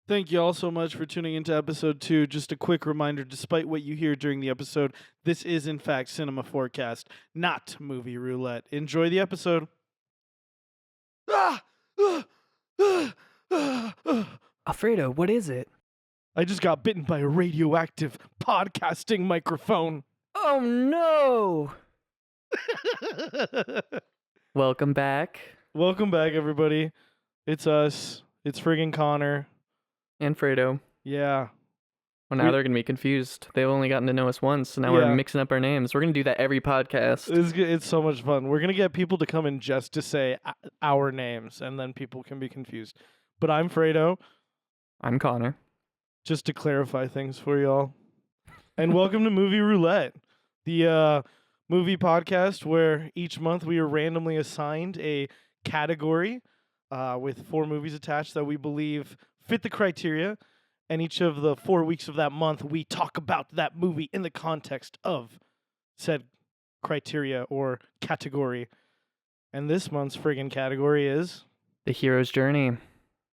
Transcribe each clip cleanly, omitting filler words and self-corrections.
Thank you all so much for tuning into episode 2. Just a quick reminder, despite what you hear during the episode, this is in fact Cinema Forecast, not Movie Roulette. Enjoy the episode. Alfredo, what is it? I just got bitten by a radioactive podcasting microphone. Oh no! Welcome back. Welcome back, everybody. It's us. It's friggin' Connor. And Fredo. Yeah. Well, now they're going to be confused. They've only gotten to know us once, so now we're mixing up our names. We're going to do that every podcast. It's so much fun. We're going to get people to come in just to say our names, and then people can be confused. But I'm Fredo. I'm Connor. Just to clarify things for y'all. And welcome to Movie Roulette, the movie podcast where each month we are randomly assigned a category with 4 movies attached that we believe fit the criteria. And each of the 4 weeks of that month, we talk about that movie in the context of said criteria or category. And this month's friggin' category is The Hero's Journey.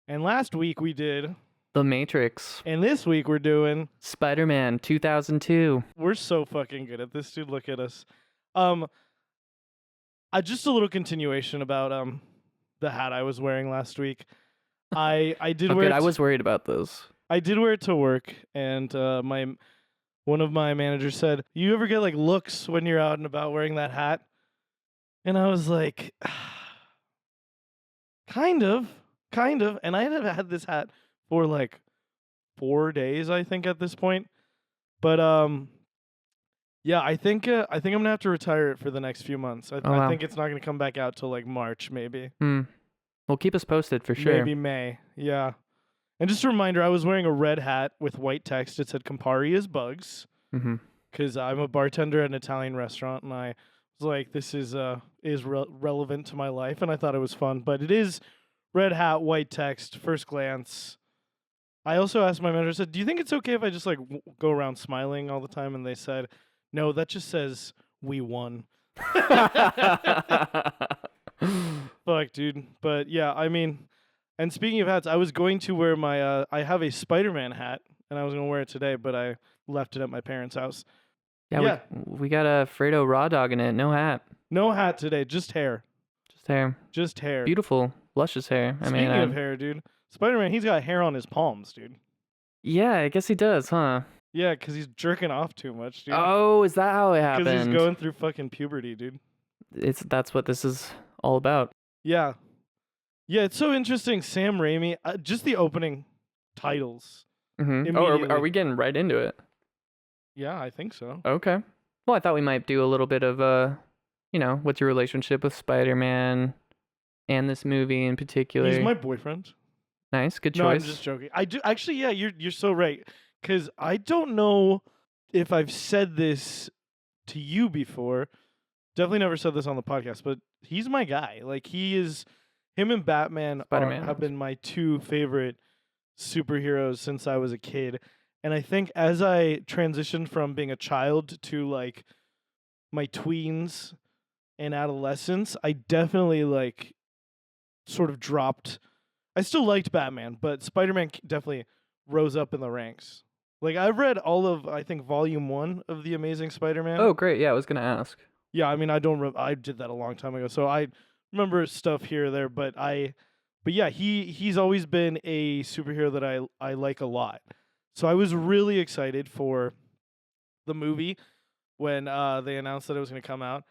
And last week we did The Matrix. And this week we're doing Spiderman 2002. We're so fucking good at this, dude. Look at us. Just a little continuation about the hat I was wearing last week. I did wear. I was worried about this. I did wear it to work, and one of my managers said, "You ever get like looks when you're out and about wearing that hat?" And I was like, kind of. And I had had this hat for like 4 days, I think, at this point. But yeah, I think I'm gonna have to retire it for the next few months. I think it's not gonna come back out till like March, maybe. Well, keep us posted for sure. Maybe May. Yeah. And just a reminder, I was wearing a red hat with white text. It said "Campari is bugs," because I'm a bartender at an Italian restaurant, and I was like, "This is relevant to my life," and I thought it was fun. But it is red hat, white text, first glance. I also asked my manager, I said, "Do you think it's okay if I just like go around smiling all the time?" And they said, "No, that just says we won." Fuck, dude. But yeah, I mean, and speaking of hats, I was going to wear my I have a Spiderman hat, and I was gonna wear it today, but I left it at my parents' house. Yeah. We got a Fredo raw dog in it. No hat. No hat today, just hair. Just hair. Beautiful, luscious hair. Speaking of hair, dude, Spiderman, he's got hair on his palms, dude. Yeah, I guess he does, huh? Yeah, because he's jerking off too much, dude. Oh, is that how it happened? Because he's going through fucking puberty, dude. That's what this is all about. Yeah. Yeah, it's so interesting. Sam Raimi, just the opening titles. Oh, are we getting right into it? Yeah, I think so. Okay. Well, I thought we might do a little bit of, what's your relationship with Spider-Man and this movie in particular? He's my boyfriend. Nice, good choice. No, I'm just joking. I do actually. Yeah, you're so right. Because I don't know if I've said this to you before. Definitely never said this on the podcast, but he's my guy. Like him and Batman have been my 2 favorite superheroes since I was a kid. And I think as I transitioned from being a child to like my tweens and adolescence, I definitely like sort of dropped. I still liked Batman, but Spider-Man definitely rose up in the ranks. Like I've read all of, I think, Volume 1 of The Amazing Spider-Man. Oh, great! Yeah, I was gonna ask. Yeah, I mean, I did that a long time ago, so I remember stuff here or there. But yeah, he's always been a superhero that I like a lot. So I was really excited for the movie when they announced that it was going to come out.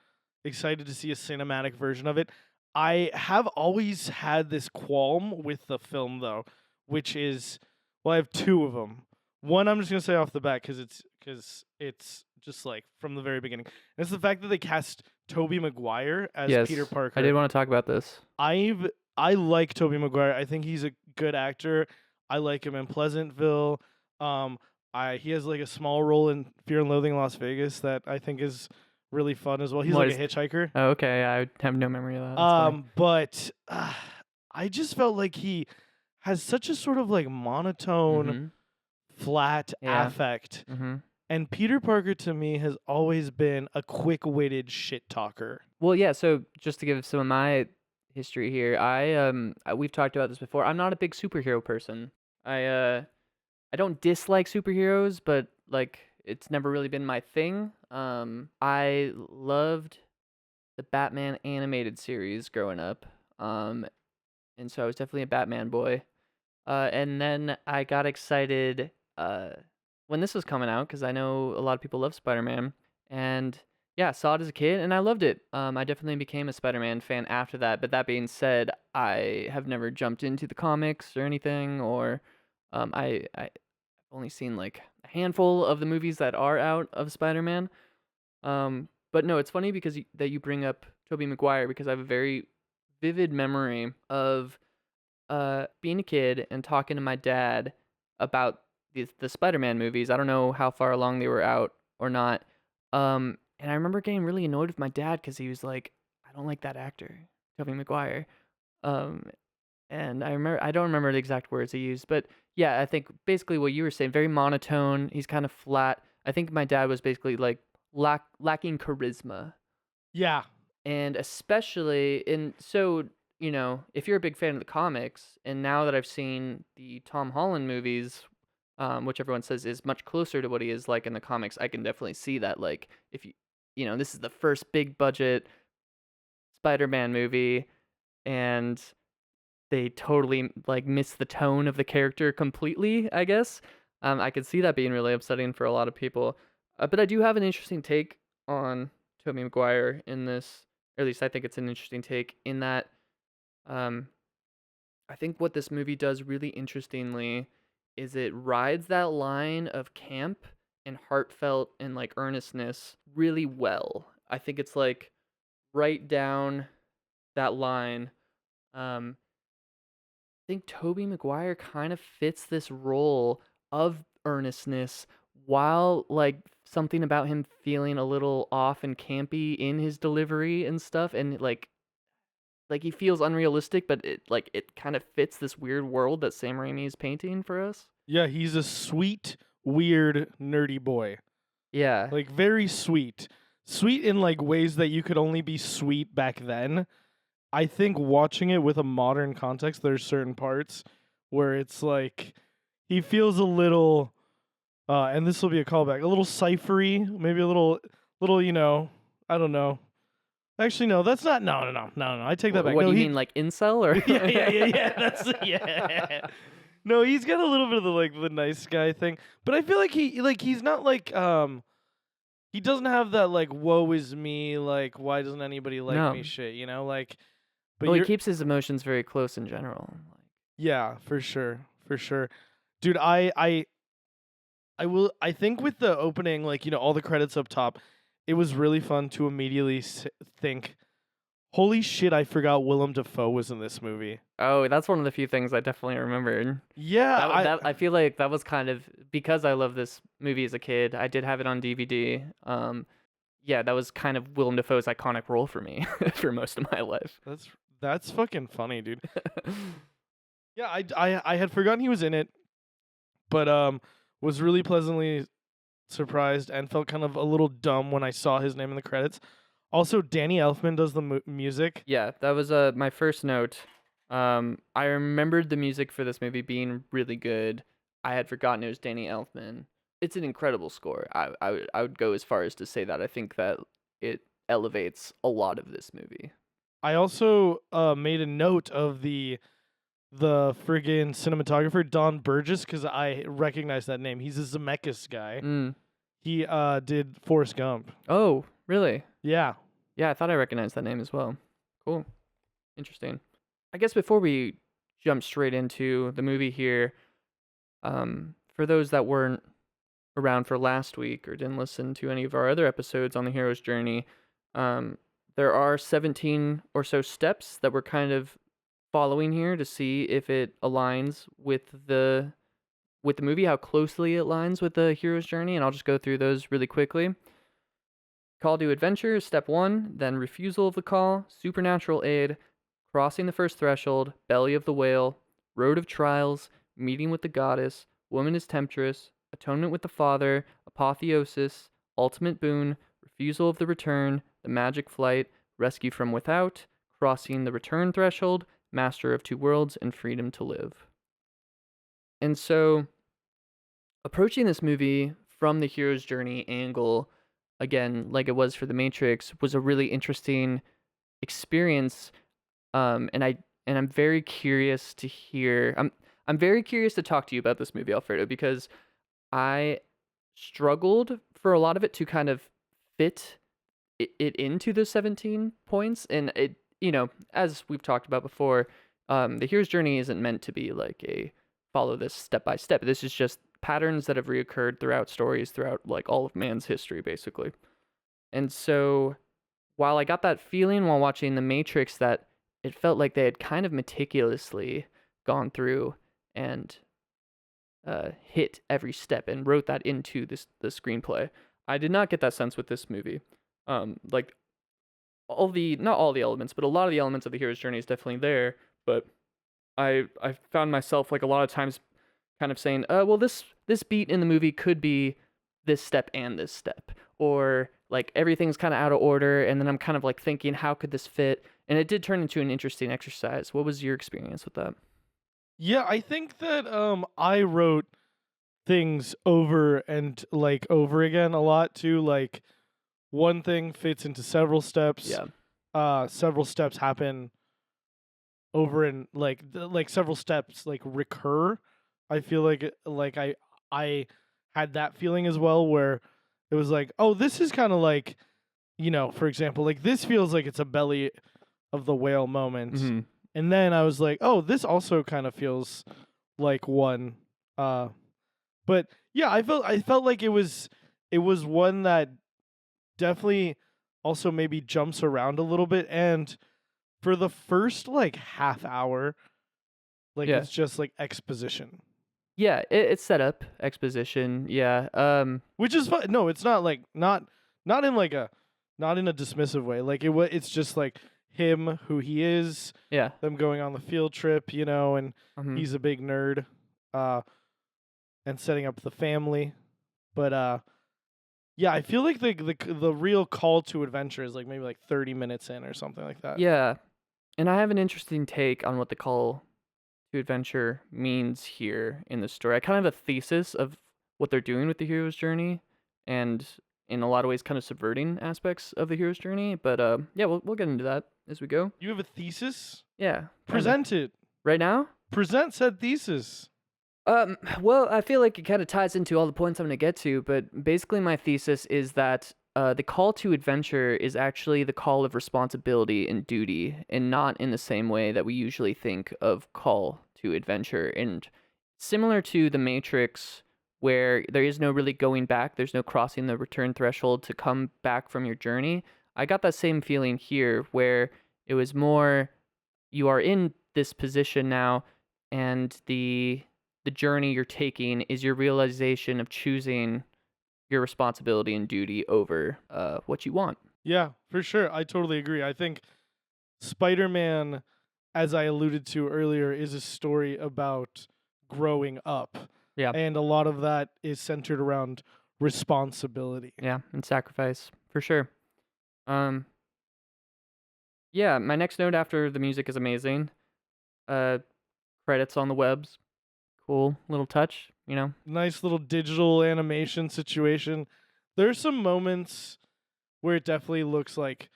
Excited to see a cinematic version of it. I have always had this qualm with the film, though, which is, well, I have 2 of them. One, I'm just going to say off the bat because it's just like from the very beginning. And it's the fact that they cast Tobey Maguire as Peter Parker. I did want to talk about this. I like Tobey Maguire. I think he's a good actor. I like him in Pleasantville. He has like a small role in Fear and Loathing in Las Vegas that I think is really fun as well. He's like a hitchhiker. Oh, okay, I have no memory of that. But I just felt like he has such a sort of like monotone, flat affect. And Peter Parker to me has always been a quick-witted shit talker. Well, yeah. So just to give some of my history here, we've talked about this before. I'm not a big superhero person. I don't dislike superheroes, but like it's never really been my thing. I loved the Batman animated series growing up. And so I was definitely a Batman boy. And then I got excited when this was coming out because I know a lot of people love Spider-Man, and yeah, saw it as a kid and I loved it. I definitely became a Spider-Man fan after that. But that being said, I have never jumped into the comics or anything, or I've only seen like a handful of the movies that are out of Spider-Man. But no, it's funny because that you bring up Tobey Maguire because I have a very vivid memory of being a kid and talking to my dad about the Spider-Man movies. I don't know how far along they were out or not. And I remember getting really annoyed with my dad because he was like, "I don't like that actor, Tobey Maguire." Um, and I don't remember the exact words he used, but yeah, I think basically what you were saying, very monotone. He's kind of flat. I think my dad was basically like lacking charisma, Yeah. and especially in so if you're a big fan of the comics, and now that I've seen the Tom Holland movies, which everyone says is much closer to what he is like in the comics, I can definitely see that. Like, if this is the first big budget Spider-Man movie, and they totally like miss the tone of the character completely, I guess. I could see that being really upsetting for a lot of people. But I do have an interesting take on Tobey Maguire in this, or at least I think it's an interesting take in that um, I think what this movie does really interestingly is it rides that line of camp and heartfelt and like earnestness really well. I think it's like right down that line. I think Tobey Maguire kind of fits this role of earnestness while like something about him feeling a little off and campy in his delivery and stuff, and like he feels unrealistic, but it kind of fits this weird world that Sam Raimi is painting for us. Yeah, he's a sweet, weird, nerdy boy. Yeah. Like very sweet. Sweet in like ways that you could only be sweet back then. I think watching it with a modern context, there's certain parts where it's like he feels a little and this will be a callback, a little ciphery, maybe a little I don't know. Actually, no, that's not. No. I take that back. What No, do you mean, like incel or? yeah. That's yeah. No, he's got a little bit of the nice guy thing, but I feel like he's not like he doesn't have that like woe is me, like why doesn't anybody like me No. shit, like. But Well, he you're keeps his emotions very close in general. yeah, for sure, dude. I think with the opening, like all the credits up top, it was really fun to immediately think, holy shit, I forgot Willem Dafoe was in this movie. Oh, that's one of the few things I definitely remembered. Yeah, I feel like that was kind of because I love this movie as a kid. I did have it on DVD. Yeah, that was kind of Willem Dafoe's iconic role for me for most of my life. That's fucking funny, dude. Yeah, I had forgotten he was in it, but was really pleasantly surprised and felt kind of a little dumb when I saw his name in the credits. Also, Danny Elfman does the music. Yeah, that was my first note. I remembered the music for this movie being really good. I had forgotten it was Danny Elfman. It's an incredible score. I would go as far as to say that I think that it elevates a lot of this movie. I also made a note of the friggin' cinematographer Don Burgess because I recognize that name. He's a Zemeckis guy. Mm. He did Forrest Gump. Oh, really? Yeah. Yeah, I thought I recognized that name as well. Cool. Interesting. I guess before we jump straight into the movie here, for those that weren't around for last week or didn't listen to any of our other episodes on the hero's journey, there are 17 or so steps that we're kind of following here to see if it aligns with the movie, how closely it aligns with the hero's journey, and I'll just go through those really quickly. Call to adventure is step 1, then refusal of the call, supernatural aid, crossing the first threshold, belly of the whale, road of trials, meeting with the goddess, woman is temptress, atonement with the father, apotheosis, ultimate boon, refusal of the return, the magic flight, rescue from without, crossing the return threshold, master of two worlds, and freedom to live. And so approaching this movie from the hero's journey angle, again, like it was for The Matrix, was a really interesting experience. And I'm very curious to hear. I'm very curious to talk to you about this movie, Alfredo, because I struggled for a lot of it to kind of fit it into the 17 points, and it, as we've talked about before, the hero's journey isn't meant to be like a follow this step by step. This is just patterns that have reoccurred throughout stories, throughout like all of man's history, basically. And so, while I got that feeling while watching The Matrix that it felt like they had kind of meticulously gone through and hit every step and wrote that into the screenplay, I did not get that sense with this movie. Like not all the elements, but a lot of the elements of the hero's journey is definitely there. But I found myself like a lot of times kind of saying, well, this beat in the movie could be this step and this step, or like everything's kind of out of order, and then I'm kind of like thinking, how could this fit? And it did turn into an interesting exercise. What was your experience with that? Yeah, I think that I wrote things over and like over again a lot too. Like one thing fits into several steps. Yeah. Several steps happen over and like several steps like recur. I feel like I had that feeling as well, where it was like, oh, this is kind of like, for example, like this feels like it's a belly of the whale moment. Mm-hmm. And then I was like, oh, this also kind of feels like one. But yeah, I felt like it was one that definitely also maybe jumps around a little bit, and for the first like half hour, like Yeah. it's just like exposition. Yeah, it's set up exposition. Yeah. Which is fun. No, it's not like not in like a not in a dismissive way. Like it's just like him, who he is, Yeah. them going on the field trip, and Mhm. he's a big nerd, and setting up the family. But yeah, I feel like the real call to adventure is like maybe like 30 minutes in or something like that. Yeah. And I have an interesting take on what the call to adventure means here in the story. I kind of have a thesis of what they're doing with the hero's journey, and in a lot of ways kind of subverting aspects of the hero's journey. But yeah, we'll get into that as we go. You have a thesis? Yeah. Kinda. Present it. Right now? Present said thesis. Well, I feel like it kind of ties into all the points I'm going to get to, but basically my thesis is that the call to adventure is actually the call of responsibility and duty, and not in the same way that we usually think of call to adventure. And similar to The Matrix, where there is no really going back, there's no crossing the return threshold to come back from your journey, I got that same feeling here, where it was more, you are in this position now, and the journey you're taking is your realization of choosing your responsibility and duty over what you want. Yeah, for sure. I totally agree. I think Spider-Man, as I alluded to earlier, is a story about growing up. Yeah. And a lot of that is centered around responsibility. Yeah, and sacrifice, for sure. Yeah, my next note after the music is amazing. Credits on the webs. Cool little touch, Nice little digital animation situation. There's some moments where it definitely looks like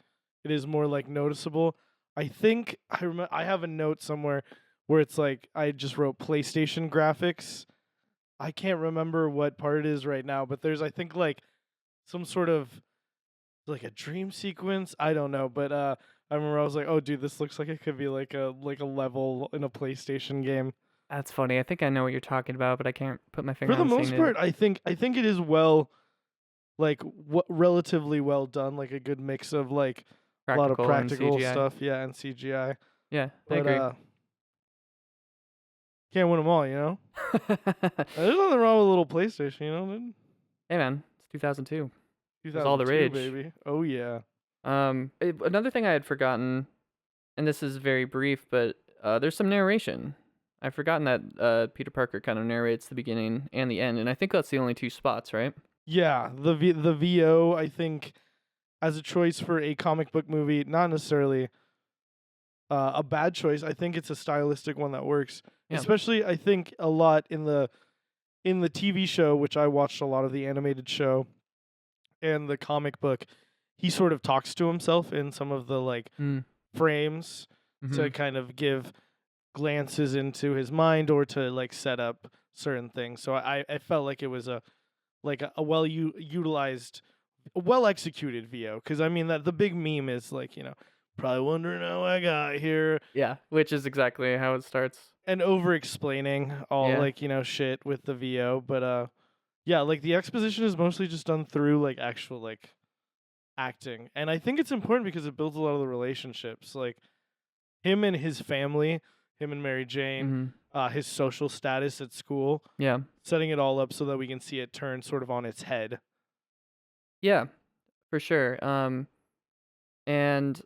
it is more like noticeable. I think I have a note somewhere where it's like I just wrote PlayStation graphics. I can't remember what part it is right now, but there's I think like some sort of like a dream sequence. I don't know, but I remember I was like, "Oh, dude, this looks like it could be like a level in a PlayStation game." That's funny. I think I know what you're talking about, but I can't put my finger For the on most part, I think it is like relatively well done, like a good mix of like a lot of practical and CGI. stuff, yeah, and CGI. Yeah, I But agree. can't win them all, There's nothing wrong with a little PlayStation, Hey man, it's 2002. 2002, was all the rage. baby. Oh yeah. Another thing I had forgotten, and this is very brief, but there's some narration. I've forgotten that Peter Parker kind of narrates the beginning and the end, and I think that's the only two spots, right? Yeah, the VO, I think, as a choice for a comic book movie, not necessarily a bad choice. I think it's a stylistic one that works, Yeah. Especially, I think a lot in the TV show, which I watched a lot of the animated show and the comic book. He sort of talks to himself in some of the like Mm. frames to Mhm. kind of give glances into his mind or to like set up certain things. So I felt like it was a well utilized, well executed VO. Because I mean that the big meme is like, probably wondering how I got here, Yeah, which is exactly how it starts. and over explaining all Yeah. like shit with the VO. But yeah, like the exposition is mostly just done through like actual like acting, and I think it's important because it builds a lot of the relationships, like him and his family, him and Mary Jane, Mhm. his social status at school, Yeah. setting it all up so that we can see it turn sort of on its head. Yeah, for sure. And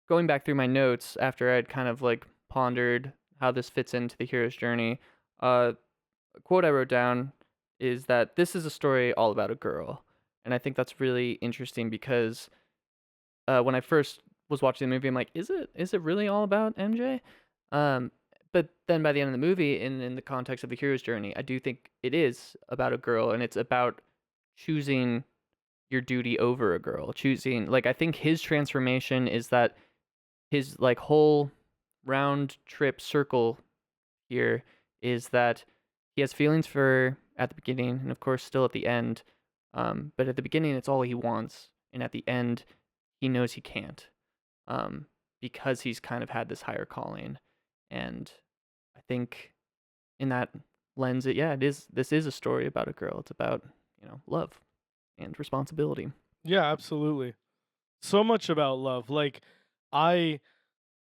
going back through my notes after I'd kind of like pondered how this fits into the hero's journey, a quote I wrote down is that this is a story all about a girl. And I think that's really interesting because when I first was watching the movie, I'm like, is it really all about MJ? Um, but then by the end of the movie, in the context of the hero's journey, I do think it is about a girl, and it's about choosing your duty over a girl. Choosing, like, I think his transformation is that his like whole round trip circle here is that he has feelings for her at the beginning and of course still at the end. But at the beginning it's all he wants, and at the end he knows he can't. Um, because he's kind of had this higher calling. And I think in that lens it is this is a story about a girl. It's about, love and responsibility. Yeah, absolutely. So much about love. Like I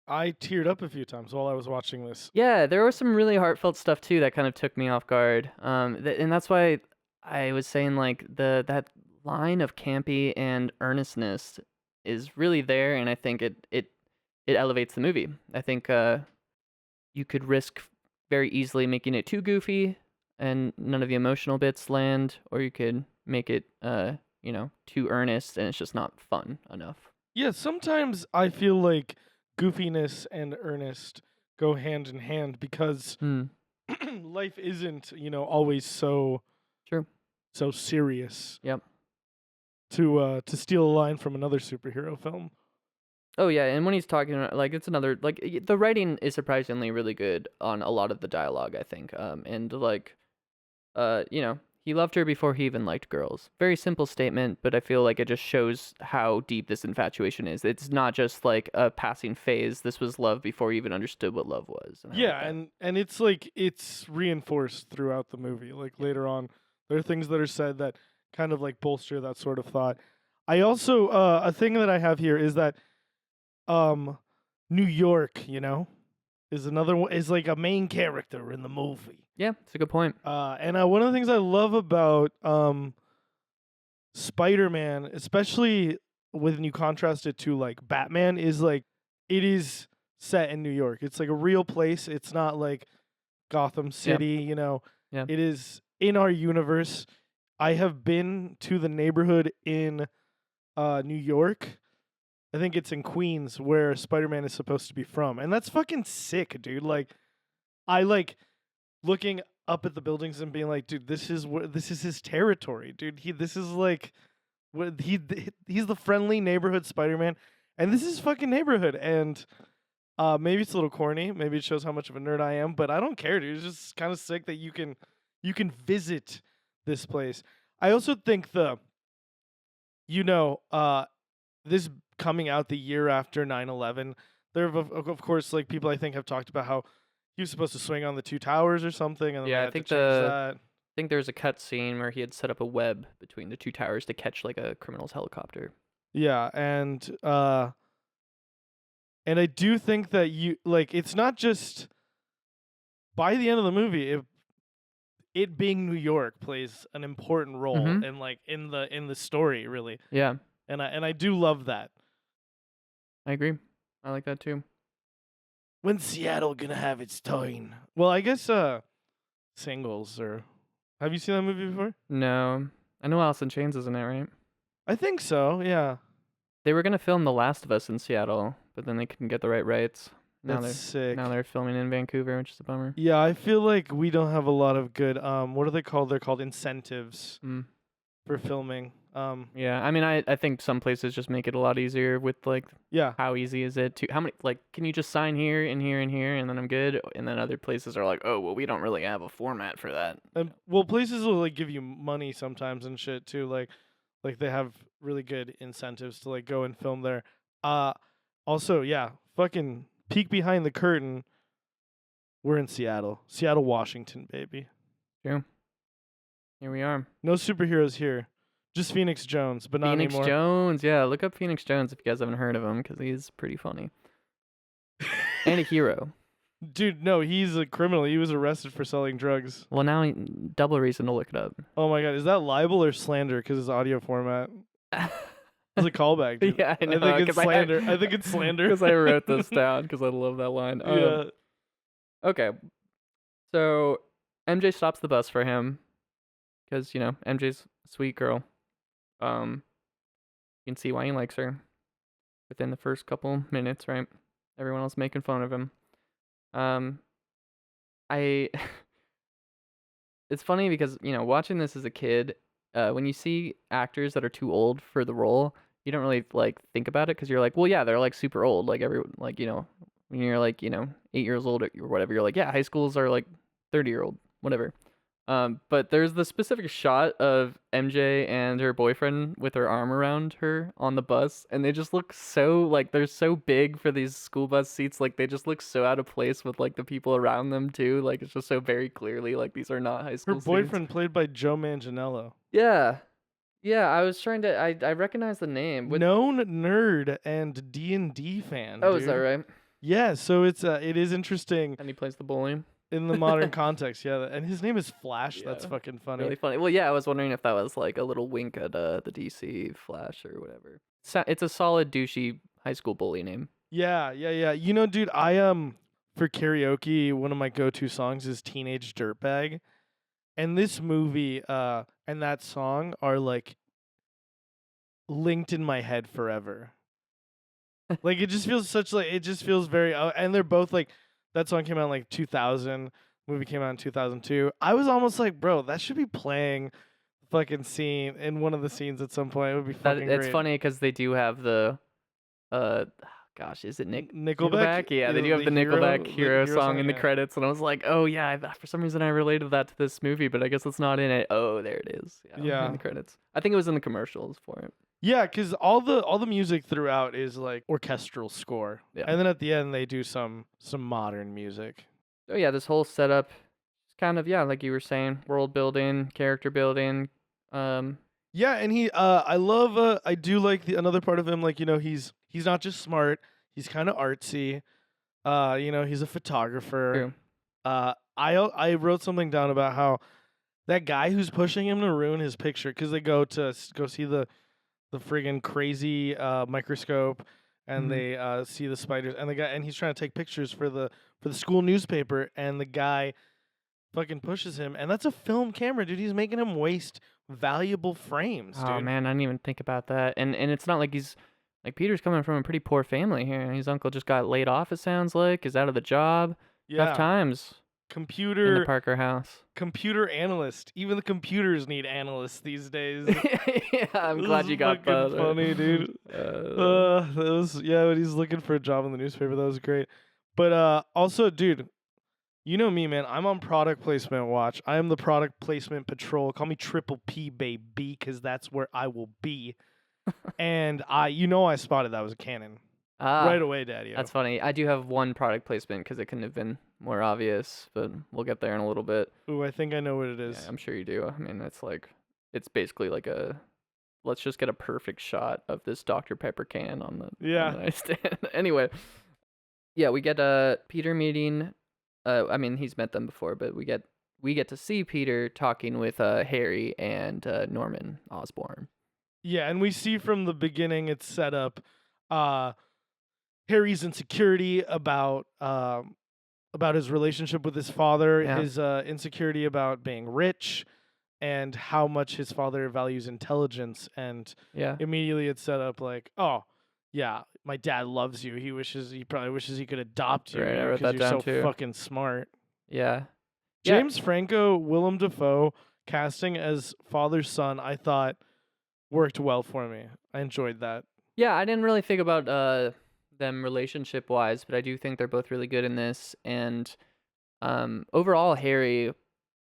I teared up a few times while I was watching this. Yeah, there was some really heartfelt stuff too that kind of took me off guard. And that's why I was saying like that line of campy and earnestness is really there, and I think it elevates the movie. I think you could risk very easily making it too goofy and none of the emotional bits land, or you could make it too earnest and it's just not fun enough. Yeah, sometimes I feel like goofiness and earnest go hand in hand because Hmm. life isn't, always so Sure. serious. Yep. To steal a line from another superhero film. Oh yeah, and when he's talking about, like, it's another like the writing is surprisingly really good on a lot of the dialogue, I think. And like he loved her before he even liked girls. Very simple statement, but I feel like it just shows how deep this infatuation is. It's not just like a passing phase. This was love before he even understood what love was. And I like Yeah, that. and it's like it's reinforced throughout the movie. Like later on, there are things that are said that kind of like bolster that sort of thought. I also a thing that I have here is that New York, is another one, is like a main character in the movie. Yeah, it's a good point. And one of the things I love about Spider-Man, especially when you contrast it to like Batman, is like it is set in New York. It's like a real place. It's not like Gotham Yeah, City, yeah. It is in our universe. I have been to the neighborhood in New York. I think it's in Queens where Spider-Man is supposed to be from. And that's fucking sick, dude. Like I like looking up at the buildings and being like, dude, this is his territory, dude. This is like what he's the friendly neighborhood Spider-Man, and this is fucking neighborhood. And maybe it's a little corny, maybe it shows how much of a nerd I am, but I don't care, dude. It's just kind of sick that you can visit this place. I also think this coming out the year after 9/11, there have of course like people I think have talked about how he was supposed to swing on the two towers or something, and then they Yeah, had to change that. I think there was a cut scene where he had set up a web between the two towers to catch like a criminal's helicopter. Yeah, and I do think that it's not just by the end of the movie, it being New York plays an important role Mhm. in like in the story really, Yeah, and I do love that. I agree. I like that too. When's Seattle gonna have its turn? Well, I guess singles or have you seen that movie before? No, I know Alice in Chains is in it, right? I think so. Yeah. They were gonna film The Last of Us in Seattle, but then they couldn't get the right rights, That's sick. Now they're filming in Vancouver, which is a bummer. Yeah, I feel like we don't have a lot of good what are they called? They're called incentives for filming. Yeah, I mean, I think some places just make it a lot easier with like Yeah. how easy is it to how many like can you just sign here and here and here and then I'm good, and then other places are like, oh well, we don't really have a format for that. And well, places will like give you money sometimes and shit too. Like they have really good incentives to like go and film there. Also, yeah, fucking peek behind the curtain. We're in Seattle, Washington, baby. True. Here we are. No superheroes here, just Phoenix Jones, but not Phoenix anymore. Jones, yeah, look up Phoenix Jones if you guys haven't heard of him because he's pretty funny and a hero. Dude, no, he's a criminal. He was arrested for selling drugs. Well, now double reason to look it up. Oh my god, is that libel or slander? Because it's audio format. It's a callback, dude. Yeah, I know. I think it's slander. I think it's slander. Because I wrote this down because I love that line. Yeah. Okay. So MJ stops the bus for him because, you know, MJ's a sweet girl. You can see why he likes her within the first couple minutes, right? Everyone else making fun of him. It's funny because, you know, watching this as a kid, when you see actors that are too old for the role, you don't really like think about it because you're like, well, yeah, they're like super old. Like you know, when you're like, you know, 8 years old or whatever, you're like, yeah, high schools are like 30-year-old, whatever. But there's the specific shot of MJ and her boyfriend with her arm around her on the bus, and they just look so like they're so big for these school bus seats. Like they just look so out of place with like the people around them too. Like it's just so very clearly like these are not high school Her students. boyfriend played by Joe Manganiello. Yeah. Yeah, I was trying to I recognize the name. Known nerd and D&D fan. Oh, dude. is that right? Yeah, so it is interesting And he plays the bully. in the modern context. Yeah, and his name is Flash. Yeah. That's fucking funny. Really funny. Well, yeah, I was wondering if that was like a little wink at the DC Flash or whatever. It's a solid douchey high school bully name. Yeah. You know, dude, I for karaoke, one of my go-to songs is Teenage Dirtbag. And this movie and that song are like linked in my head forever. Like it just feels very and they're both like that song came out in like 2000, movie came out in 2002. I was almost like, bro, that should be playing fucking scene in one of the scenes at some point. It would be fucking great. It's funny because they do have the gosh, is it Nickelback? Yeah, they do have the Nickelback hero song in the credits, and I was like, oh yeah, for some reason I related that to this movie, but I guess it's not in it. Oh, there it is. Yeah, in the credits. I think it was in the commercials for it. Yeah, because all the music throughout is like orchestral score, and then at the end they do some modern music. Oh yeah, this whole setup, is kind of like you were saying, world building, character building. Yeah, and I do like another part of him, like, you know, he's not just smart, he's kind of artsy. You know, he's a photographer. True. I wrote something down about how that guy who's pushing him to ruin his picture because they go see the friggin' crazy microscope and they see the spiders and he's trying to take pictures for the school newspaper and the guy fucking pushes him, and that's a film camera, dude. He's making him waste valuable frames, dude. Oh man, I didn't even think about that. And it's not like he's like Peter's coming from a pretty poor family here. His uncle just got laid off, it sounds like, is out of the job. Yeah. Tough times. In the Parker house. Computer analyst. Even the computers need analysts these days. Yeah, I'm glad you got that. Funny, dude. That was when he's looking for a job in the newspaper. That was great. But also, dude, you know me, man. I'm on product placement watch. I am the product placement patrol. Call me Triple P, baby, because that's where I will be. And I spotted that was a Canon right away, Daddy. That's funny. I do have one product placement because it couldn't have been more obvious, but we'll get there in a little bit. Ooh, I think I know what it is. Yeah, I'm sure you do. I mean, it's basically like let's just get a perfect shot of this Dr. Pepper can on the nightstand. Anyway, yeah, we get Peter meeting. I mean, he's met them before, but we get to see Peter talking with Harry and Norman Osborn. Yeah, and we see from the beginning it's set up Harry's insecurity about his relationship with his father, his insecurity about being rich, and how much his father values intelligence. And immediately it's set up like, oh, yeah, my dad loves you. He probably wishes he could adopt you, Right, I wrote because that you're down so too. fucking smart. Yeah. Yeah. James Franco, Willem Dafoe casting as father son, I thought worked well for me. I enjoyed that. Yeah, I didn't really think about them relationship wise, but I do think they're both really good in this. And overall, Harry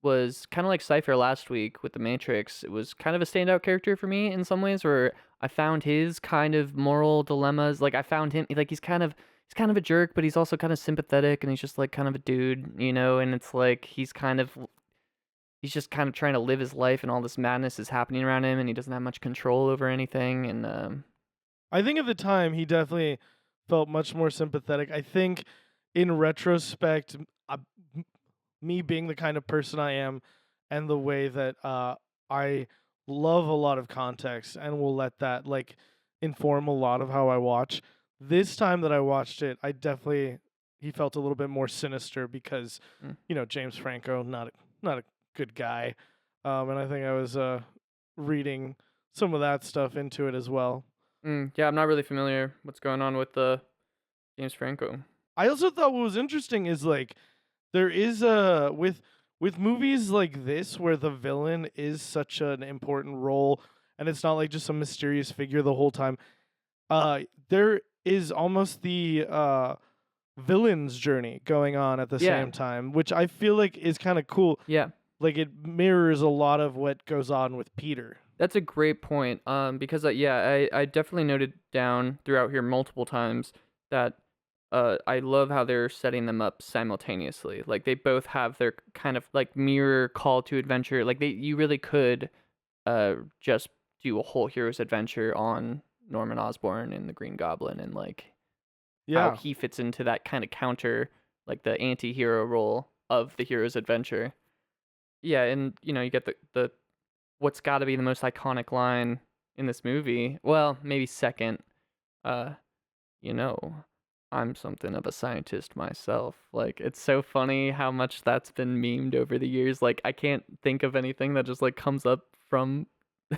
was kind of like Cypher last week with the Matrix. It was kind of a standout character for me in some ways, where I found his kind of moral dilemmas. Like I found him like he's kind of a jerk, but he's also kind of sympathetic, and he's just like kind of a dude, you know. And it's like he's just kind of trying to live his life, and all this madness is happening around him, and he doesn't have much control over anything. And I think at the time he definitely felt much more sympathetic. I think in retrospect, me being the kind of person I am, and the way that I love a lot of context and will let that like inform a lot of how I watch. This time that I watched it, he felt a little bit more sinister because James Franco, not a good guy, and I think I was reading some of that stuff into it as well. yeah, I'm not really familiar what's going on with James Franco. I also thought what was interesting is like there is with movies like this where the villain is such an important role and it's not like just some mysterious figure the whole time. There is almost the villain's journey going on at the same time, which I feel like is kind of cool. Yeah. Like it mirrors a lot of what goes on with Peter. That's a great point. Because I definitely noted down throughout here multiple times that I love how they're setting them up simultaneously. Like they both have their kind of like mirror call to adventure. Like you really could just do a whole hero's adventure on Norman Osborn and the Green Goblin, and like how he fits into that kind of counter, like the anti-hero role of the hero's adventure. Yeah, and you get the what's got to be the most iconic line in this movie. Well, maybe second. I'm something of a scientist myself. Like it's so funny how much that's been memed over the years. Like I can't think of anything that just like comes up from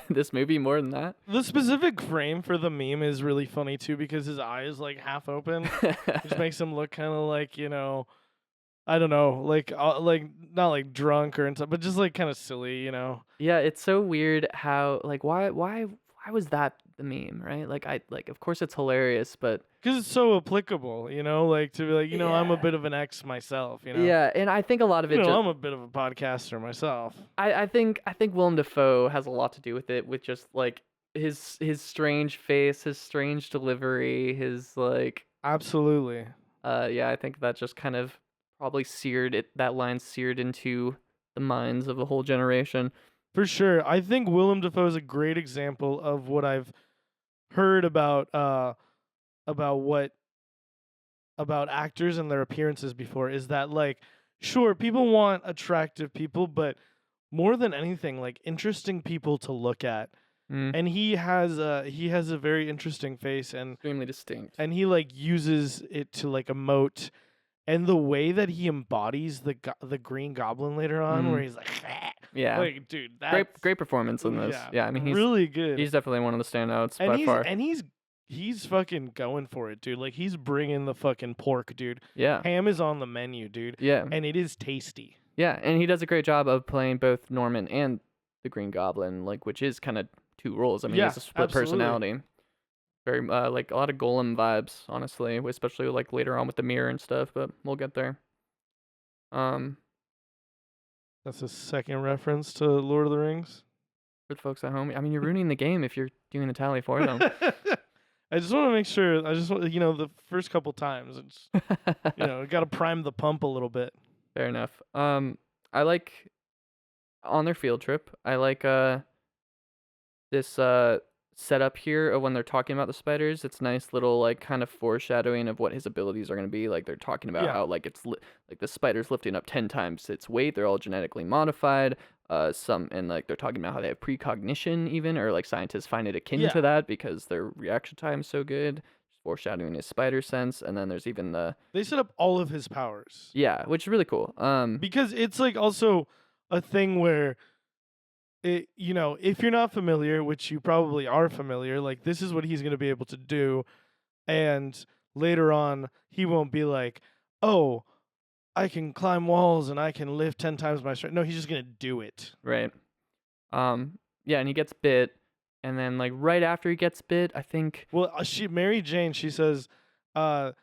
this movie more than that. The specific frame for the meme is really funny too because his eye is like half open. It just makes him look kind of like, I don't know, like not like drunk or something, but just like kind of silly, Yeah, it's so weird how like why was that the meme, right? Like of course it's hilarious, but because it's so applicable, like to be like, I'm a bit of an ex myself, Yeah, and I think a lot of it. I'm a bit of a podcaster myself. I think Willem Dafoe has a lot to do with it, with just like his strange face, his strange delivery, his like. Absolutely. Yeah, I think that just kind of probably that line seared into the minds of a whole generation. For sure. I think Willem Dafoe is a great example of what I've heard about actors and their appearances before, is that like sure, people want attractive people, but more than anything, like interesting people to look at. And he has a very interesting face and extremely distinct. And he like uses it to like emote. And the way that he embodies the Green Goblin later on, where he's like, yeah, like dude, that's great performance in this. Yeah, I mean he's really good. He's definitely one of the standouts by far. And he's fucking going for it, dude. Like he's bringing the fucking pork, dude. Yeah, ham is on the menu, dude. Yeah, and it is tasty. Yeah, and he does a great job of playing both Norman and the Green Goblin, like which is kind of two roles. I mean, he has a split personality. Very like a lot of Golem vibes, honestly, especially like later on with the mirror and stuff. But we'll get there. That's a second reference to Lord of the Rings. For the folks at home, I mean, you're ruining the game if you're doing the tally for them. I just want to make sure. I just want the first couple times. It's got to prime the pump a little bit. Fair enough. I like on their field trip. I like this setup here of when they're talking about the spiders. It's nice little like kind of foreshadowing of what his abilities are going to be. Like they're talking about how like it's like the spider's lifting up 10 times its weight. They're all genetically modified. And like they're talking about how they have precognition even, or like scientists find it akin to that because their reaction time is so good. Foreshadowing his spider sense. And then there's even they set up all of his powers. Yeah, which is really cool. Because it's like also a thing where if you're not familiar, which you probably are familiar, like this is what he's going to be able to do. And later on, he won't be like, oh, I can climb walls and I can lift 10 times my strength. No, he's just going to do it. Right. Yeah, and he gets bit, and then like right after he gets bit, I think. Well, Mary Jane, she says, because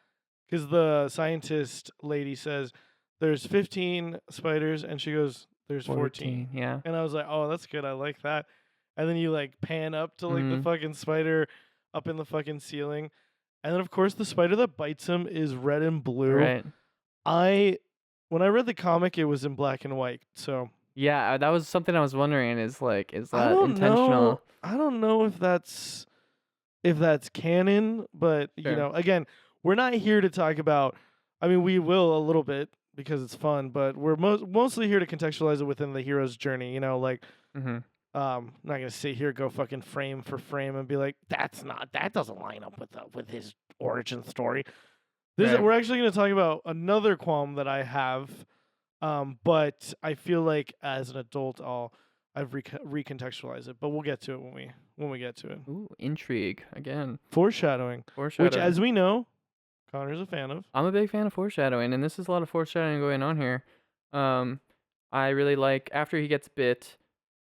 the scientist lady says, there's 15 spiders, and she goes, there's 14. Yeah. And I was like, oh, that's good. I like that. And then you like pan up to like the Mhm. fucking spider up in the fucking ceiling. And then of course the spider that bites him is red and blue. Right. When I read the comic, it was in black and white. So Yeah, that was something I was wondering. Is that Know. intentional? I don't know if that's canon, but you Sure. know, again, we're not here to talk about. I mean, we will a little bit because it's fun, but we're mostly here to contextualize it within the hero's journey. You know, like Mhm. I'm not gonna sit here go fucking frame for frame and be like, that doesn't line up with his origin story. Right. We're actually gonna talk about another qualm that I have, but I feel like as an adult, I've recontextualized it. But we'll get to it when we get to it. Ooh, intrigue again. Foreshadowing, which, as we know, Connor's a fan of. I'm a big fan of foreshadowing, and this is a lot of foreshadowing going on here. I really like after he gets bit.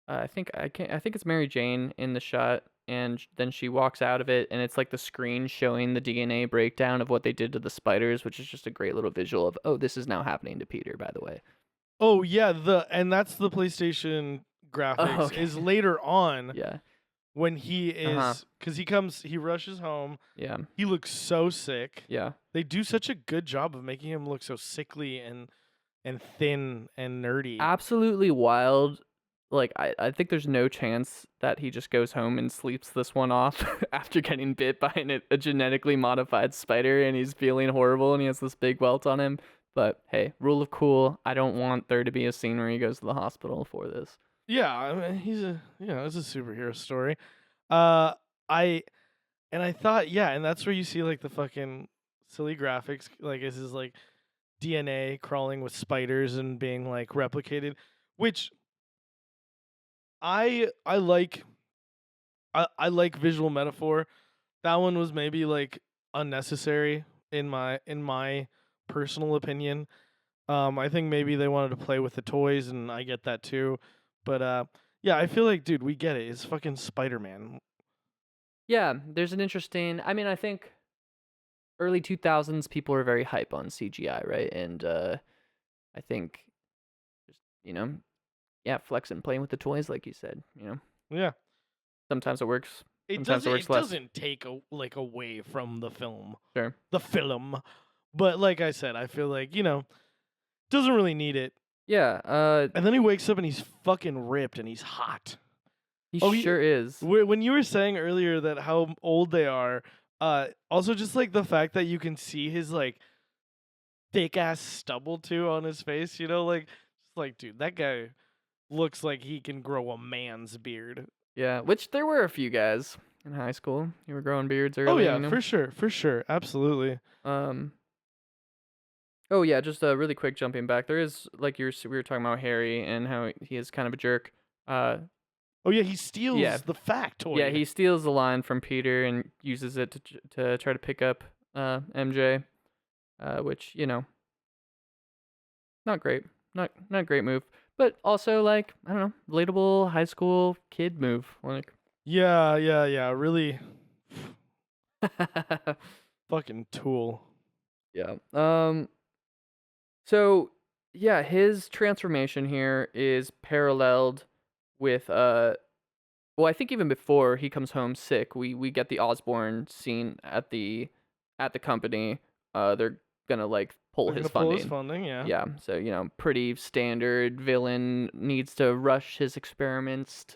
I think it's Mary Jane in the shot, and then she walks out of it, and it's like the screen showing the DNA breakdown of what they did to the spiders, which is just a great little visual of, oh, this is now happening to Peter, by the way. Oh yeah, and that's the PlayStation graphics okay. is later on. Yeah. When he is, because he rushes home. Yeah. He looks so sick. Yeah. They do such a good job of making him look so sickly and thin and nerdy. Absolutely wild. Like, I think there's no chance that he just goes home and sleeps this one off after getting bit by a genetically modified spider, and he's feeling horrible and he has this big welt on him. But hey, rule of cool, I don't want there to be a scene where he goes to the hospital for this. Yeah, I mean, it's a superhero story. I thought, yeah, and that's where you see like the fucking silly graphics, like this is like DNA crawling with spiders and being like replicated, which I like. I like visual metaphor. That one was maybe like unnecessary in my personal opinion. I think maybe they wanted to play with the toys, and I get that too. But yeah, I feel like, dude, we get it. It's fucking Spider-Man. Yeah, there's an interesting. I mean, I think early 2000s people were very hype on CGI, right? And I think just yeah, flexing, playing with the toys, like you said. Yeah. Sometimes it works. It Sometimes doesn't. it works It less. doesn't take away from the film. Sure. The film, but like I said, I feel like doesn't really need it. Yeah. And then he wakes up and he's fucking ripped and he's hot. He Oh, sure is. When you were saying earlier that how old they are, also just like the fact that you can see his like thick ass stubble too on his face, like it's like, dude, that guy looks like he can grow a man's beard. Yeah, which there were a few guys in high school who were growing beards early. Oh yeah, for sure, absolutely. Oh yeah, just really quick jumping back. There is like we were talking about Harry and how he is kind of a jerk. Oh yeah, he steals the factoid. Yeah, he steals the line from Peter and uses it to try to pick up MJ, which not great, not great move, but also like I don't know, relatable high school kid move. Like yeah, really, fucking tool. Yeah. So yeah, his transformation here is paralleled with well, I think even before he comes home sick, we get the Osborn scene at the company. They're gonna like pull his funding. Yeah. Yeah. So pretty standard villain needs to rush his experiments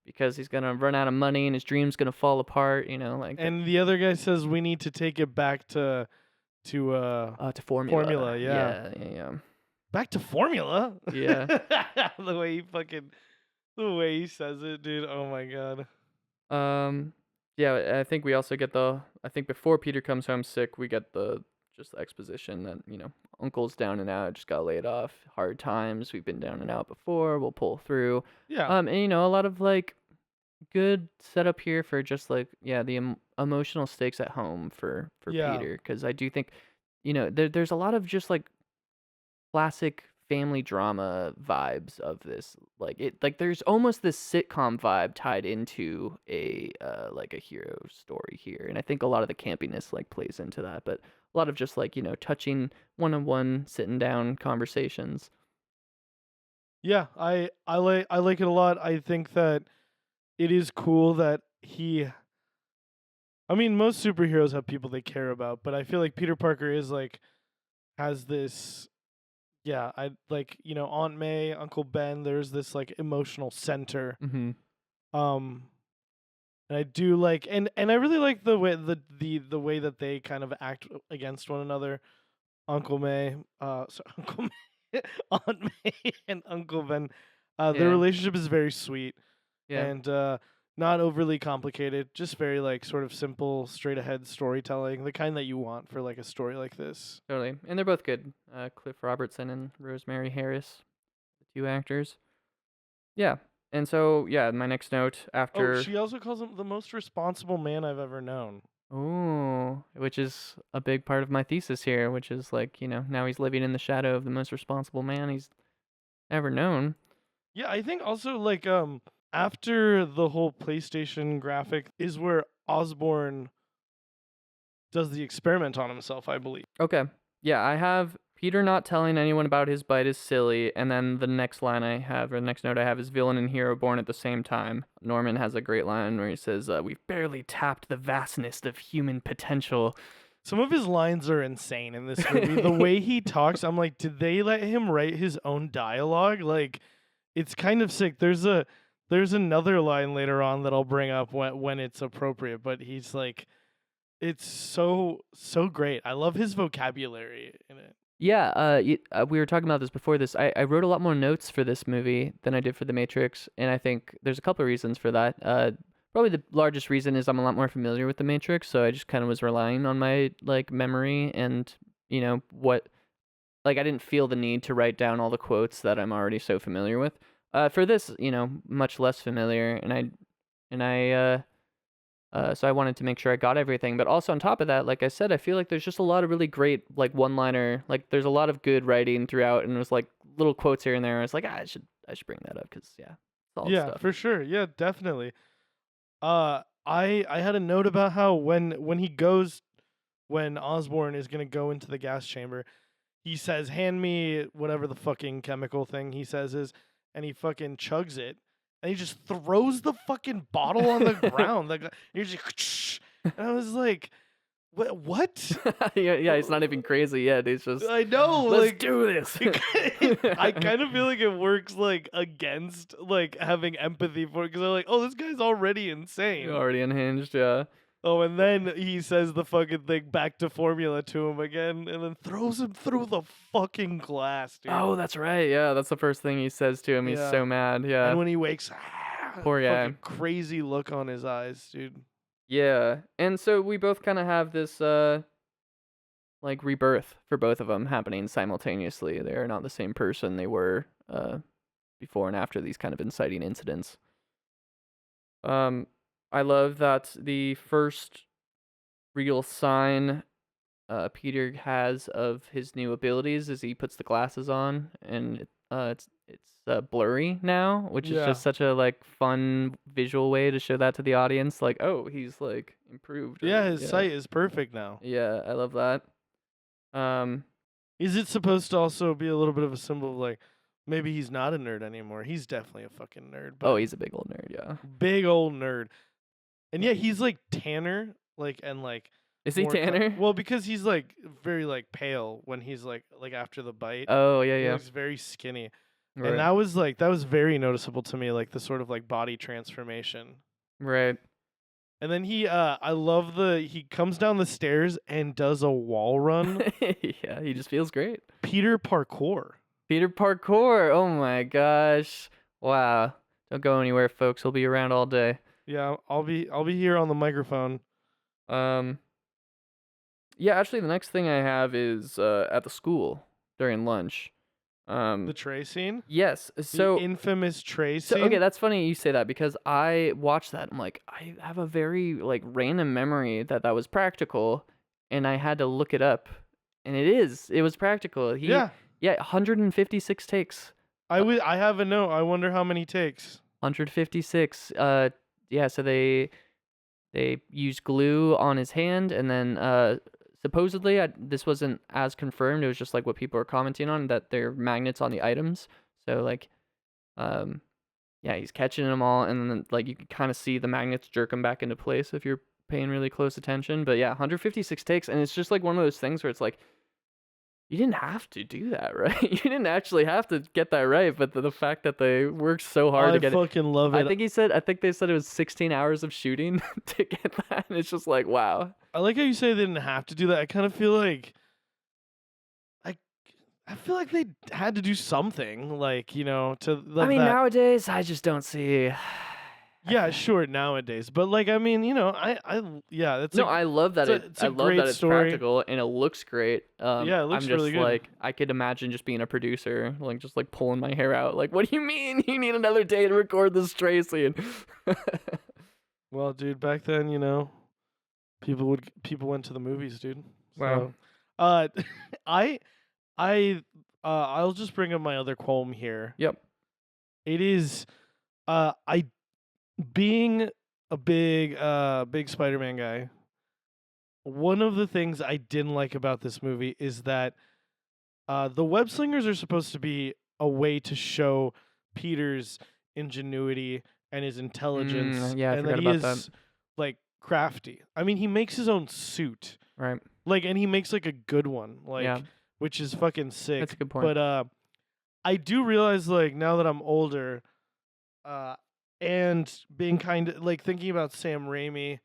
because he's gonna run out of money and his dream's gonna fall apart. Like. And the other guy says we need to take it back to formula. Yeah. Back to formula. Yeah. The way he says it, dude. Oh my god. Yeah, I think we also get I think before Peter comes home sick, we get just the exposition that, Uncle's down and out, just got laid off, hard times, we've been down and out before, we'll pull through. Yeah. And a lot of like good setup here for just like the emotional stakes at home for Yeah. Peter, because I do think there's a lot of just like classic family drama vibes of this. Like there's almost this sitcom vibe tied into a like a hero story here, and I think a lot of the campiness like plays into that, but a lot of just like touching one-on-one sitting down conversations. Yeah, I like it a lot. I think that it is cool that he I mean, most superheroes have people they care about, but I feel like Peter Parker is like has this yeah, I like, Aunt May, Uncle Ben, there's this like emotional center. Mm-hmm. Um and I do like and I really like the way that they kind of act against one another. Uncle May, Uncle May, Aunt May and Uncle Ben. Their Yeah. relationship is very sweet Yeah. and not overly complicated, just very like sort of simple, straight ahead storytelling, the kind that you want for like a story like this. Totally. And they're both good. Cliff Robertson and Rosemary Harris, the two actors. Yeah. And so, yeah, my next note Oh, after. she also calls him the most responsible man I've ever known. Oh, which is a big part of my thesis here, which is like, now he's living in the shadow of the most responsible man he's ever known. Yeah, I think also like after the whole PlayStation graphic is where Osborn does the experiment on himself, I believe. Okay. Yeah, I have Peter not telling anyone about his bite is silly, and then the next line I have, or the next note I have, is villain and hero born at the same time. Norman has a great line where he says, "We've barely tapped the vastness of human potential." Some of his lines are insane in this movie. The way he talks, I'm like, did they let him write his own dialogue? Like, it's kind of sick. There's another line later on that I'll bring up when it's appropriate, but he's like, it's so great. I love his vocabulary in it. Yeah, we were talking about this before this. I wrote a lot more notes for this movie than I did for The Matrix, and I think there's a couple of reasons for that. Probably the largest reason is I'm a lot more familiar with The Matrix, so I just kind of was relying on my like memory and what like I didn't feel the need to write down all the quotes that I'm already so familiar with. For this, much less familiar, and so I wanted to make sure I got everything. But also on top of that, like I said, I feel like there's just a lot of really great like one-liner. Like there's a lot of good writing throughout, and there's like little quotes here and there. I was like, I should bring that up because solid Yeah, stuff. for sure. Yeah, definitely. I had a note about how when Osborn is gonna go into the gas chamber, he says, "Hand me whatever the fucking chemical thing he says is," and he fucking chugs it, and he just throws the fucking bottle on the ground. Like you're just, and I was like, What? Yeah, he's not even crazy yet. He's just I know, let's like do this. I kind of feel like it works like against like having empathy for it because I'm like, oh, this guy's already insane. You're already unhinged, yeah. Oh, and then he says the fucking thing back to formula to him again, and then throws him through the fucking glass, dude. Oh, that's right. Yeah, that's the first thing he says to him. He's Yeah. so mad. Yeah. And when he wakes, Poor guy. fucking crazy look on his eyes, dude. Yeah. And so we both kind of have this like rebirth for both of them happening simultaneously. They're not the same person they were before and after these kind of inciting incidents. I love that the first real sign Peter has of his new abilities is he puts the glasses on, and it's blurry now, which is Yeah. just such a like fun visual way to show that to the audience. Like, oh, he's like improved. Yeah, his sight is perfect now. Yeah, I love that. Is it supposed to also be a little bit of a symbol of like maybe he's not a nerd anymore? He's definitely a fucking nerd. But Oh, he's a big old nerd. Yeah. big old nerd. And yeah, he's like tanner, like and like Is he more co- Tanner? well, because he's like very like pale when he's like after the bite. Oh, yeah, He yeah. looks very skinny. Right. And that was very noticeable to me, like the sort of like body transformation. Right. And then I love he comes down the stairs and does a wall run. Yeah, he just feels great. Peter Parkour. Peter Parkour. Oh my gosh. Wow. Don't go anywhere, folks. He'll be around all day. Yeah, I'll be here on the microphone. Yeah, actually the next thing I have is at the school during lunch. The tray scene? Yes. The So infamous tray So scene? okay, that's funny you say that because I watched that. I'm like, I have a very like random memory that that was practical, and I had to look it up, and it was practical. Yeah. Yeah, 156 takes, I have a note. I wonder how many takes. 156. Yeah. So they used glue on his hand, and then supposedly this wasn't as confirmed. It was just like what people were commenting on that they're magnets on the items. So like, um. Yeah, he's catching them all, and then like you can kind of see the magnets jerk them back into place if you're paying really close attention. But yeah, 156 takes, and it's just like one of those things where it's like you didn't have to do that, right? You didn't actually have to get that right, but the fact that they worked so hard to I get it. fucking love it. I think they said it was 16 hours of shooting to get that, and it's just like wow. I like how you say they didn't have to do that. I kind of feel like I feel like they had to do something, like, to I let mean, that. nowadays I just don't see. Yeah, sure, nowadays, but like, I mean, yeah, that's No, I love that it's a I love great that it's story. practical and it looks great. Yeah, it looks I'm really just good. like I could imagine just being a producer, like just like pulling my hair out. Like, what do you mean you need another day to record this stray scene? Well, dude, back then, people went to the movies, dude. Wow. So, I I I'll just bring up my other qualm here. Yep. It is I being a big Spider-Man guy. One of the things I didn't like about this movie is that the web slingers are supposed to be a way to show Peter's ingenuity and his intelligence, Yeah, I and that forgot he about is that. like crafty. I mean, he makes his own suit, Right. like, and he makes like a good one, like, Yeah, which is fucking sick. that's a good point. But I do realize, like, now that I'm older, uh, and being kind of like thinking about Sam Raimi,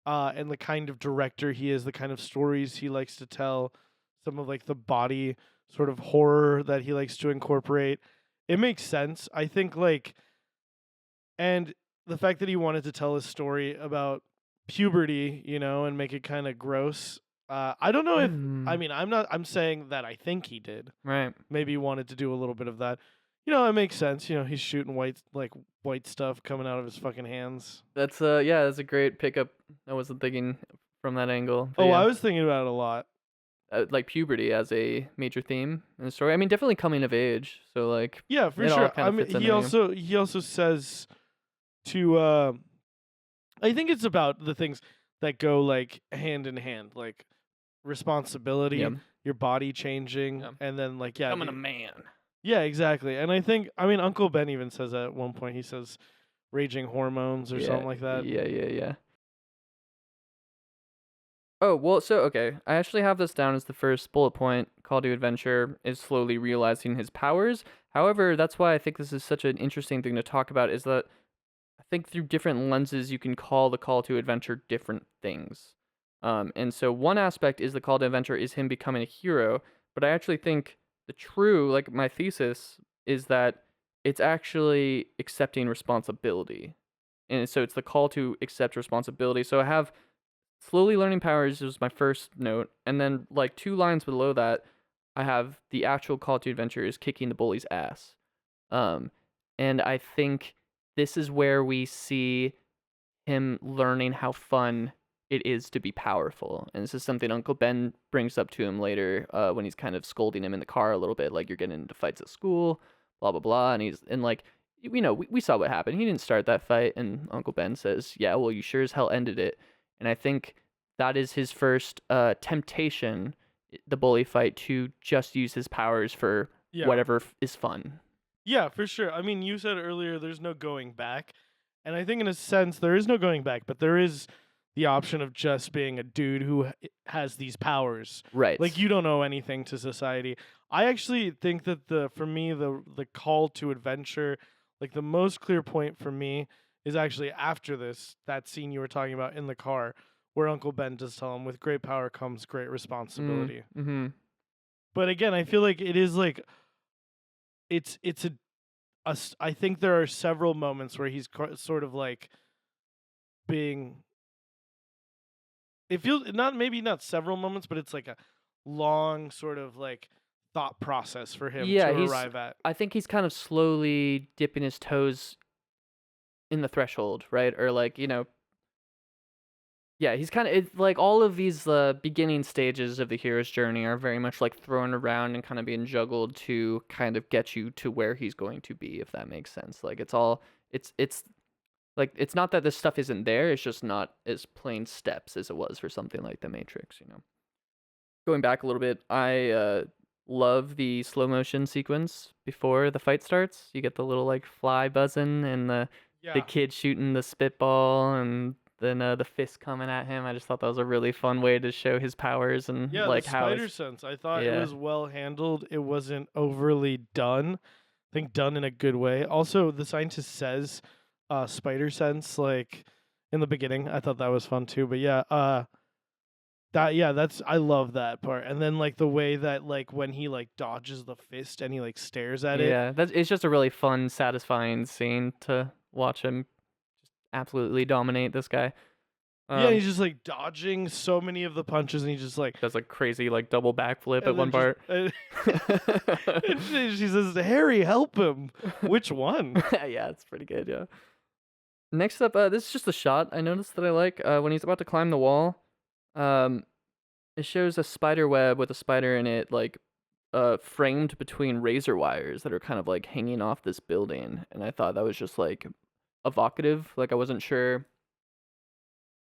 and the kind of director he is, the kind of stories he likes to tell, some of like the body sort of horror that he likes to incorporate. It makes sense. I think, like, and the fact that he wanted to tell a story about puberty, and make it kind of gross. I don't know if I mean I'm saying that I think he did. Right. Maybe he wanted to do a little bit of that. It makes sense. He's shooting white stuff coming out of his fucking hands. That's yeah, that's a great pickup. I wasn't thinking from that angle. But Oh, yeah. I was thinking about it a lot. Like puberty as a major theme in the story. I mean, definitely coming of age. So like, Yeah, for it all sure. kind I of mean, fits in he there. also says to I think it's about the things that go like hand in hand, like responsibility, Yeah. your body changing, Yeah. and then like Becoming a man. yeah, exactly. And I mean, Uncle Ben even says that at one point. He says raging hormones or something like that. Yeah. Oh, well, so, okay. I actually have this down as the first bullet point. Call to Adventure is slowly realizing his powers. However, that's why I think this is such an interesting thing to talk about, is that I think through different lenses, you can call the Call to Adventure different things. And so one aspect is the Call to Adventure is him becoming a hero, but I actually think the true, like my thesis, is that it's actually accepting responsibility. And so it's the call to accept responsibility. So I have slowly learning powers was my first note, and then like 2 lines below that, I have the actual call to adventure is kicking the bully's ass. And I think this is where we see him learning how fun it is to be powerful. And this is something Uncle Ben brings up to him later, when he's kind of scolding him in the car a little bit, like you're getting into fights at school, blah blah blah. And like, we saw what happened. He didn't start that fight, and Uncle Ben says, "Yeah, well, you sure as hell ended it." And I think that is his first temptation, the bully fight, to just use his powers for whatever is fun. Yeah, for sure. I mean, you said earlier there's no going back. And I think in a sense there is no going back, but there is the option of just being a dude who has these powers. Right. Like, you don't owe anything to society. I actually think that for me the call to adventure, like the most clear point for me is actually after that scene you were talking about in the car, where Uncle Ben does tell him, with great power comes great responsibility. Mm-hmm. But again, I feel like it is like it's I think there are several moments where he's sort of like being. It feels not several moments, but it's like a long sort of like thought process for him Yeah, to he's. arrive at. I think he's kind of slowly dipping his toes in the threshold, right? Or like, yeah, he's kind of like all of these beginning stages of the hero's journey are very much like thrown around and kind of being juggled to kind of get you to where he's going to be, if that makes sense. Like it's like it's not that this stuff isn't there, it's just not as plain steps as it was for something like The Matrix. Going back a little bit, I love the slow motion sequence before the fight starts. You get the little like fly buzzing and the Yeah. kid shooting the spitball and then the fist coming at him. I just thought that was a really fun way to show his powers and Yeah, like the how spider sense. I thought it yeah. was well handled. It wasn't overly done. I think done in a good way. Also, the scientist says spider sense like in the beginning. I thought that was fun too. But that's I love that part. And then like the way that like when he like dodges the fist and he like stares at it. Yeah, it's just a really fun, satisfying scene to watch him just absolutely dominate this guy. Yeah, he's just like dodging so many of the punches, and he just like does like crazy like double backflip at and one then part. and she says, "Harry, help him." Which one? Yeah, it's pretty good. Yeah. Next up, this is just a shot I noticed that I like. When he's about to climb the wall, it shows a spider web with a spider in it, like framed between razor wires that are kind of like hanging off this building, and I thought that was just like evocative. Like I wasn't sure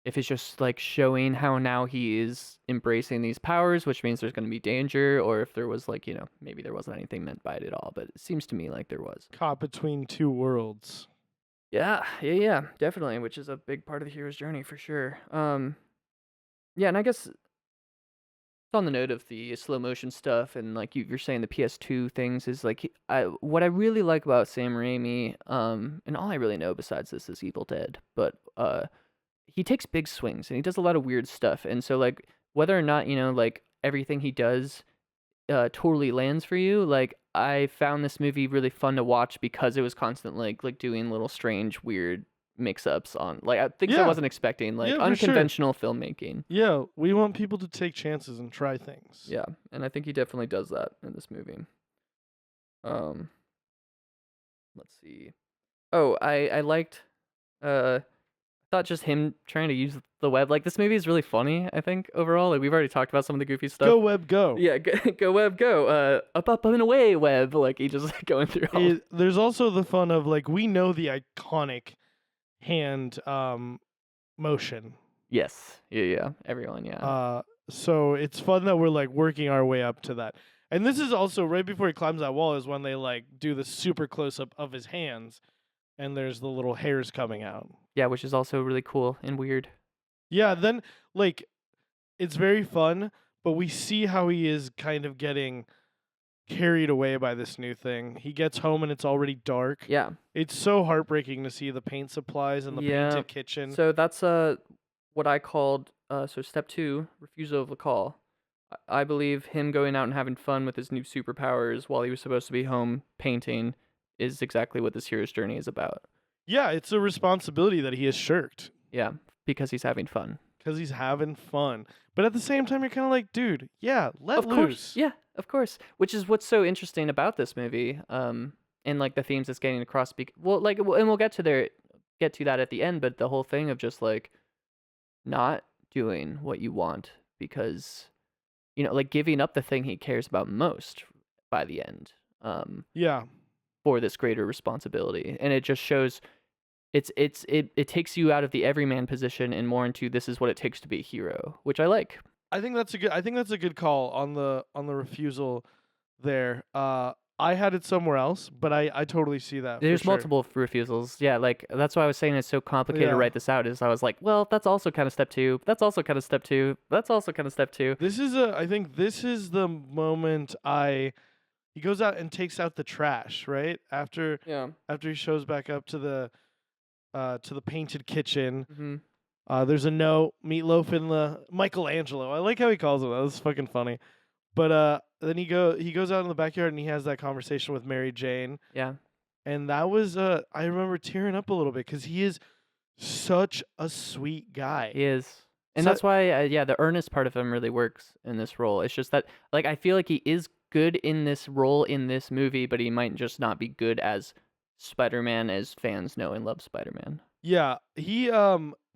if it's just like showing how now he is embracing these powers, which means there's going to be danger, or if there was like, maybe there wasn't anything meant by it at all, but it seems to me like there was. Caught between two worlds. Yeah, definitely, which is a big part of the hero's journey for sure. Yeah, and I guess on the note of the slow motion stuff and like you're saying the PS2 things is like what I really like about Sam Raimi, and all I really know besides this is Evil Dead, but he takes big swings and he does a lot of weird stuff, and so like whether or not like everything he does totally lands for you, like I found this movie really fun to watch because it was constantly like doing little strange weird mix-ups on like things I wasn't expecting, like unconventional filmmaking. Yeah, we want people to take chances and try things. Yeah, and I think he definitely does that in this movie. Let's see. Oh, I liked thought just him trying to use the web. Like this movie is really funny, I think, overall. Like we've already talked about some of the goofy stuff. Go web go. Yeah, go web go. Up and away web. Like he just going through all there's also the fun of like we know the iconic hand motion. Yes. Yeah. Everyone, yeah. So it's fun that we're like working our way up to that. And this is also right before he climbs that wall is when they like do the super close up of his hands and there's the little hairs coming out. Yeah, which is also really cool and weird. Yeah, then like it's very fun, but we see how he is kind of getting carried away by this new thing. He gets home and it's already dark. Yeah. It's so heartbreaking to see the paint supplies and the painted kitchen. So that's what I called so step 2, refusal of the call. I believe him going out and having fun with his new superpowers while he was supposed to be home painting is exactly what this hero's journey is about. Yeah, it's a responsibility that he has shirked. Yeah, because he's having fun. Because he's having fun. But at the same time, you're kind of like, dude, yeah, let loose. Yeah, of course. Which is what's so interesting about this movie, and like the themes it's getting across. And we'll get to that at the end. But the whole thing of just like not doing what you want because, like giving up the thing he cares about most by the end. Yeah. For this greater responsibility, and it just shows. It takes you out of the everyman position and more into this is what it takes to be a hero, which I like. I think that's a good call on the refusal there. I had it somewhere else, but I totally see that. There's multiple refusals. Yeah, like that's why I was saying it's so complicated to write this out. Is I was like, well, that's also kind of step 2. That's also kind of step 2. That's also kind of step 2. I think this is the moment he goes out and takes out the trash, right? After he shows back up to the painted kitchen. Mm-hmm. There's a note, Meatloaf in the Michelangelo. I like how he calls him. That was fucking funny. But then he goes out in the backyard and he has that conversation with Mary Jane. Yeah. And that was I remember tearing up a little bit because he is such a sweet guy. He is. And that's why the earnest part of him really works in this role. It's just that like I feel like he is good in this role in this movie, but he might just not be good as Spider-Man as fans know and love Spider-Man. Yeah, he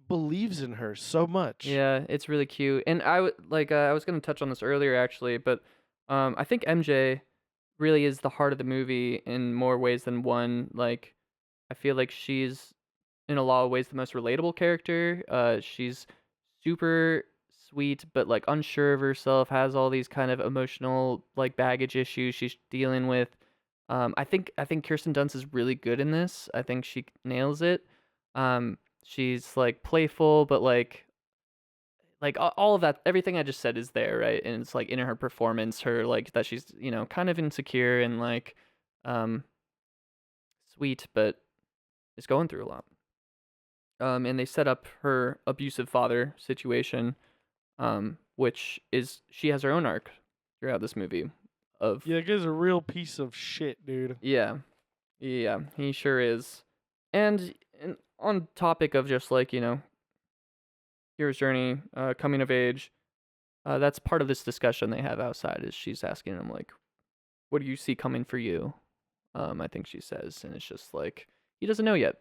believes in her so much. Yeah, it's really cute. And I was gonna touch on this earlier actually, but I think MJ really is the heart of the movie in more ways than one. Like, I feel like she's in a lot of ways the most relatable character. She's super sweet, but like unsure of herself, has all these kind of emotional like baggage issues she's dealing with. I think Kirsten Dunst is really good in this. I think she nails it. She's like playful, but like all of that, everything I just said is there, right? And it's like in her performance, her like that she's kind of insecure and like um sweet, but is going through a lot. And they set up her abusive father situation, which is she has her own arc throughout this movie. Of Yeah, that guy's a real piece of shit, dude. yeah, yeah, he sure is. And on topic of just like hero's journey, coming of age, that's part of this discussion they have outside. Is she's asking him like, "What do you see coming for you?" I think she says, and it's just like he doesn't know yet.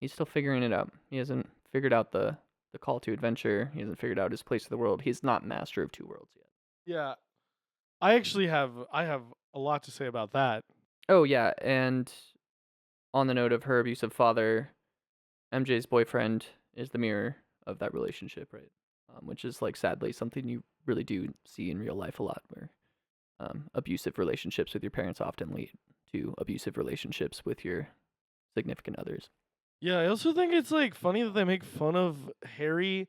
He's still figuring it out. He hasn't figured out the call to adventure. He hasn't figured out his place in the world. He's not master of two worlds yet. Yeah, I have a lot to say about that. Oh yeah, and on the note of her abusive father, MJ's boyfriend is the mirror of that relationship, right? Which is like sadly something you really do see in real life a lot, where abusive relationships with your parents often lead to abusive relationships with your significant others. Yeah, I also think it's like funny that they make fun of Harry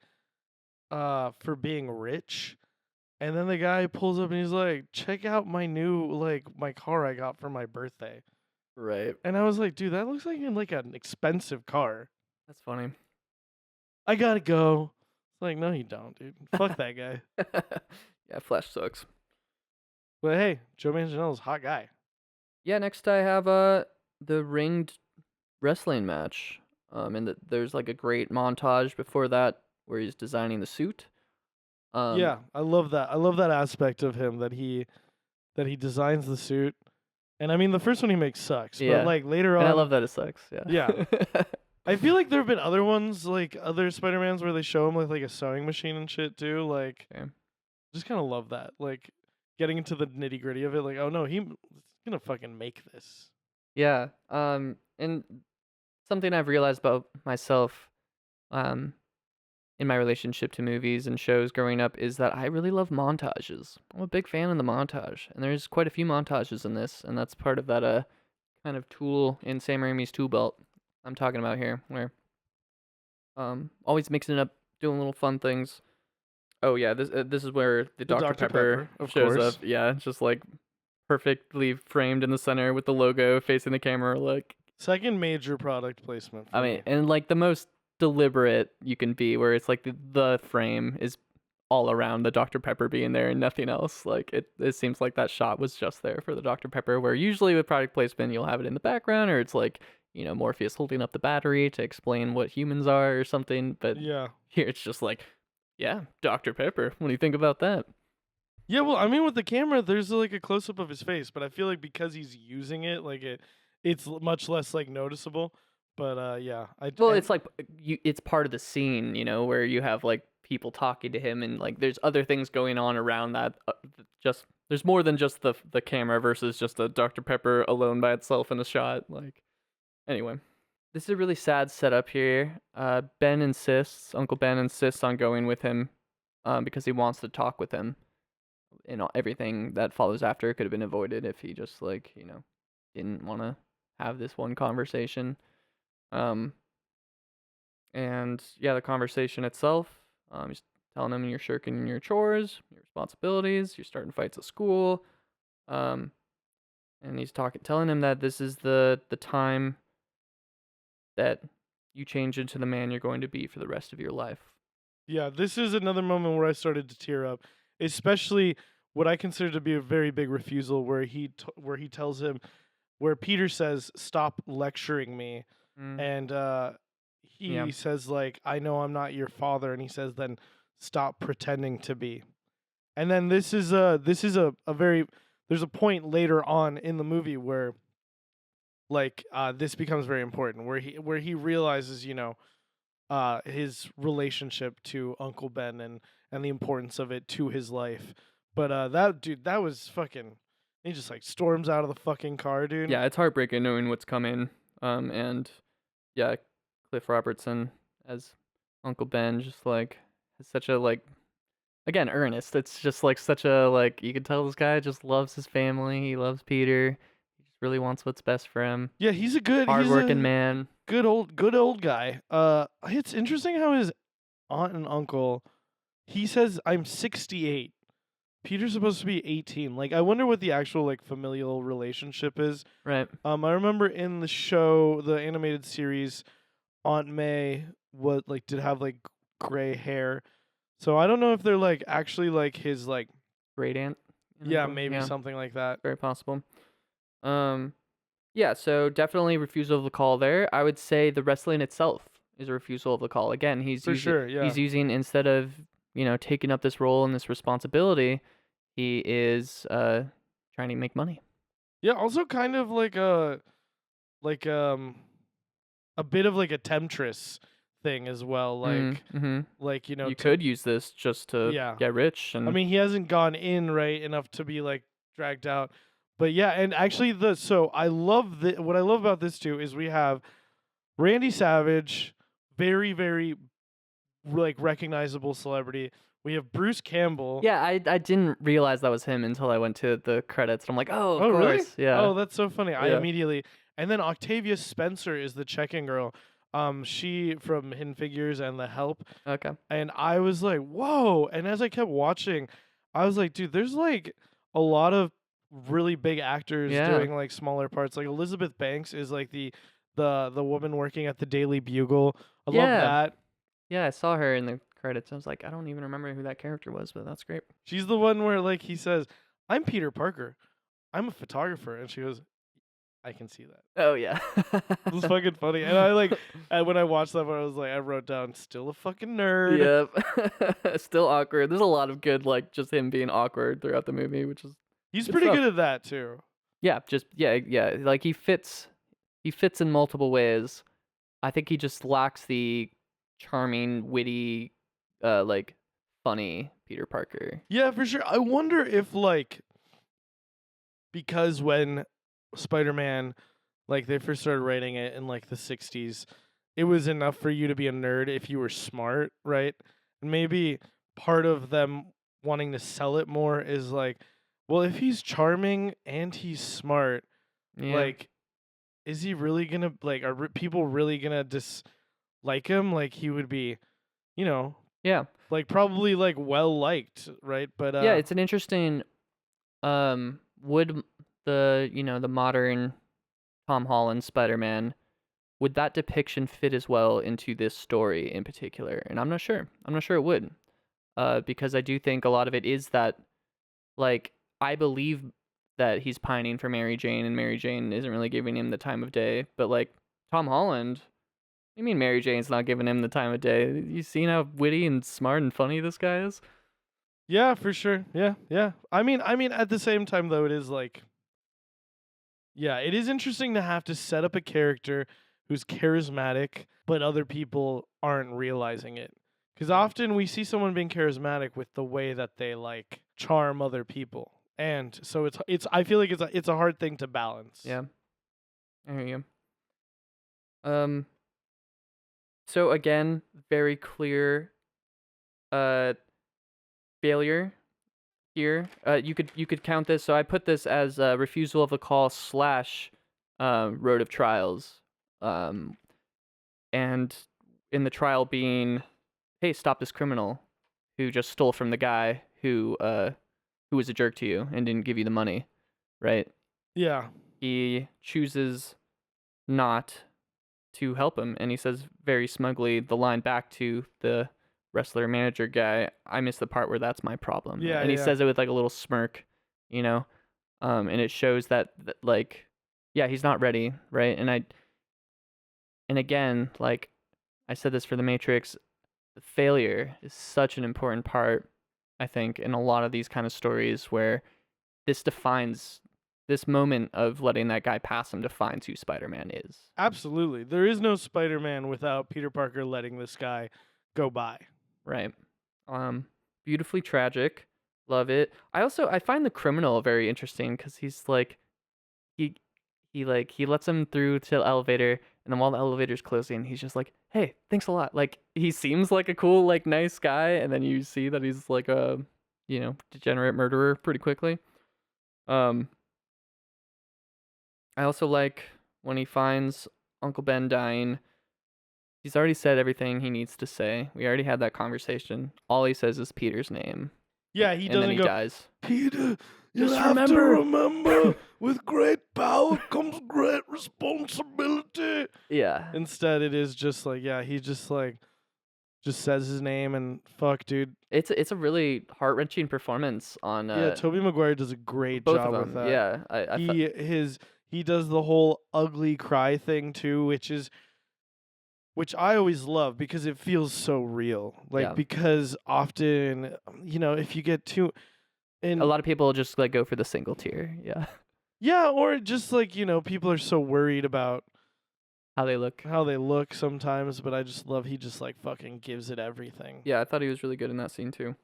for being rich. And then the guy pulls up and he's like, "Check out my new my car I got for my birthday." Right. And I was like, "Dude, that looks like an expensive car." That's funny. I gotta go. It's like, no, you don't, dude. Fuck that guy. Yeah, Flash sucks. But hey, Joe Manganiello's a hot guy. Yeah, next I have the ringed wrestling match. And there's like a great montage before that where he's designing the suit. Yeah, I love that. I love that aspect of him that he designs the suit. And I mean, the first one he makes sucks, Yeah. but like later on, And I love that it sucks. Yeah. Yeah. I feel like there have been other ones, like other Spider-Mans, where they show him with like a sewing machine and shit too. Like, Okay. just kind of love that. Like, getting into the nitty gritty of it. Like, oh no, he's gonna fucking make this. Yeah. And something I've realized about myself, in my relationship to movies and shows growing up is that I really love montages. I'm a big fan of the montage, and there's quite a few montages in this, and that's part of that kind of tool in Sam Raimi's tool belt I'm talking about here, where always mixing it up, doing little fun things. Oh yeah, this is where the Dr. Pepper of shows course. up. Yeah, it's just like perfectly framed in the center with the logo facing the camera. Like, Second major product placement. For I mean, me. and like the most deliberate you can be, where it's like the frame is all around the Dr. Pepper being there and nothing else. Like it seems like that shot was just there for the Dr. Pepper, where usually with product placement you'll have it in the background, or it's like Morpheus holding up the battery to explain what humans are or something. But Yeah. here it's just like, yeah, Dr. Pepper. What do you think about that? Yeah, well, I mean, with the camera, there's like a close up of his face, but I feel like because he's using it, like it's much less like noticeable. But yeah, Well, it's like it's part of the scene, where you have like people talking to him, and like there's other things going on around that. Just there's more than just the camera versus just a Dr. Pepper alone by itself in a shot. Like, anyway, this is a really sad setup here. Uncle Ben insists on going with him, because he wants to talk with him. And everything that follows after could have been avoided if he just didn't want to have this one conversation. And yeah, the conversation itself, he's telling him you're shirking your chores, your responsibilities, you're starting fights at school. And he's telling him that this is the time that you change into the man you're going to be for the rest of your life. Yeah, this is another moment where I started to tear up, especially what I consider to be a very big refusal, where he tells him, where Peter says, "Stop lecturing me," and he says like, "I know I'm not your father," and he says, "Then stop pretending to be." And then this is a very there's a point later on in the movie where like this becomes very important, where he realizes, his relationship to Uncle Ben and the importance of it to his life. But that dude, that was fucking. He just like storms out of the fucking car, dude. Yeah, it's heartbreaking knowing what's coming. And yeah, Cliff Robertson as Uncle Ben just like is such a like again earnest. It's just like such a like you can tell this guy just loves his family. He loves Peter. He just really wants what's best for him. Yeah, he's a Hardworking man. good old guy. It's interesting how his aunt and uncle. He says I'm 68. Peter's supposed to be 18. Like, I wonder what the actual like familial relationship is. Right. I remember in the show, the animated series, Aunt May did have like gray hair. So I don't know if they're like actually like his like Great aunt. maybe something like that. Very possible. Yeah, so definitely refusal of the call there. I would say the wrestling itself is a refusal of the call. Again, he's using instead of, taking up this role and this responsibility, he is trying to make money. Yeah, also kind of like a bit of like a temptress thing as well. Like you could use this just to get rich. And I mean, he hasn't gone in right enough to be like dragged out. But yeah, and actually what I love about this too is we have Randy Savage, very, very like recognizable celebrity. We have Bruce Campbell. Yeah, I didn't realize that was him until I went to the credits. I'm like, oh, of course. Really? Yeah. Oh, that's so funny. Yeah. I immediately. And then Octavia Spencer is the check-in girl. She from Hidden Figures and The Help. Okay. And I was like, whoa. And as I kept watching, I was like, dude, there's like a lot of really big actors doing like smaller parts. Like Elizabeth Banks is like the woman working at the Daily Bugle. I love that. Yeah, I saw her in the credits. I was like, I don't even remember who that character was, but that's great. She's the one where like he says, I'm Peter Parker. I'm a photographer. And she goes, I can see that. Oh, yeah. It was fucking funny. And I like, when I watched that one, I was like, I wrote down, still a fucking nerd. Yep. Still awkward. There's a lot of good, like, just him being awkward throughout the movie, which is He's pretty good at that, too. Yeah, yeah. Like, he fits in multiple ways. I think he just lacks the charming, witty, like, funny Peter Parker. Yeah, for sure. I wonder if, like, because when Spider-Man, like, they first started writing it in, like, the 60s, it was enough for you to be a nerd if you were smart, right? And maybe part of them wanting to sell it more is, like, well, if he's charming and he's smart, like, is he really gonna, like, are people really gonna dislike him? Like, he would be, like, probably, like, well-liked, right? But, yeah, it's an interesting, would the modern Tom Holland Spider-Man, would that depiction fit as well into this story in particular? And I'm not sure. I'm not sure it would. Because I do think a lot of it is that, like, I believe that he's pining for Mary Jane, and Mary Jane isn't really giving him the time of day. But, like, Tom Holland, I mean, Mary Jane's not giving him the time of day. You seen how witty and smart and funny this guy is? Yeah, for sure. Yeah. I mean, at the same time, though, it is like, yeah, it is interesting to have to set up a character who's charismatic, but other people aren't realizing it. Because often we see someone being charismatic with the way that they, like, charm other people. And so it's I feel like it's a hard thing to balance. Yeah. I hear you. So again, very clear failure here. You could count this. So I put this as a refusal of the call / road of trials. And in the trial being, hey, stop this criminal who just stole from the guy who was a jerk to you and didn't give you the money, right? Yeah. He chooses not to help him, and he says very smugly the line back to the wrestler manager guy, I missed the part where that's my problem. Yeah. And he says it with like a little smirk, and it shows that like, yeah, he's not ready, right? And again, like I said this for The Matrix, failure is such an important part, I think, in a lot of these kind of stories where this moment of letting that guy pass him defines who Spider-Man is. Absolutely. There is no Spider-Man without Peter Parker letting this guy go by. Right. Beautifully tragic. Love it. I find the criminal very interesting because he's like he he lets him through to the elevator, and then while the elevator's closing, he's just like, "Hey, thanks a lot." Like he seems like a cool, like nice guy, and then you see that he's like a, degenerate murderer pretty quickly. I also like when he finds Uncle Ben dying. He's already said everything he needs to say. We already had that conversation. All he says is Peter's name. Yeah, he and doesn't then he go, dies. Peter, you Just have to remember." remember, with great power comes great responsibility. Yeah. Instead, it is just like, yeah, he just says his name and fuck, dude. It's a really heart-wrenching performance on Yeah, Tobey Maguire does a great both job of with them. that. Yeah, I thought He does the whole ugly cry thing too, which I always love because it feels so real. Like Yeah. because often, if you get too a lot of people just like go for the single tear. Yeah. yeah, or just like, people are so worried about How they look. sometimes, but I just love he just like fucking gives it everything. Yeah, I thought he was really good in that scene too.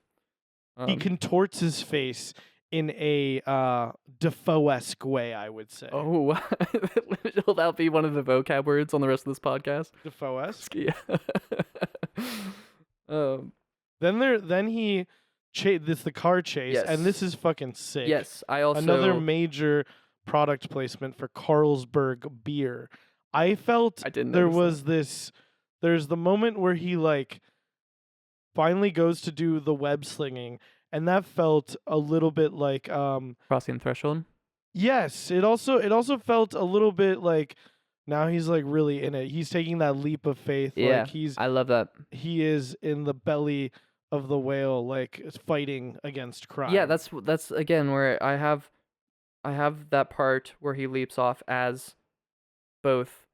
He contorts his face in a Defoe-esque way, I would say. Oh, will that be one of the vocab words on the rest of this podcast? Defoe-esque? Yeah. Then he the car chase, Yes. and this is fucking sick. Yes, I also Another major product placement for Carlsberg beer. I felt I didn't there notice was there's the moment where he like finally goes to do the web slinging, and that felt a little bit like crossing the threshold. yes, it also felt a little bit like now he's like really in it. He's taking that leap of faith. Yeah, Like I love that. he is in the belly of the whale, like fighting against crime. Yeah, that's again where I have that part where he leaps off as both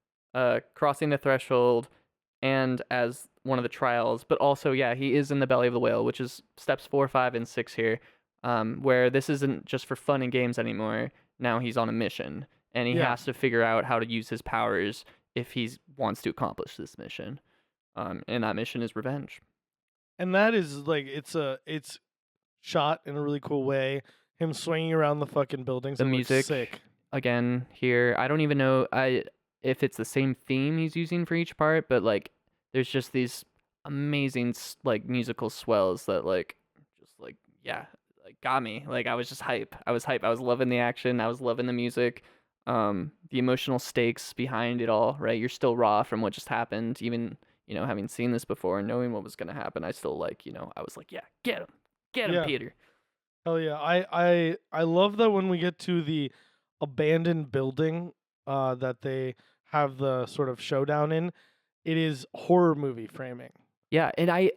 crossing the threshold and as one of the trials, but also yeah, he is in the belly of the whale, which is steps 4, 5, and 6 here, where this isn't just for fun and games anymore. Now he's on a mission, and he has to figure out how to use his powers if he wants to accomplish this mission, and that mission is revenge. And that is like it's shot in a really cool way. Him swinging around the fucking buildings. The looks music, sick. Again here. I don't even know if it's the same theme he's using for each part, but like there's just these amazing like musical swells that like just like yeah, like got me. Like I was just hype. I was loving the action. I was loving the music. The emotional stakes behind it all, right? You're still raw from what just happened, even having seen this before and knowing what was going to happen. I still like, I was like, yeah, get him, Yeah. Peter. Hell yeah. I love that when we get to the abandoned building that they have the sort of showdown in, it is horror movie framing. Yeah, and I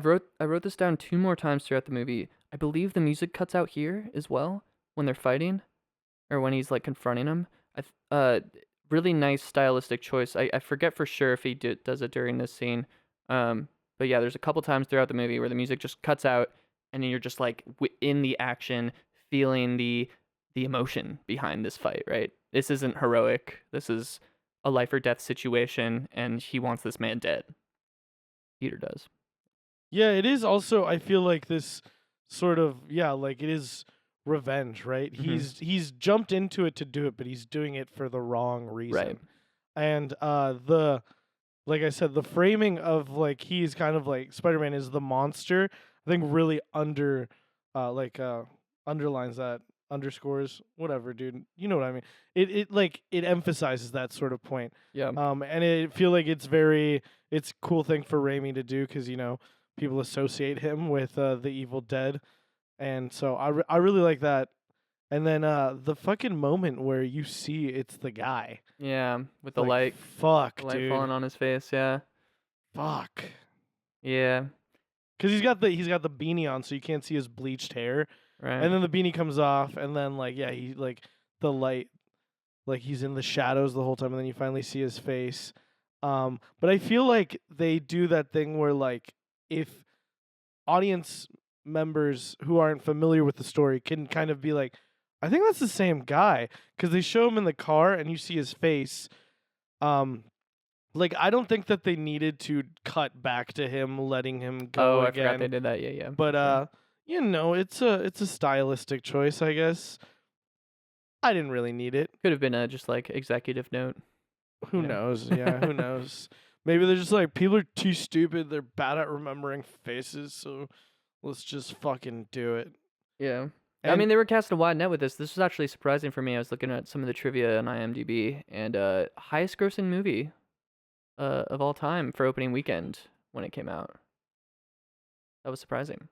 wrote this down 2 more times throughout the movie. I believe the music cuts out here as well when they're fighting, or when he's like confronting him. Really nice stylistic choice. I forget for sure if he does it during this scene. But yeah, there's a couple times throughout the movie where the music just cuts out, and then you're just like in the action, feeling the emotion behind this fight. Right? This isn't heroic. This is a life or death situation, and he wants this man dead. Peter does. Yeah, it is also, I feel like this sort of, like it is revenge, right? Mhm. He's jumped into it to do it, but he's doing it for the wrong reason. Right. And like I said, the framing of like he's kind of like Spider-Man is the monster, I think really underlines that, underscores, whatever, dude. You know what I mean? It emphasizes that sort of point. Yeah. And I feel like it's a cool thing for Raimi to do because people associate him with the Evil Dead, and so I really like that. And then the fucking moment where you see it's the guy. Yeah, with the Like, light, fuck, the light dude. falling on his face. Yeah. Fuck. Yeah. Because he's got the beanie on, so you can't see his bleached hair. Right. And then the beanie comes off, and then he like the light, like he's in the shadows the whole time, and then you finally see his face. But I feel like they do that thing where like if audience members who aren't familiar with the story can kind of be like, I think that's the same guy, because they show him in the car and you see his face. Like, I don't think that they needed to cut back to him letting him go I again. forgot they did that. Yeah. But sure. you know, it's a stylistic choice, I guess. I didn't really need it. Could have been a just like executive note. Who knows? Yeah, who knows? Maybe they're just like, people are too stupid. They're bad at remembering faces, so let's just fucking do it. Yeah. I And- mean, they were casting a wide net with this. This was actually surprising for me. I was looking at some of the trivia on IMDb, and highest grossing movie of all time for opening weekend when it came out. That was surprising.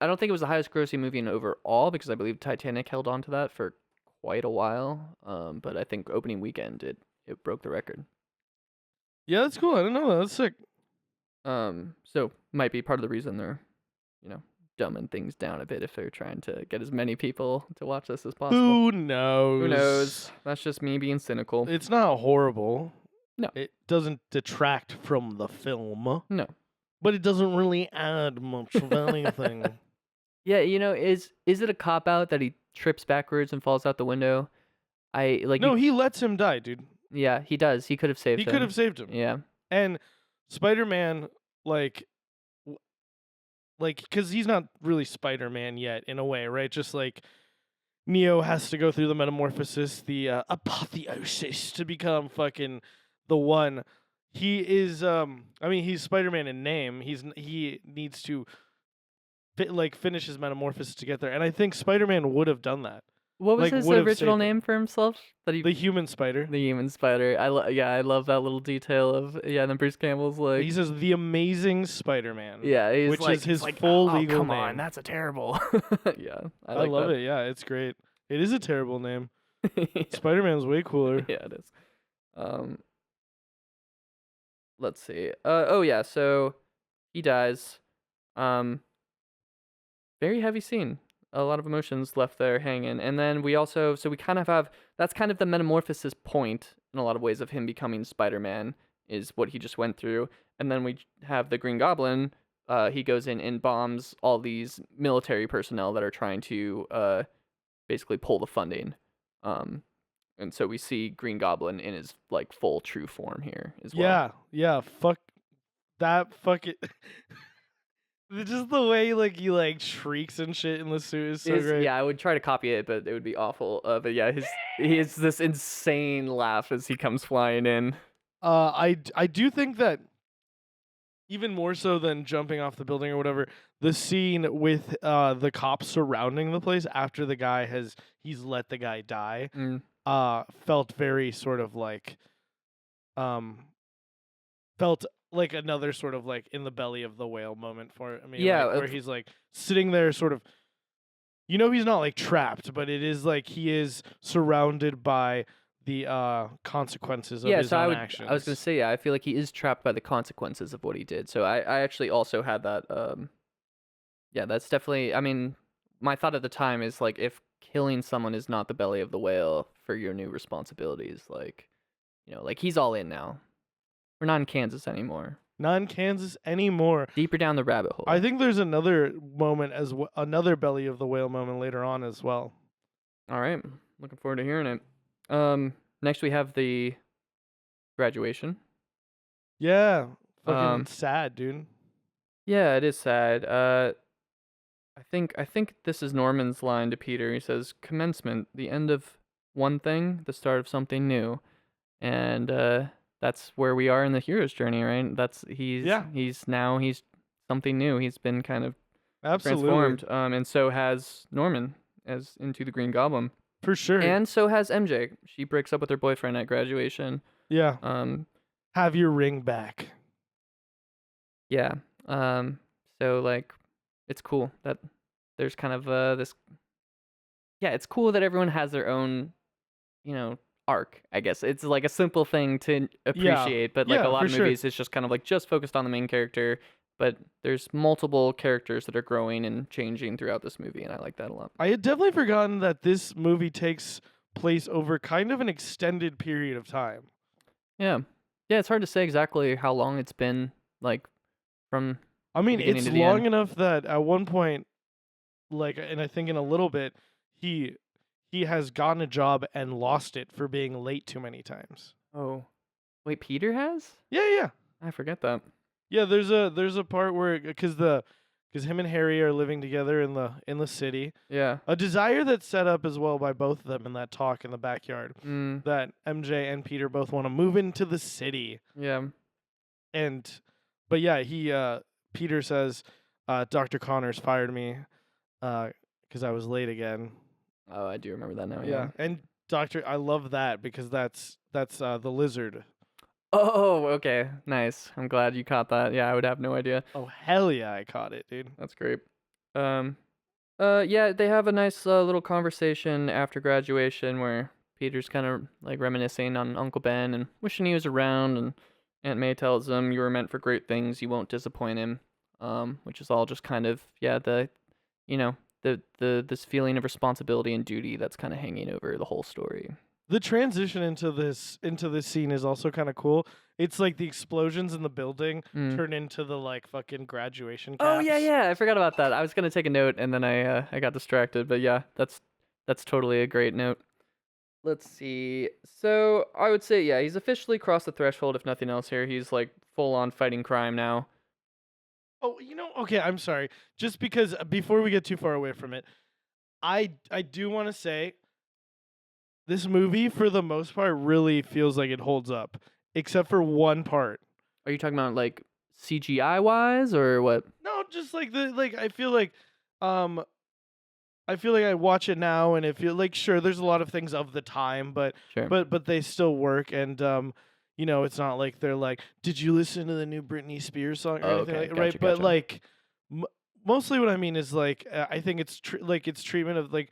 I don't think it was the highest grossing movie in overall, because I believe Titanic held on to that for quite a while. But I think opening weekend it broke the record. Yeah, that's cool. I didn't know that. That's sick. So might be part of the reason they're, dumbing things down a bit if they're trying to get as many people to watch this as possible. Who knows? Who knows? That's just me being cynical. It's not horrible. No. It doesn't detract from the film. No. But it doesn't really add much of anything. Yeah, is it a cop out that he trips backwards and falls out the window? No, he lets him die, dude. Yeah, he does. He could have saved him. He could have saved him. Yeah. And Spider-Man, because he's not really Spider-Man yet, in a way, right? Just like Neo has to go through the metamorphosis, the apotheosis, to become fucking the one. He is, he's Spider-Man in name. He needs to finish his metamorphosis to get there. And I think Spider-Man would have done that. What was his original name for himself? The Human Spider. The Human Spider. I love that little detail of then Bruce Campbell's like, he says the Amazing Spider-Man. Yeah, which is his full legal come name. on, that's a terrible. Yeah, I love it. Yeah, it's great. It is a terrible name. Yeah. Spider-Man's way cooler. Yeah, it is. Let's see. So he dies. Very heavy scene. A lot of emotions left there hanging. And then we kind of have, that's kind of the metamorphosis point in a lot of ways of him becoming Spider-Man, is what he just went through. And then we have the Green Goblin. He goes in and bombs all these military personnel that are trying to basically pull the funding. And so we see Green Goblin in his full true form here as well. Yeah. Fuck that. Fuck it. Just the way he shrieks and shit in the suit is so great. Yeah, I would try to copy it, but it would be awful. But yeah, he has this insane laugh as he comes flying in. I do think that even more so than jumping off the building or whatever, the scene with the cops surrounding the place after the guy he's let the guy die, felt very sort of felt like another sort of in the belly of the whale moment for me. Yeah, where he's sitting there sort of, he's not trapped, but it is he is surrounded by the consequences of his own actions. I was gonna say, I feel like he is trapped by the consequences of what he did. So I actually also had that. That's definitely. I mean, my thought at the time is if killing someone is not the belly of the whale for your new responsibilities, he's all in now. We're not in Kansas anymore. Not in Kansas anymore. Deeper down the rabbit hole. I think there's another moment another belly of the whale moment later on as well. All right, looking forward to hearing it. Next we have the graduation. Yeah, fucking sad, dude. Yeah, it is sad. I think this is Norman's line to Peter. He says, "Commencement, the end of one thing, the start of something new," and that's where we are in the hero's journey, right? He's something new. He's been kind of transformed. And so has Norman as into the Green Goblin. For sure. And so has MJ. She breaks up with her boyfriend at graduation. Yeah. Have your ring back. Yeah. So it's cool that there's kind of this. Yeah, it's cool that everyone has their own, arc. I guess it's a simple thing to appreciate, but a lot of movies, it's just kind of just focused on the main character. But there's multiple characters that are growing and changing throughout this movie, and I like that a lot. I had definitely forgotten that this movie takes place over kind of an extended period of time. Yeah. Yeah, it's hard to say exactly how long it's been, from... I mean, beginning it's to the long end. enough that at one point, like, and I think in a little bit, he has gotten a job and lost it for being late too many times. Oh, wait, Peter has? Yeah. I forget that. Yeah, there's a part where because him and Harry are living together in the city. Yeah. A desire that's set up as well by both of them in that talk in the backyard. Mm. That MJ and Peter both want to move into the city. Yeah. But yeah, Peter says, Dr. Connors fired me because I was late again. Oh, I do remember that now. Yeah. And I love that because that's the lizard. Oh, okay. Nice. I'm glad you caught that. Yeah, I would have no idea. Oh hell yeah, I caught it, dude. That's great. Yeah, they have a nice little conversation after graduation where Peter's kind of like reminiscing on Uncle Ben and wishing he was around, and Aunt May tells him, "You were meant for great things. You won't disappoint him." Which is all just kind of you know, this feeling of responsibility and duty that's kind of hanging over the whole story. The transition into this scene is also kind of cool. It's like the explosions in the building turn into the like fucking graduation caps. Oh yeah, I forgot about that. I was gonna take a note and then I got distracted, but yeah, that's totally a great note. Let's see. So I would say yeah, he's officially crossed the threshold. If nothing else, here he's like full on fighting crime now. Oh, okay, I'm sorry. Just because before we get too far away from it, I do want to say this movie for the most part really feels like it holds up, except for one part. Are you talking about like CGI wise or what? No, just like I feel like I watch it now and it feel like sure there's a lot of things of the time, but Sure. but they still work and it's not like they're like, did you listen to the new Britney Spears song or anything okay. like, right? Gotcha. But like mostly what I mean is like I think it's it's treatment of like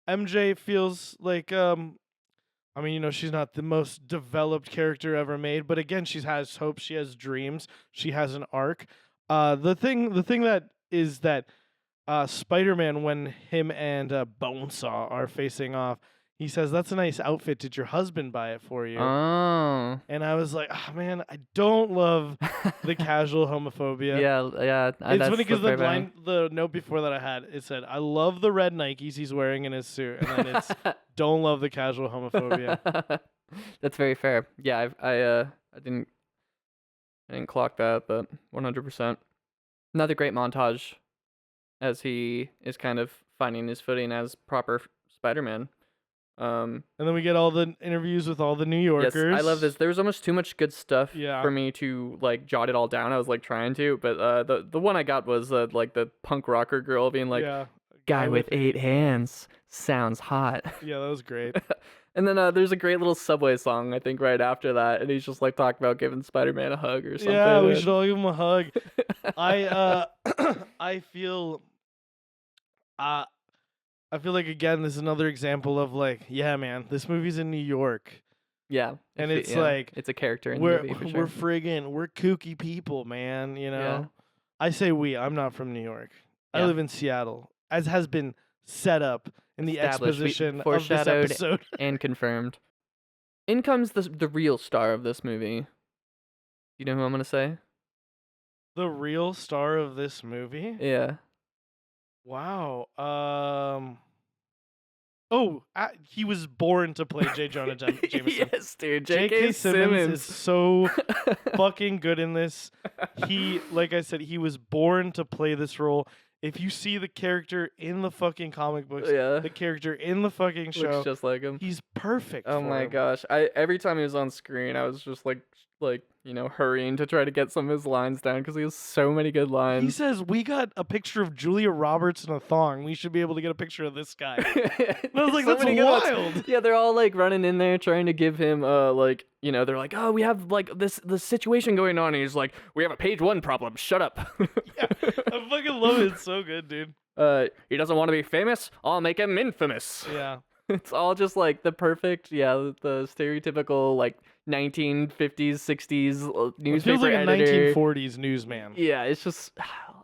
MJ feels like I mean, she's not the most developed character ever made, but again, she has hopes, she has dreams, she has an arc. The thing that is that Spider-Man, when him and Bonesaw are facing off, he says, "That's a nice outfit. Did your husband buy it for you?" Oh. And I was like, "Oh man, I don't love the casual homophobia." Yeah. It's funny because the note before that I had, it said, "I love the red Nikes he's wearing in his suit," and then it's "Don't love the casual homophobia." That's very fair. Yeah, I didn't clock that, but 100%. Another great montage as he is kind of finding his footing as proper Spider-Man. And then we get all the interviews with all the New Yorkers. Yes, I love this. There was almost too much good stuff Yeah. for me to like jot it all down. I was like trying to, but the one I got was like the punk rocker girl being like, yeah. "Guy with 8 hands sounds hot." Yeah, that was great. And then there's a great little Subway song I think right after that, and he's just like talking about giving Spider-Man a hug or something. Yeah, we should all give him a hug. I feel I feel like again this is another example of like, yeah, man, this movie's in New York. Yeah. And it's like it's a character in the movie for sure. we're kooky people, man, Yeah. I say I'm not from New York. I Yeah. live in Seattle, as has been set up in the Established. exposition of this Foreshadowed episode. and confirmed. In comes the real star of this movie. You know who I'm gonna say? The real star of this movie? Yeah. Wow. He was born to play J. Jonah Jameson. Yes, dude. J.K. Simmons is so fucking good in this. He, like I said, he was born to play this role. If you see the character in the fucking comic books, Yeah. the character in the fucking show, Looks just like him. he's perfect. Oh for my him. gosh. Every time he was on screen, I was just like hurrying to try to get some of his lines down because he has so many good lines. He says, "We got a picture of Julia Roberts in a thong. We should be able to get a picture of this guy." And I was like, "That's wild." Yeah, they're all like running in there trying to give him they're like, "Oh, we have like this situation going on," and he's like, "We have a page 1 problem. Shut up." Yeah, I fucking love it. It's so good, dude. He doesn't want to be famous. I'll make him infamous. Yeah. It's all just like the perfect, the stereotypical like 1950s, 60s newspaper It feels like editor. a 1940s newsman. Yeah, it's just,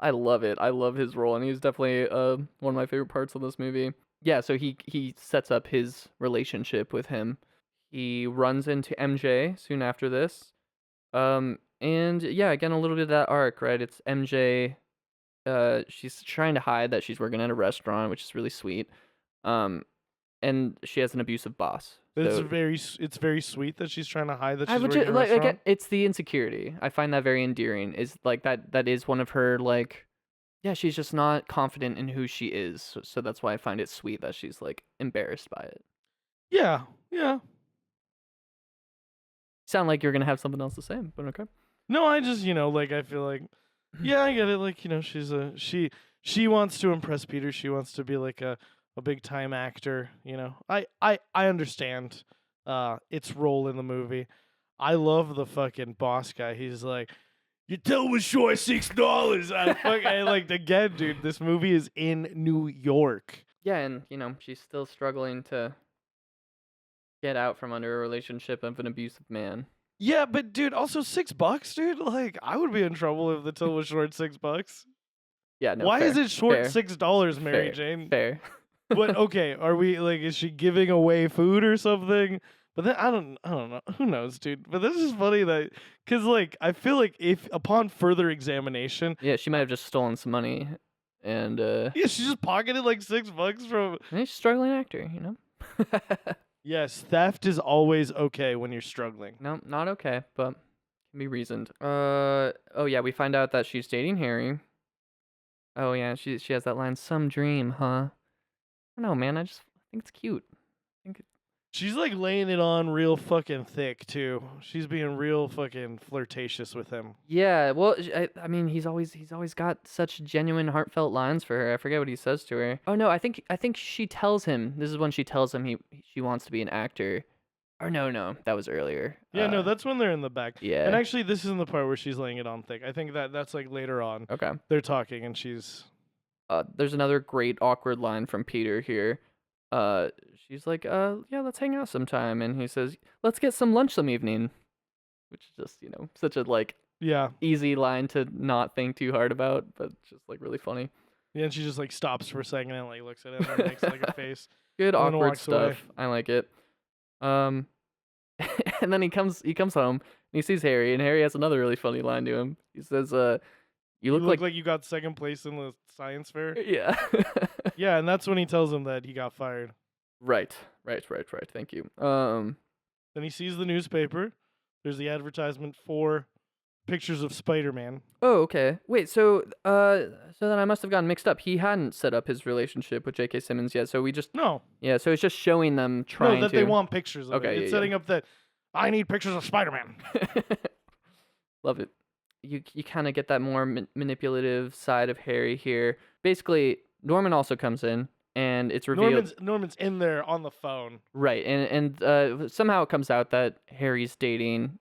I love it. I love his role, and he's definitely one of my favorite parts of this movie. Yeah, so he sets up his relationship with him. He runs into MJ soon after this. And yeah, again, a little bit of that arc, right? It's MJ. She's trying to hide that she's working at a restaurant, which is really sweet. Um, and she has an abusive boss. It's So very it's very sweet that she's trying to hide that I she's would working just in a like again, restaurant. it's the insecurity. I find that very endearing. Is like that is one of her like yeah, she's just not confident in who she is. So that's why I find it sweet that she's like embarrassed by it. Yeah, yeah. Sound like you're gonna have something else to say, but okay. No, I just like I feel like yeah, I get it. Like she's she wants to impress Peter. She wants to be like a big time actor. I understand its role in the movie. I love the fucking boss guy. He's like, your tail was short $6. I like again, dude. This movie is in New York. Yeah, and she's still struggling to get out from under a relationship of an abusive man. Yeah, but dude, also $6, dude. Like, I would be in trouble if the till was short $6. Yeah, no. Why Fair, is it short fair, $6, Mary fair, Jane? Fair. But okay, are we like? Is she giving away food or something? But then I don't know. Who knows, dude? But this is funny that because like I feel like if upon further examination, Yeah, she might have just stolen some money, and yeah, she just pocketed like $6 from. she's a struggling actor, Yes, theft is always okay when you're struggling. No, not okay, but can be reasoned. Oh yeah, we find out that she's dating Harry. Oh yeah, she has that line, "Some dream, huh?" I don't know, man. I just think it's cute. I think She's like laying it on real fucking thick too. She's being real fucking flirtatious with him. yeah. Well, I mean, he's always got such genuine, heartfelt lines for her. I forget what he says to her. Oh no, I think she tells him. This is when she tells him she wants to be an actor. Or no, that was earlier. Yeah, no, that's when they're in the back. Yeah. And actually, this isn't the part where she's laying it on thick. I think that's like later on. Okay. They're talking and she's. There's another great awkward line from Peter here. She's like, yeah, let's hang out sometime, and he says, let's get some lunch some evening, which is just such a like Yeah. easy line to not think too hard about, but just like really funny. Yeah, and she just like stops for a second and like looks at him and makes like a face. Good And then awkward walks away. stuff. I like it. And then he comes home and he sees Harry, and Harry has another really funny line to him. He says, you look like you got second place in the science fair. yeah. Yeah, and that's when he tells him that he got fired. Right. Thank you. Then he sees the newspaper. There's the advertisement for pictures of Spiderman. Oh, okay. Wait, so then I must have gotten mixed up. He hadn't set up his relationship with J.K. Simmons yet, so we just No. yeah. So it's just showing them trying No, that to. they want pictures of Okay, it. It's yeah. setting up that I need pictures of Spider-Man. Love it. You kind of get that more manipulative side of Harry here. Basically, Norman also comes in, and it's revealed Norman's in there on the phone. right, and somehow it comes out that Harry's dating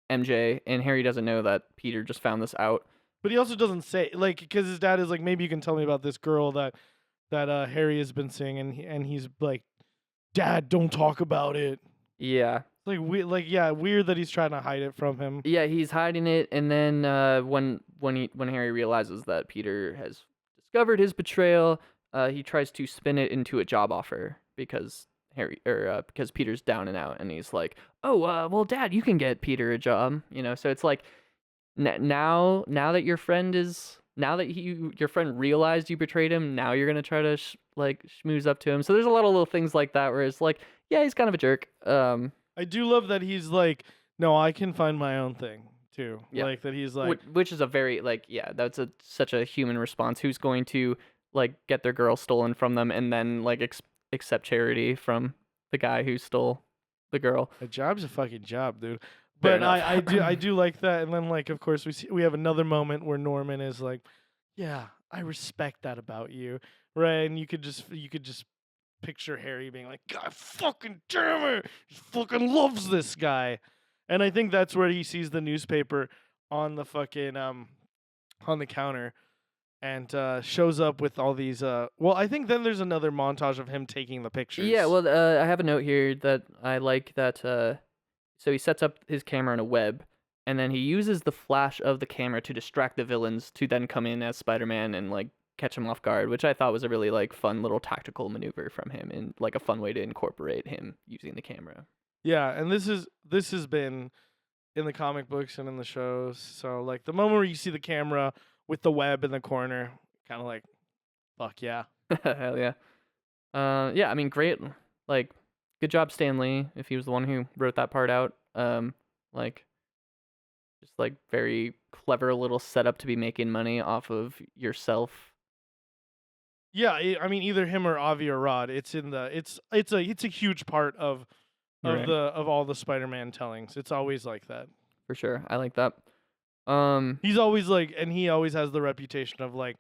MJ, and Harry doesn't know that Peter just found this out. But he also doesn't say like because his dad is like maybe you can tell me about this girl that Harry has been seeing and he's like, Dad, don't talk about it. Yeah. Weird that he's trying to hide it from him. Yeah, he's hiding it, and then when Harry realizes that Peter has discovered his betrayal, he tries to spin it into a job offer because because Peter's down and out, and he's like, "Oh, well, Dad, you can get Peter a job," So it's like now that your friend realized you betrayed him, now you're gonna try to schmooze up to him. So there's a lot of little things like that where it's like, yeah, he's kind of a jerk. I do love that he's like, no, I can find my own thing too. Yeah. Like that he's like, which is a very that's such a human response. Who's going to get their girl stolen from them and then accept charity from the guy who stole the girl? a job's a fucking job, dude. Fair But enough. I do like that. And then like of course we have another moment where Norman is like, yeah, I respect that about you, right? And you could just picture Harry being like, God fucking damn it, he fucking loves this guy. And I think that's where he sees the newspaper on the fucking on the counter and shows up with all these well, I think then there's another montage of him taking the pictures. Yeah, well, I have a note here that I like that so he sets up his camera in a web, and then he uses the flash of the camera to distract the villains to then come in as Spider-Man and catch him off guard, which I thought was a really fun little tactical maneuver from him and a fun way to incorporate him using the camera. Yeah, and this has been in the comic books and in the shows. So like the moment where you see the camera with the web in the corner, kind of like, fuck yeah. Hell yeah. Yeah, I mean, great. Like, good job, Stan Lee, if he was the one who wrote that part out. Like, just like very clever little setup to be making money off of yourself. Yeah, I mean either him or Avi or Rod. It's in the it's a huge part of Right. of all the Spider-Man tellings. It's always like that. For sure, I like that. He's always like, and he always has the reputation of like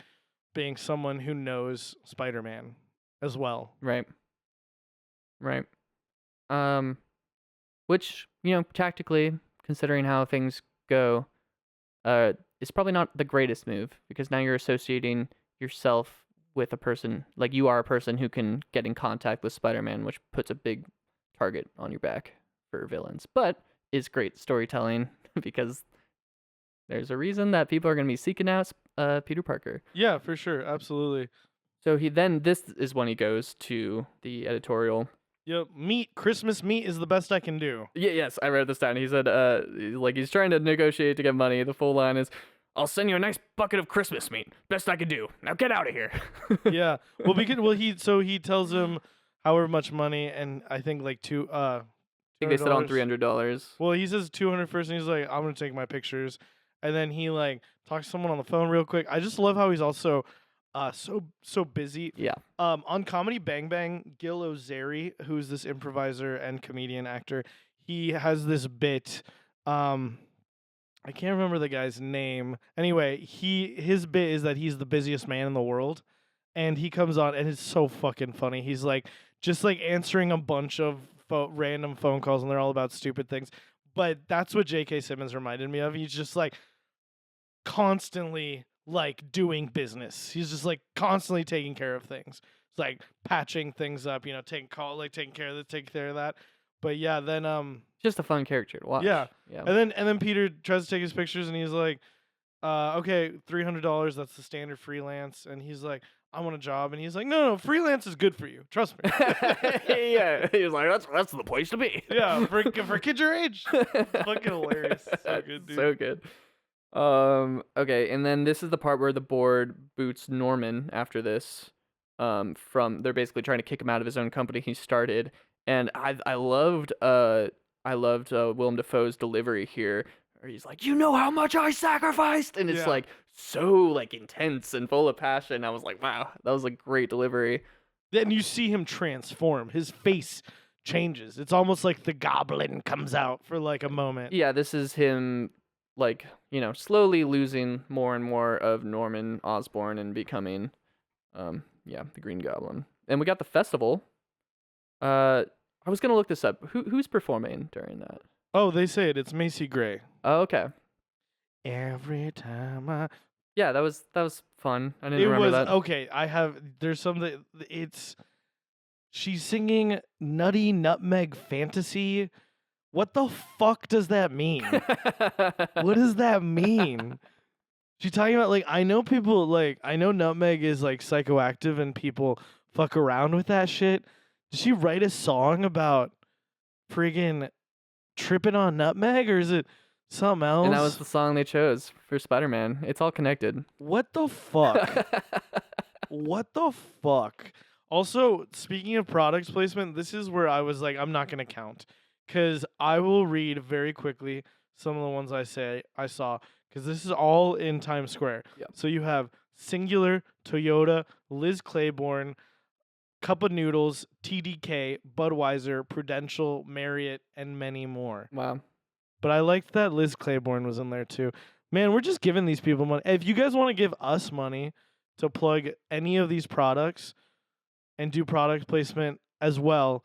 being someone who knows Spider-Man as well. Right. Right. Which, tactically, considering how things go, is probably not the greatest move, because now you're associating yourself with a person, like you are a person who can get in contact with Spider-Man, which puts a big target on your back for villains, but is great storytelling because there's a reason that people are going to be seeking out Peter Parker. Yeah, for sure, absolutely. So this is when he goes to the editorial. Yep, Christmas meat is the best I can do. Yeah, yes, I wrote this down. He said, like he's trying to negotiate to get money. The full line is, "I'll send you a nice bucket of Christmas meat. Best I can do. Now get out of here." Yeah, well, he tells him however much money, and I think like I think they said on $300. Well, he says 200 first, and he's like, "I'm gonna take my pictures," and then he like talks to someone on the phone real quick. I just love how he's also so busy. Yeah. On Comedy Bang Bang, Gil Ozeri, who's this improviser and comedian actor, he has this bit. I can't remember the guy's name. Anyway, his bit is that he's the busiest man in the world, and he comes on, and it's so fucking funny. He's like just like answering a bunch of random phone calls, and they're all about stupid things. But that's what J.K. Simmons reminded me of. He's just like constantly like doing business. He's just like constantly taking care of things. It's like patching things up, taking care of this, taking care of that. But yeah, then just a fun character to watch. Yeah. Yeah. And then Peter tries to take his pictures, and he's like, okay, $300, that's the standard freelance. And he's like, I want a job. And he's like, no, freelance is good for you. Trust me. Yeah. He was like, that's the place to be. Yeah, for kids your age. It's fucking hilarious. So good, dude. So good. Okay, and then this is the part where the board boots Norman after this. They're basically trying to kick him out of his own company he started. And I loved Willem Dafoe's delivery here, where he's like, "You know how much I sacrificed," and it's like so like intense and full of passion. I was like, wow, that was a great delivery. Then you see him transform. His face changes. It's almost like the Goblin comes out for like a moment. Yeah, this is him, like, slowly losing more and more of Norman Osborn and becoming, the Green Goblin. And we got the festival. I was gonna look this up. Who's performing during that? Oh, they say it. It's Macy Gray. Oh, okay. Every time Yeah, that was fun. I didn't remember that. Okay, there's something. She's singing Nutty Nutmeg Fantasy. What the fuck does that mean? What does that mean? She's talking about, like, I know nutmeg is like psychoactive and people fuck around with that shit. Did she write a song about friggin' tripping on nutmeg, or is it something else? And that was the song they chose for Spider-Man. It's all connected. What the fuck? What the fuck? Also, speaking of product placement, this is where I was like, I'm not going to count. Because I will read very quickly some of the ones I saw. Because this is all in Times Square. Yep. So you have Singular, Toyota, Liz Claiborne, Cup of Noodles, TDK, Budweiser, Prudential, Marriott, and many more. Wow. But I liked that Liz Claiborne was in there too. Man, we're just giving these people money. If you guys want to give us money to plug any of these products and do product placement as well,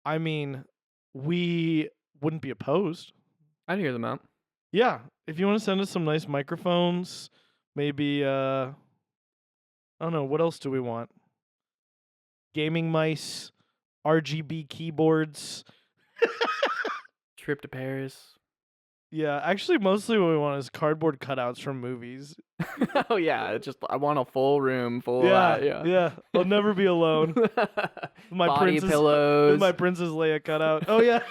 I mean, we wouldn't be opposed. I'd hear them out. Yeah. If you want to send us some nice microphones, maybe, I don't know, what else do we want? Gaming mice, RGB keyboards. Trip to Paris. Yeah, actually, mostly what we want is cardboard cutouts from movies. Oh, yeah. I want a full room full Yeah, of that. yeah. I'll never be alone. My Body princess, pillows. my Princess Leia cutout. Oh, yeah.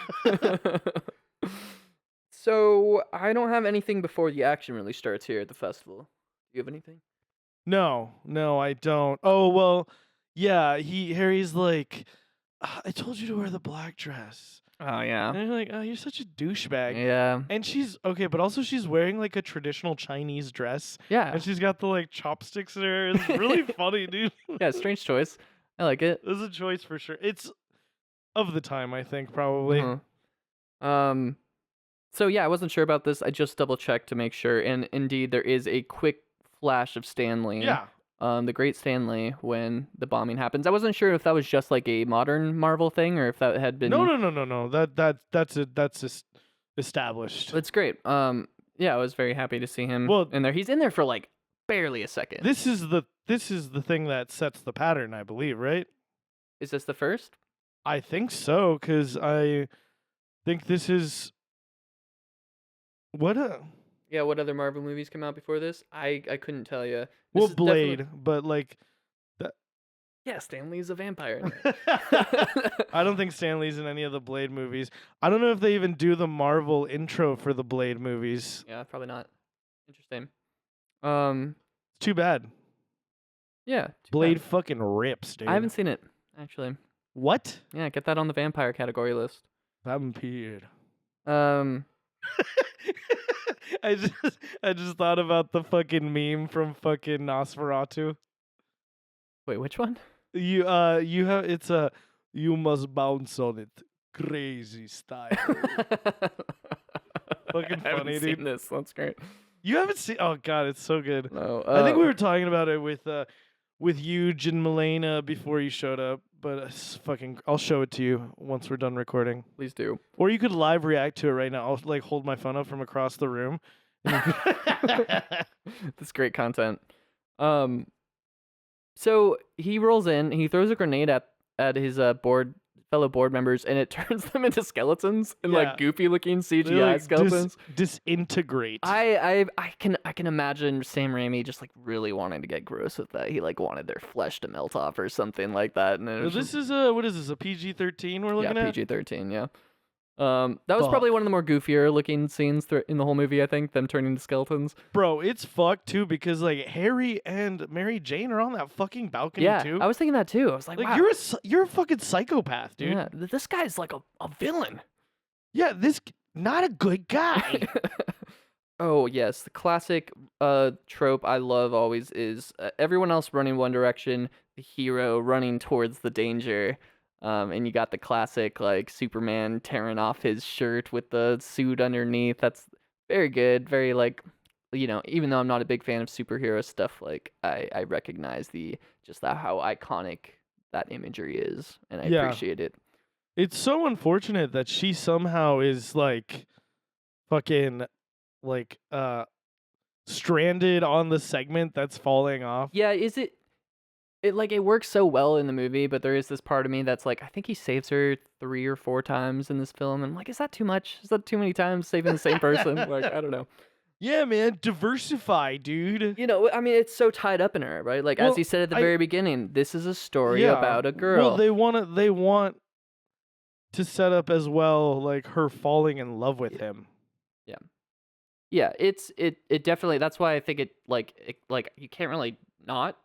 So I don't have anything before the action really starts here at the festival. Do you have anything? No, I don't. Oh well, yeah. Harry's like, I told you to wear the black dress, Oh yeah. and you're like, oh, you're such a douchebag. Yeah. And she's okay, but also she's wearing like a traditional Chinese dress, Yeah. and she's got the like chopsticks in her. It's really funny, dude. Yeah, strange choice. I like it. It's a choice for sure. It's of the time, I think, probably. Mhm. So yeah, I wasn't sure about this. I just double checked to make sure, and indeed there is a quick flash of Stanley. Yeah. The great Stanley when the bombing happens. I wasn't sure if that was just like a modern Marvel thing or if that had been No. That's just established. It's great. Yeah, I was very happy to see him Well- in there. He's in there for like barely a second. This is the thing that sets the pattern, I believe, right? Is this the first? I think so, because I think this is what a Yeah, what other Marvel movies come out before this? I couldn't tell you. well Blade, but like Yeah, Stanley's a vampire. I don't think Stanley's in any of the Blade movies. I don't know if they even do the Marvel intro for the Blade movies. Yeah, probably not. Interesting. It's too bad. Yeah. too Blade bad. fucking rips, dude. I haven't seen it actually. What? Yeah, get that on the vampire category list. Vampire. Um, I just thought about the fucking meme from fucking Nosferatu. wait, which one? You have it's a you must bounce on it, crazy style. Fucking I haven't funny, seen dude. this. That's great. You haven't seen? Oh god, it's so good. No, I think we were talking about it with Huge and Milena before you showed up, but I'll show it to you once we're done recording. Please do. Or you could live react to it right now. I'll like hold my phone up from across the room. That's great content. So he rolls in, he throws a grenade at his fellow board members, and it turns them into skeletons and Yeah. like goofy looking They, CGI like, skeletons. disintegrate. I can imagine Sam Raimi just like really wanting to get gross with that. He like wanted their flesh to melt off or something like that. And it was This is a what is this, a PG-13 we're looking at? PG-13, yeah. That was Fuck. probably one of the more goofier looking scenes in the whole movie, I think, them turning into skeletons. Bro, it's fucked too because like Harry and Mary Jane are on that fucking balcony Yeah, too. I was thinking that too. I was like, Like wow. you're a fucking psychopath, dude. Yeah, this guy's like a villain. Yeah, this not a good guy. Oh yes, the classic trope I love always is everyone else running one direction, the hero running towards the danger. And you got the classic like Superman tearing off his shirt with the suit underneath. That's very good. Very like, even though I'm not a big fan of superhero stuff, like I recognize how iconic that imagery is, and I Yeah. appreciate it. It's so unfortunate that she somehow is like fucking like stranded on the segment that's falling off. Yeah, is it? It works so well in the movie, but there is this part of me that's like, I think he saves her 3 or 4 times in this film, and I'm like, is that too much? Is that too many times saving the same person? Like, I don't know. Yeah, man, diversify, dude. I mean, it's so tied up in her, right? Like, Well, as he said at the I- very beginning, this is a story Yeah. about a girl. Well, they want to set up as well like her falling in love with him. Yeah, it definitely. That's why I think it you can't really not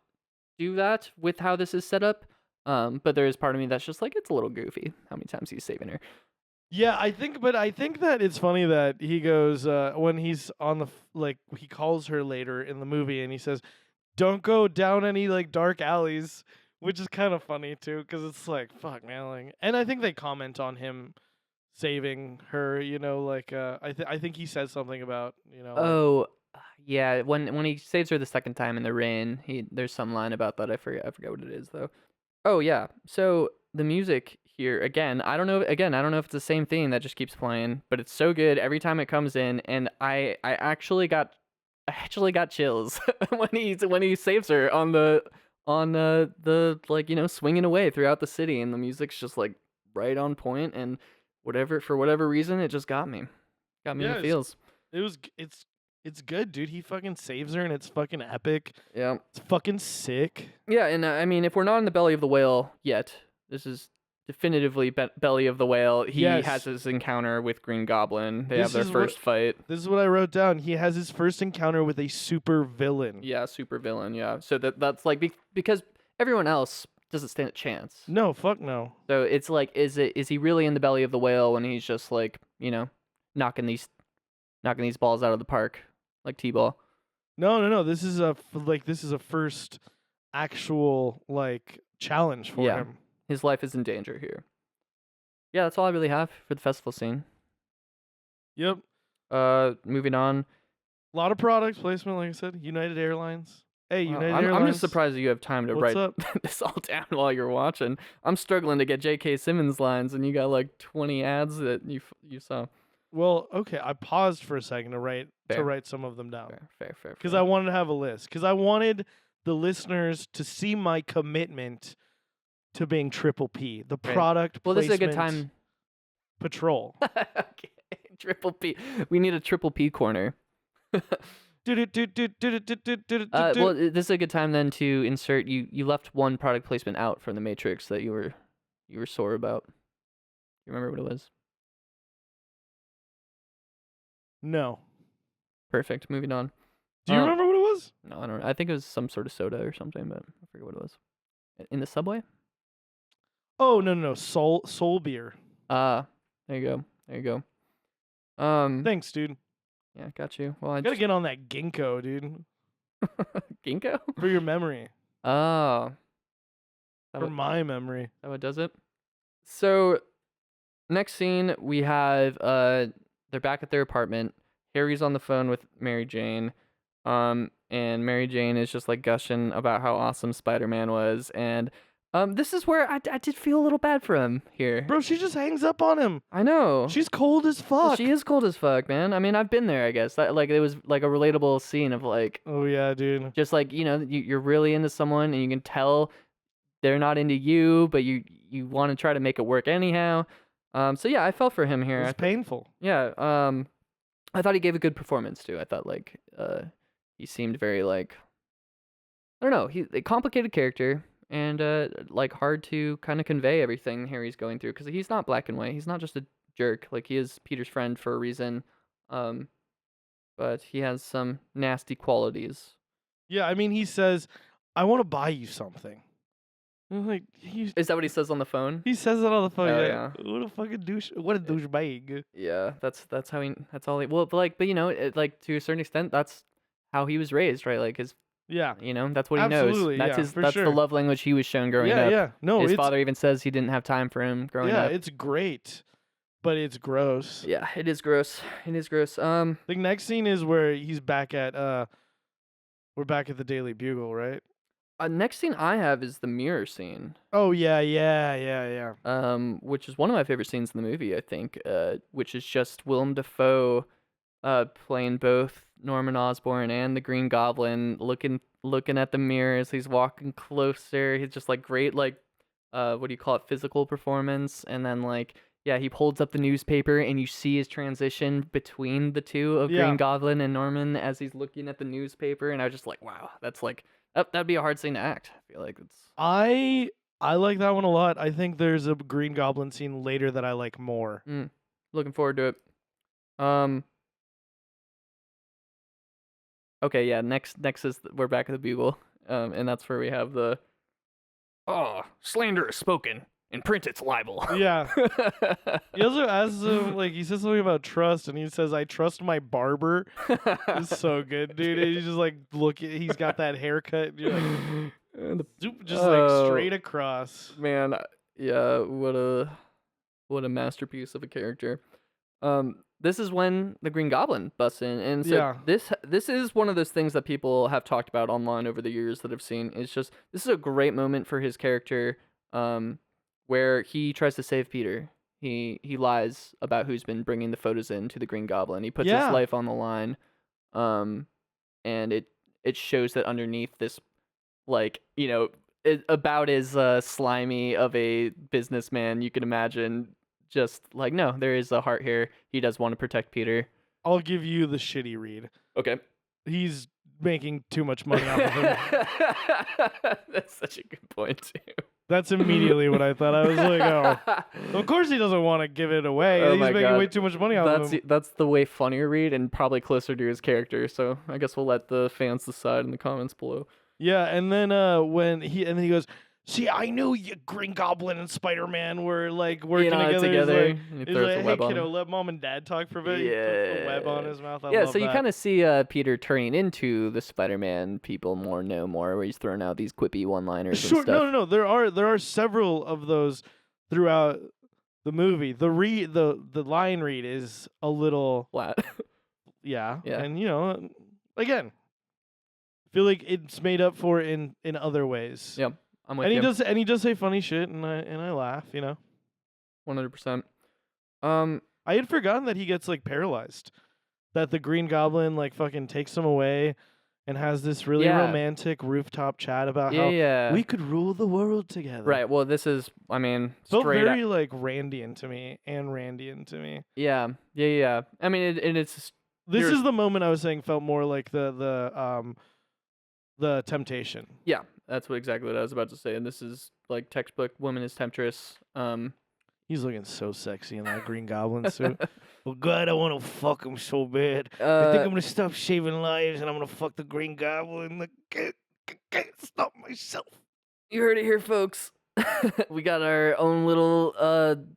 do that with how this is set up. But there is part of me that's just like, it's a little goofy how many times he's saving her. Yeah, I think that it's funny that he goes when he's on he calls her later in the movie and he says, "Don't go down any like dark alleys," which is kind of funny too because it's like, fuck, man, like, and I think they comment on him saving her. I think he says something about Oh, yeah. When he saves her the second time in the rain, there's some line about that. I forget what it is though. Oh yeah. So the music here again, I don't know if it's the same thing that just keeps playing, but it's so good every time it comes in, and I actually got chills when he saves her on the swinging away throughout the city, and the music's just like right on point, and for whatever reason it just got me in the feels. It's good, dude. He fucking saves her and it's fucking epic. Yeah. It's fucking sick. Yeah, and I mean, if we're not in the belly of the whale yet, this is definitively belly of the whale. He Yes. has his encounter with Green Goblin. They have This their is first fight. This is what I wrote down. He has his first encounter with a super villain. Yeah, super villain. Yeah, so that's like because everyone else doesn't stand a chance. No, fuck no. So it's like, is he really in the belly of the whale when he's just like, knocking these balls out of the park like T-ball? No. This is a first actual like challenge for him. His life is in danger here. Yeah, that's all I really have for the festival scene. Yep. Moving on. A lot of product placement, like I said. United Airlines. Hey, United Airlines. I'm just surprised that you have time to What's write up? this all down while you're watching. I'm struggling to get J.K. Simmons lines, and you got like 20 ads that you saw. Well, okay. I paused for a second to write Fair. some of them down. Fair. Because I wanted to have a list. Because I wanted the listeners to see my commitment to being Triple P, the product Well, this is a good placement time. patrol. Okay, Triple P. We need a Triple P corner. Well, this is a good time then to insert. You left one product placement out from the Matrix that you were sore about. You remember what it was? No. Perfect. Moving on. Do you remember what it was? No, I don't. I think it was some sort of soda or something, but I forget what it was. In the subway? Oh no. Soul beer. There you go. Thanks, dude. Yeah, got you. Well, I Gotta get on that ginkgo, dude. Ginkgo? For your memory. Oh. For my memory. That what does it? So, next scene we have they're back at their apartment. Harry's on the phone with Mary Jane. And Mary Jane is just like gushing about how awesome Spider-Man was, and this is where I did feel a little bad for him here. Bro, she just hangs up on him. I know. She's cold as fuck. She is cold as fuck, man. I mean, I've been there, I guess. Like, it was like a relatable scene of like, oh yeah, dude. just like, you're really into someone and you can tell they're not into you, but you want to try to make it work anyhow. So yeah, I felt for him here. It's painful. Yeah. I thought he gave a good performance too. I thought like he seemed very like, I don't know, he's a complicated character. And like hard to kind of convey everything Harry's going through, because he's not black and white. He's not just a jerk. Like, he is Peter's friend for a reason, but he has some nasty qualities. Yeah, I mean, he says, "I want to buy you something." And I'm like, Is that what he says on the phone? He says it on the phone. Oh, yeah. What a fucking douche! What a douchebag. Yeah, that's all he. Well, but like to a certain extent, that's how he was raised, right? Like his. Yeah. That's what he Absolutely, knows. That's sure. the love language he was shown growing up. Yeah. No, his father even says he didn't have time for him growing up. Yeah, it's great, but it's gross. Yeah, it is gross. The next scene is where he's back at we're back at the Daily Bugle, right? Next scene I have is the mirror scene. Oh yeah. Which is one of my favorite scenes in the movie, I think. Which is just Willem Dafoe, playing both Norman Osborn and the Green Goblin, looking at the mirrors. He's walking closer. He's just like great, like, what do you call it, physical performance. And then like, yeah, he holds up the newspaper and you see his transition between the two of Green Goblin and Norman as he's looking at the newspaper. And I was just like, wow, that's like, that'd be a hard scene to act. I feel like it's. I like that one a lot. I think there's a Green Goblin scene later that I like more. Looking forward to it. Okay, yeah. Next is we're back at the Bugle, and that's where we have the. Oh, slander is spoken. In print, it's libel. Yeah. He also asks him, like, he says something about trust, and he says, "I trust my barber." It's so good, dude. And he's just like, he's got that haircut, and you're like, just like straight across. Man, yeah, what a masterpiece of a character. This is when the Green Goblin busts in, and so this is one of those things that people have talked about online over the years that I've seen. It's just, this is a great moment for his character, where he tries to save Peter. He lies about who's been bringing the photos in to the Green Goblin. He puts his life on the line, and it shows that underneath this, like, about as slimy of a businessman you can imagine. Just like, no, there is a heart here. He does want to protect Peter. I'll give you the shitty read. Okay. He's making too much money off of him. That's such a good point, too. That's immediately what I thought. I was like, oh, of course he doesn't want to give it away. Oh He's my making God. way too much money off of him. That's the way funnier read and probably closer to his character. So I guess we'll let the fans decide in the comments below. Yeah, and then when he goes, see, I knew you, Green Goblin and Spider-Man were like working on it together. and he He's throws like, the hey web on kiddo, him. let mom and dad talk for a bit. He puts the web on his mouth. I Yeah, love so you that. kind of see Peter turning into the Spider-Man people more, where he's throwing out these quippy one-liners and Sure, stuff. no. There are several of those throughout the movie. The line read is a little Flat. yeah, Yeah. and again, I feel like it's made up for in other ways. Yep, I'm with And you. he does say funny shit, and I laugh. 100%. I had forgotten that he gets like paralyzed. That the Green Goblin like fucking takes him away and has this really Yeah. romantic rooftop chat about how Yeah. we could rule the world together. Right. Well, this is, I mean, Felt straight very like Randian to me. Yeah. I mean, it's This Here's- is the moment I was saying felt more like the temptation. yeah. That's exactly what I was about to say. And this is like textbook woman is temptress. He's looking so sexy in that Green Goblin suit. Oh God, I want to fuck him so bad. I think I'm gonna stop shaving lives and I'm gonna fuck the Green Goblin. I can't stop myself. You heard it here, folks. We got our own little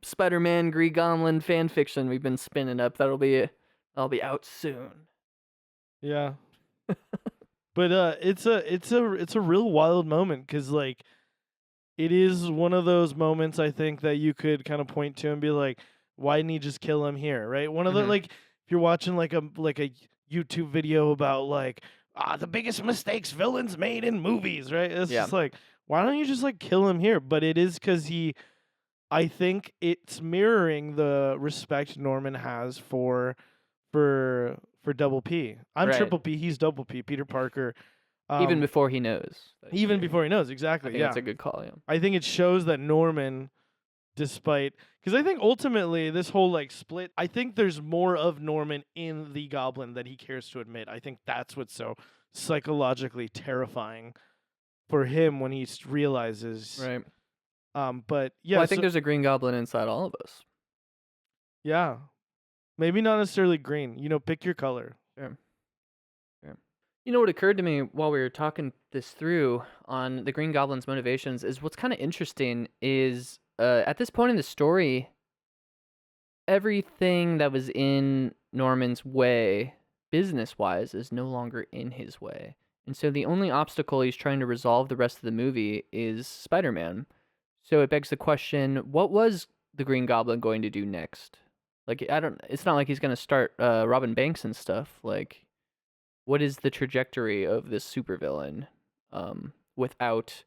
Spider-Man Green Goblin fan fiction we've been spinning up. That'll be out soon. Yeah. But it's a real wild moment because like it is one of those moments I think that you could kind of point to and be like, why didn't he just kill him here, right? One of the like if you're watching like a YouTube video about like the biggest mistakes villains made in movies, right? It's just like, why don't you just like kill him here? But it is because I think it's mirroring the respect Norman has for Double P. I'm Right. Triple P. He's Double P. Peter Parker. Even before he knows. Even before he knows, I exactly. think Yeah, that's a good call. Yeah. I think it shows that Norman, despite because I think ultimately this whole like split, I think there's more of Norman in the Goblin than he cares to admit. I think that's what's so psychologically terrifying for him when he realizes. Right. But yeah, Well, I think there's a Green Goblin inside all of us. yeah, maybe not necessarily green. Pick your color. You know what occurred to me while we were talking this through on the Green Goblin's motivations is what's kind of interesting is at this point in the story, everything that was in Norman's way, business-wise, is no longer in his way. And so the only obstacle he's trying to resolve the rest of the movie is Spider-Man. So it begs the question, what was the Green Goblin going to do next? Like, it's not like he's going to start robbing banks and stuff. Like, what is the trajectory of this supervillain without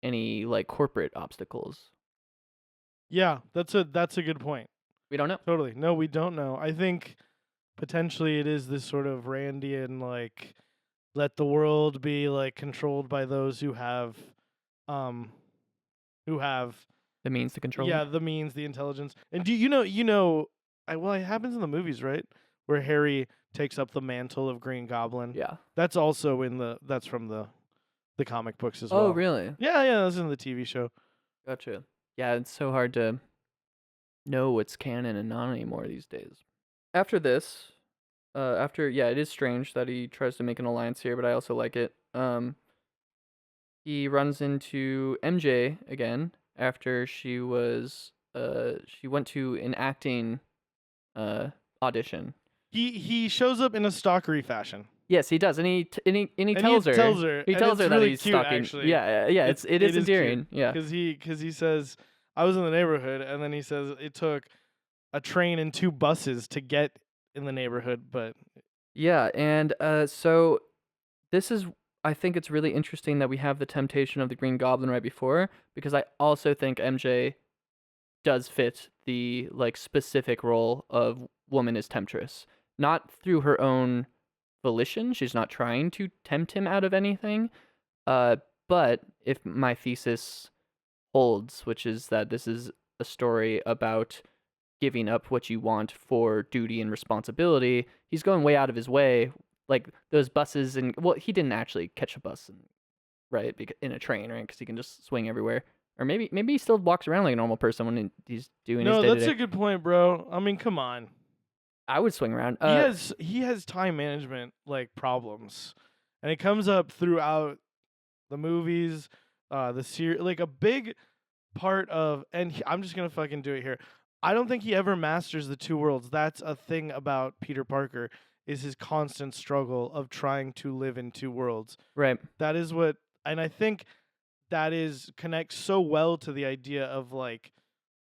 any like corporate obstacles? Yeah, that's a good point. We don't know. Totally. No, we don't know. I think potentially it is this sort of Randian like let the world be like controlled by those who have The means to control. yeah, the means, the intelligence. And do it happens in the movies, right? Where Harry takes up the mantle of Green Goblin. Yeah. That's also that's from the comic books as well. Oh, really? Yeah, that's in the TV show. Gotcha. Yeah, it's so hard to know what's canon and not anymore these days. After this, it is strange that he tries to make an alliance here, but I also like it. He runs into MJ again after she went to an acting audition. He shows up in a stalkery fashion. Yes, he does, and he tells her. He tells her that really he's cute, stalking. actually. Yeah. It is endearing. Yeah, because he says I was in the neighborhood, and then he says it took a train and 2 buses to get in the neighborhood, but yeah, and so this is. I think it's really interesting that we have the temptation of the Green Goblin right before, because I also think MJ does fit the like specific role of woman is temptress, not through her own volition. She's not trying to tempt him out of anything. But if my thesis holds, which is that this is a story about giving up what you want for duty and responsibility, he's going way out of his way. Like those buses, and well, he didn't actually catch a bus and right? In a train, right? Because he can just swing everywhere. Or maybe he still walks around like a normal person when he's doing his No, that's day-to-day. a good point, bro. I mean, come on. I would swing around. He has time management like problems, and it comes up throughout the movies, the series. Like a big part of, and I'm just gonna fucking do it here. I don't think he ever masters the two worlds. That's a thing about Peter Parker, is his constant struggle of trying to live in two worlds. Right. That is what, and I think that connects so well to the idea of like,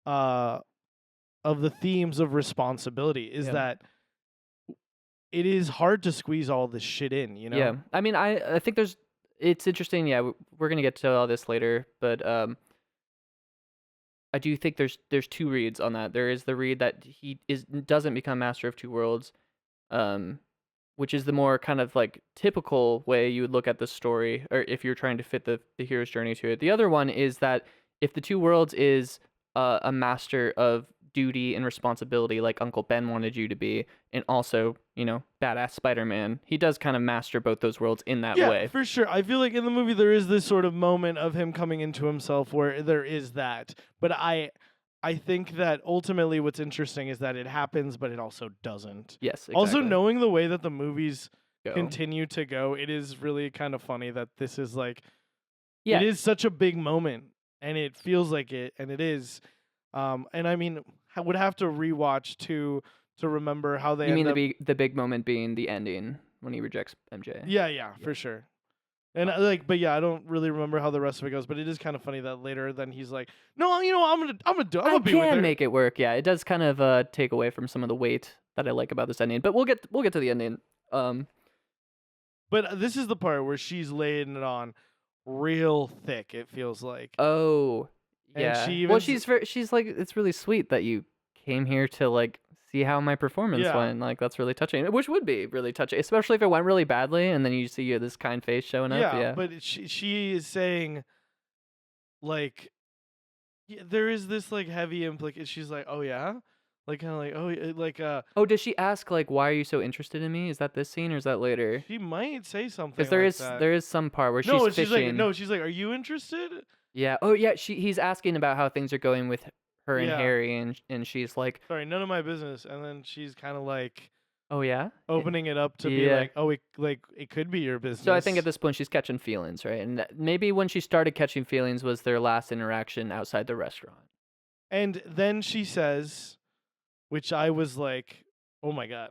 of the themes of responsibility. Is that it is hard to squeeze all this shit in, you know? Yeah. I mean, I think it's interesting. Yeah, we're gonna get to all this later, but I do think there's two reads on that. There is the read that he doesn't become master of two worlds, which is the more kind of like typical way you would look at the story, or if you're trying to fit the hero's journey to it. The other one is that if the two worlds is a master of duty and responsibility, like Uncle Ben wanted you to be, and also, badass Spider-Man, he does kind of master both those worlds in that way. Yeah, for sure. I feel like in the movie there is this sort of moment of him coming into himself where there is that. But I think that ultimately what's interesting is that it happens, but it also doesn't. Yes, exactly. Also, knowing the way that the movies Go. continue to go, it is really kind of funny that this is like, Yeah. it is such a big moment, and it feels like it, and it is. And I mean, I would have to rewatch to remember how they. You mean the big moment being the ending when he rejects MJ? Yeah, for sure. And but yeah, I don't really remember how the rest of it goes. But it is kind of funny that later, then he's like, "No, I'm gonna be with her." I can make it work. Yeah, it does kind of take away from some of the weight that I like about this ending. But we'll get to the ending. But this is the part where she's laying it on real thick. It feels like. Oh, yeah. And she's like, it's really sweet that you came here to like see how my performance went. Like, that's really touching. Which would be really touching, especially if it went really badly, and then you see this kind face showing up. Yeah. But she is saying, like, there is this like heavy implication. She's like, oh yeah, like kind of like, oh, like Oh, does she ask like, why are you so interested in me? Is that this scene or is that later? She might say something. Because there is some part where she's fishing. She's like, are you interested? Yeah. Oh yeah. He's asking about how things are going with her and Harry, and she's like, sorry, none of my business. And then she's kind of like, oh yeah, opening it up to be like, oh, it could be your business. So I think at this point she's catching feelings, right? And maybe when she started catching feelings was their last interaction outside the restaurant. And then she says, which I was like, oh my god,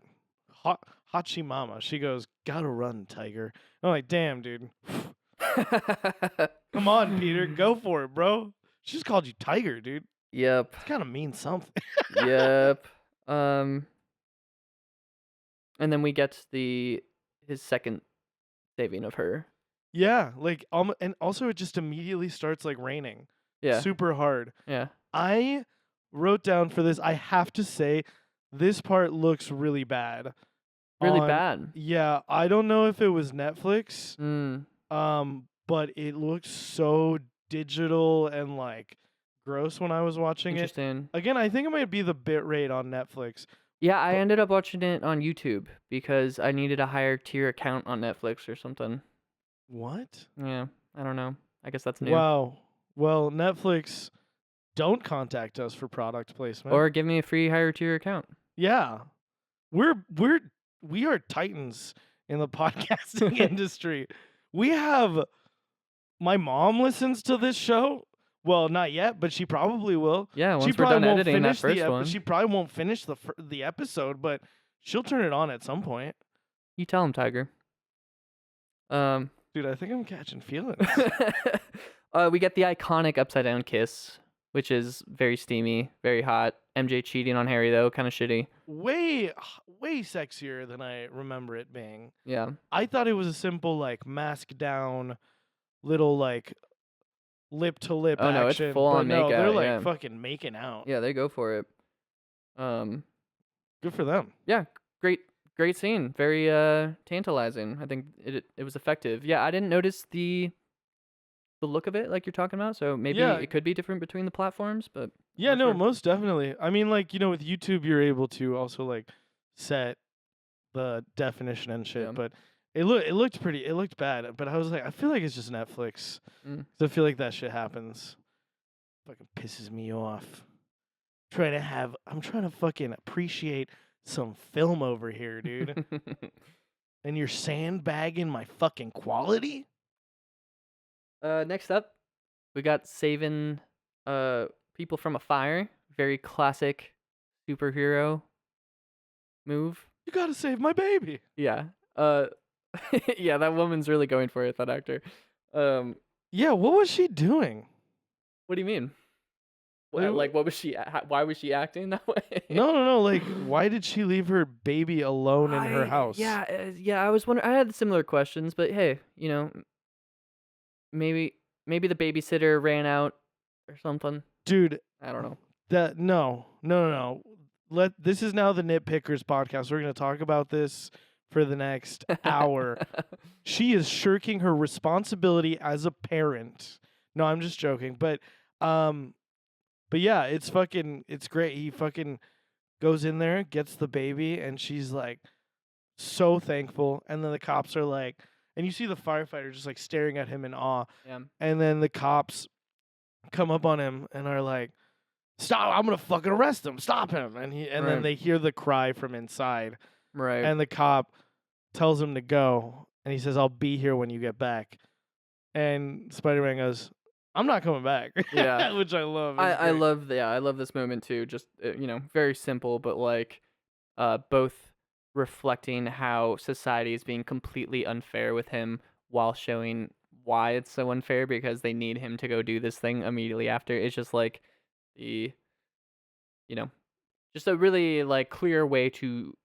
Hachi Mama. She goes, gotta run, Tiger. I'm like, damn, dude. Come on, Peter, go for it, bro. She just called you Tiger, dude. Yep. It kind of means something. Yep. And then we get his second saving of her. Yeah, like and also it just immediately starts like raining. Yeah. Super hard. Yeah. I wrote down for this, I have to say, this part looks really bad. Really bad. Yeah, I don't know if it was Netflix. But it looks so digital and like gross when I was watching it. Again, I think it might be the bit rate on Netflix. Yeah, I ended up watching it on YouTube because I needed a higher tier account on Netflix or something. What? Yeah, I don't know. I guess that's new. Wow. Well, Netflix, don't contact us for product placement. Or give me a free higher tier account. Yeah. We are titans in the podcasting industry. We have, my mom listens to this show. Well, not yet, but she probably will. Yeah, once we're done editing that first one. She probably won't finish the episode, but she'll turn it on at some point. You tell him, Tiger. Dude, I think I'm catching feelings. We get the iconic upside down kiss, which is very steamy, very hot. MJ cheating on Harry though, kind of shitty. Way sexier than I remember it being. Yeah. I thought it was a simple like mask down, little like lip to lip action. No, it's full on make out. They're like fucking making out. Yeah, they go for it. Good for them. Yeah, great scene. Very tantalizing. I think it was effective. Yeah, I didn't notice the look of it like you're talking about, so maybe it could be different between the platforms, but yeah, no, most definitely. I mean, like, with YouTube you're able to also like set the definition and shit, but It looked bad, but I was like, I feel like it's just Netflix. Mm. 'Cause I feel like that shit happens. Fucking pisses me off. I'm trying to fucking appreciate some film over here, dude. And you're sandbagging my fucking quality? Next up, we got saving people from a fire. Very classic superhero move. You gotta save my baby. Yeah. Yeah, that woman's really going for it, that actor. Yeah, what was she doing? What do you mean? Like, What was she? Why was she acting that way? no. Like, why did she leave her baby alone in her house? Yeah. I was wondering. I had similar questions, but hey, maybe the babysitter ran out or something. Dude, I don't know. No. This is now the Nitpickers podcast. We're gonna talk about this for the next hour. She is shirking her responsibility as a parent. No, I'm just joking. But yeah, it's great. He fucking goes in there, gets the baby, and she's like so thankful. And then the cops are like, and you see the firefighter just like staring at him in awe. Yeah. And then the cops come up on him and are like, "Stop! I'm gonna fucking arrest him! Stop him!" And then Right. they hear the cry from inside. Right. And the cop tells him to go, and he says, "I'll be here when you get back." And Spider-Man goes, "I'm not coming back." Yeah. Which I love. I love this moment too. Just very simple, but like, both reflecting how society is being completely unfair with him, while showing why it's so unfair because they need him to go do this thing immediately after. It's just like the, just a really like clear way to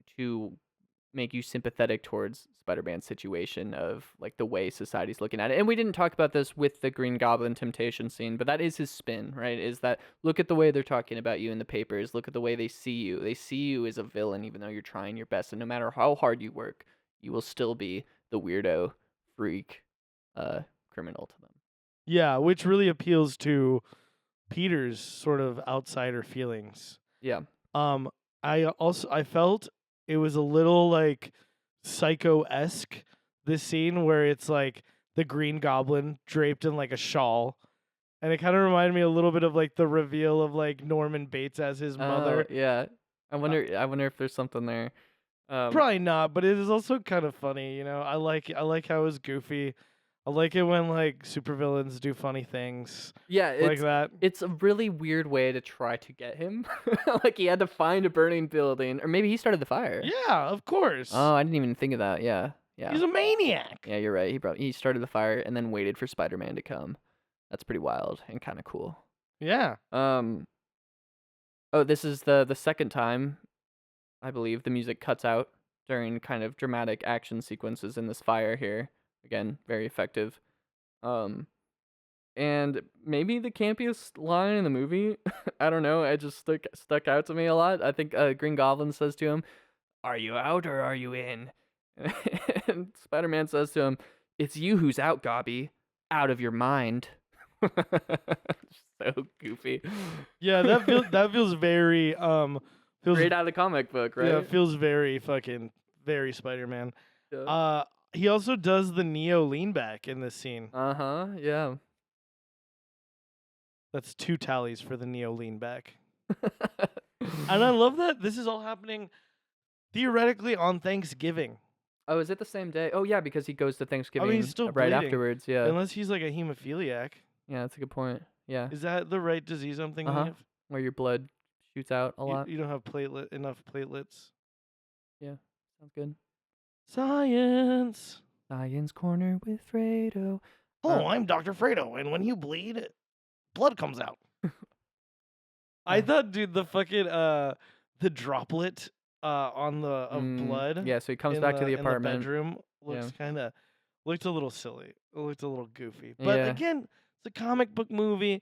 make you sympathetic towards Spider-Man's situation of like the way society's looking at it. And we didn't talk about this with the Green Goblin temptation scene, but that is his spin, right? Is that look at the way they're talking about you in the papers, look at the way they see you. They see you as a villain even though you're trying your best, and no matter how hard you work, you will still be the weirdo, freak, criminal to them. Yeah, which really appeals to Peter's sort of outsider feelings. Yeah. I felt it was a little like Psycho-esque, this scene where it's like the Green Goblin draped in like a shawl, and it kind of reminded me a little bit of like the reveal of like Norman Bates as his mother. Yeah. I wonder if there's something there. Probably not, but it is also kind of funny, I like how it's goofy. I like it when like supervillains do funny things. Yeah, like that. It's a really weird way to try to get him. Like he had to find a burning building, or maybe he started the fire. Yeah, of course. Oh, I didn't even think of that. Yeah. He's a maniac. Yeah, you're right. He started the fire and then waited for Spider-Man to come. That's pretty wild and kind of cool. Yeah. Oh, this is the second time, I believe, the music cuts out during kind of dramatic action sequences in this fire here. Again, very effective. And maybe the campiest line in the movie. I don't know. It just stuck out to me a lot. I think Green Goblin says to him, "Are you out or are you in?" And Spider-Man says to him, "It's you who's out, Gobby. Out of your mind." So goofy. Yeah, that feels very feels straight out of the comic book, right? Yeah, it feels very very Spider-Man. Yeah. He also does the Neo lean back in this scene. Yeah. That's 2 tallies for the Neo lean back. And I love that this is all happening theoretically on Thanksgiving. Oh, is it the same day? Oh, yeah, because he goes to Thanksgiving he's still right bleeding, afterwards. Yeah. Unless he's like a hemophiliac. Yeah, that's a good point. Yeah. Is that the right disease I'm thinking of? Where your blood shoots out a lot. You don't have enough platelets. Yeah, sounds good. Science Corner with Fredo. Hello, I'm Dr. Fredo, and when you bleed, blood comes out. I thought, dude, the fucking the droplet on the of blood. Yeah, so he comes back to the apartment. In the bedroom looked a little silly. It looked a little goofy. But again, it's a comic book movie.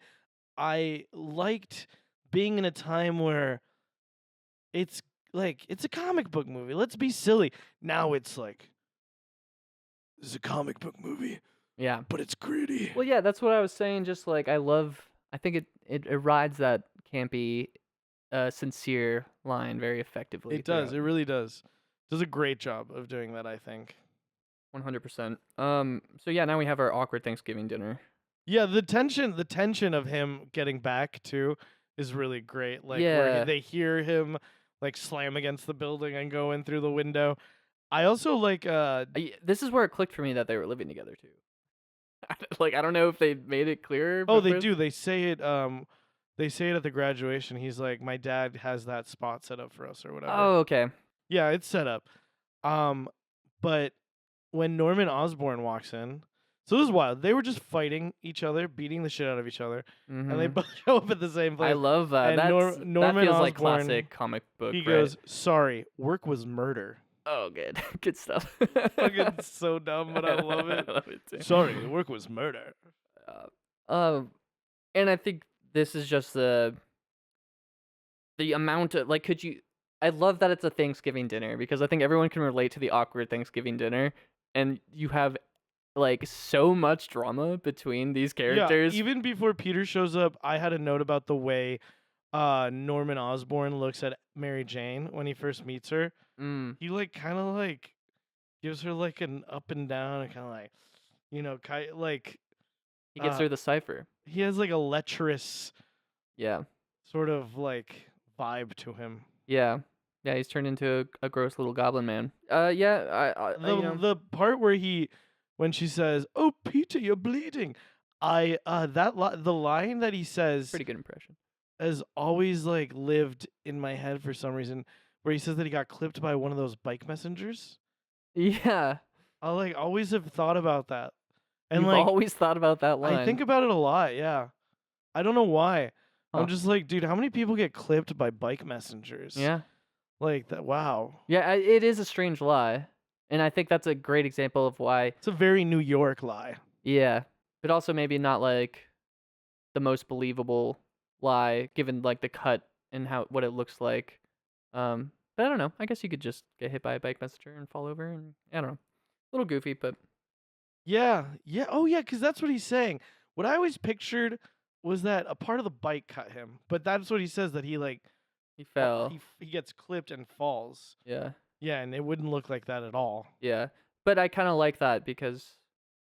I liked being in a time where it's a comic book movie. Let's be silly. Now it's like, this is a comic book movie. Yeah. But it's gritty. Well, yeah, that's what I was saying. Just like I think it rides that campy, sincere line very effectively. It does. It really does. Does a great job of doing that, I think. 100%. So yeah, now we have our awkward Thanksgiving dinner. Yeah, the tension of him getting back too is really great. Like where Yeah. they hear him like slam against the building and go in through the window. I also like This is where it clicked for me that they were living together too. Like I don't know if they made it clearer oh, they before. do. They say it at the graduation. He's like, "My dad has that spot set up for us or whatever." Oh, okay. Yeah, it's set up. Um but when Norman Osborn walks in, so this is wild. They were just fighting each other, beating the shit out of each other, and they Mm-hmm. both show up at the same I place. love that. And That Norman feels like Osborn, classic comic book. he Right? goes, "Sorry, work was murder." Oh, good, good stuff. Fucking so dumb, but I love it. I love it too. Sorry, work was murder. Um, and I think this is just the amount of like, could you? I love that it's a Thanksgiving dinner because I think everyone can relate to the awkward Thanksgiving dinner, and you have like so much drama between these characters. Yeah, even before Peter shows up, I had a note about the way Norman Osborn looks at Mary Jane when he first meets her. Mm, He like kind of like gives her like an up and down and kind of like, like he gets uh, through the cipher. he has like a lecherous Yeah, sort of like vibe to him. yeah, yeah. He's turned into a gross little goblin man. Yeah. The You know, the part where when she says, "Oh, Peter, you're bleeding," the line that he says pretty good impression. has always like lived in my head for some reason, where he says that he got clipped by one of those bike messengers. Yeah, I like always have thought about that, and you've like always thought about that line. I think about it a lot. Yeah, I don't know why. Huh. I'm just like, dude, how many people get clipped by bike messengers? Yeah. Like that. Wow. Yeah, it is a strange lie. And I think that's a great example of why, It's a very New York lie. yeah, but also maybe not like the most believable lie given like the cut and what it looks like. But I don't know. I guess you could just get hit by a bike messenger and fall over and I don't know. A little goofy, but Yeah. Yeah. Oh, yeah. Because that's what he's saying. What I always pictured was that a part of the bike cut him, but that's what he says, that he like he fell. he gets clipped and falls. Yeah. Yeah, and it wouldn't look like that at all. Yeah. But I kind of like that because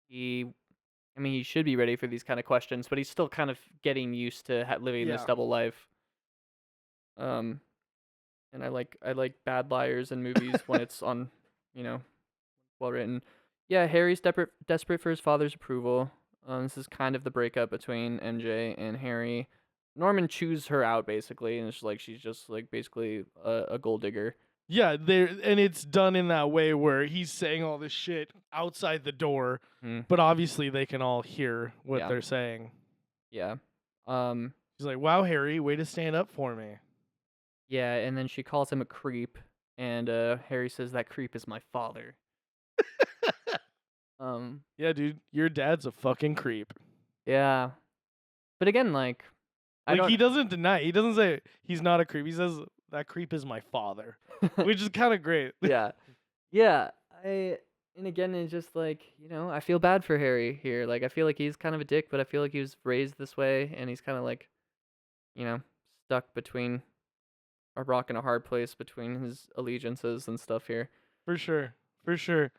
he should be ready for these kind of questions, but he's still kind of getting used to living this Yeah. double life. And I like bad liars in movies when it's on, well written. Yeah, Harry's desperate for his father's approval. This is kind of the breakup between MJ and Harry. Norman chews her out basically, and it's like she's just like basically a gold digger. Yeah, and it's done in that way where he's saying all this shit outside the door, but obviously they can all hear what they're saying. Yeah. He's like, "Wow, Harry, way to stand up for me." Yeah, and then she calls him a creep, and Harry says that creep is my father. Yeah, dude, your dad's a fucking creep. Yeah. But again, like he doesn't deny. He doesn't say he's not a creep. He says that creep is my father, which is kind of great. Yeah. Yeah. And again, it's just like, I feel bad for Harry here. Like, I feel like he's kind of a dick, but I feel like he was raised this way, and he's kind of like, stuck between a rock and a hard place between his allegiances and stuff here. For sure. For sure.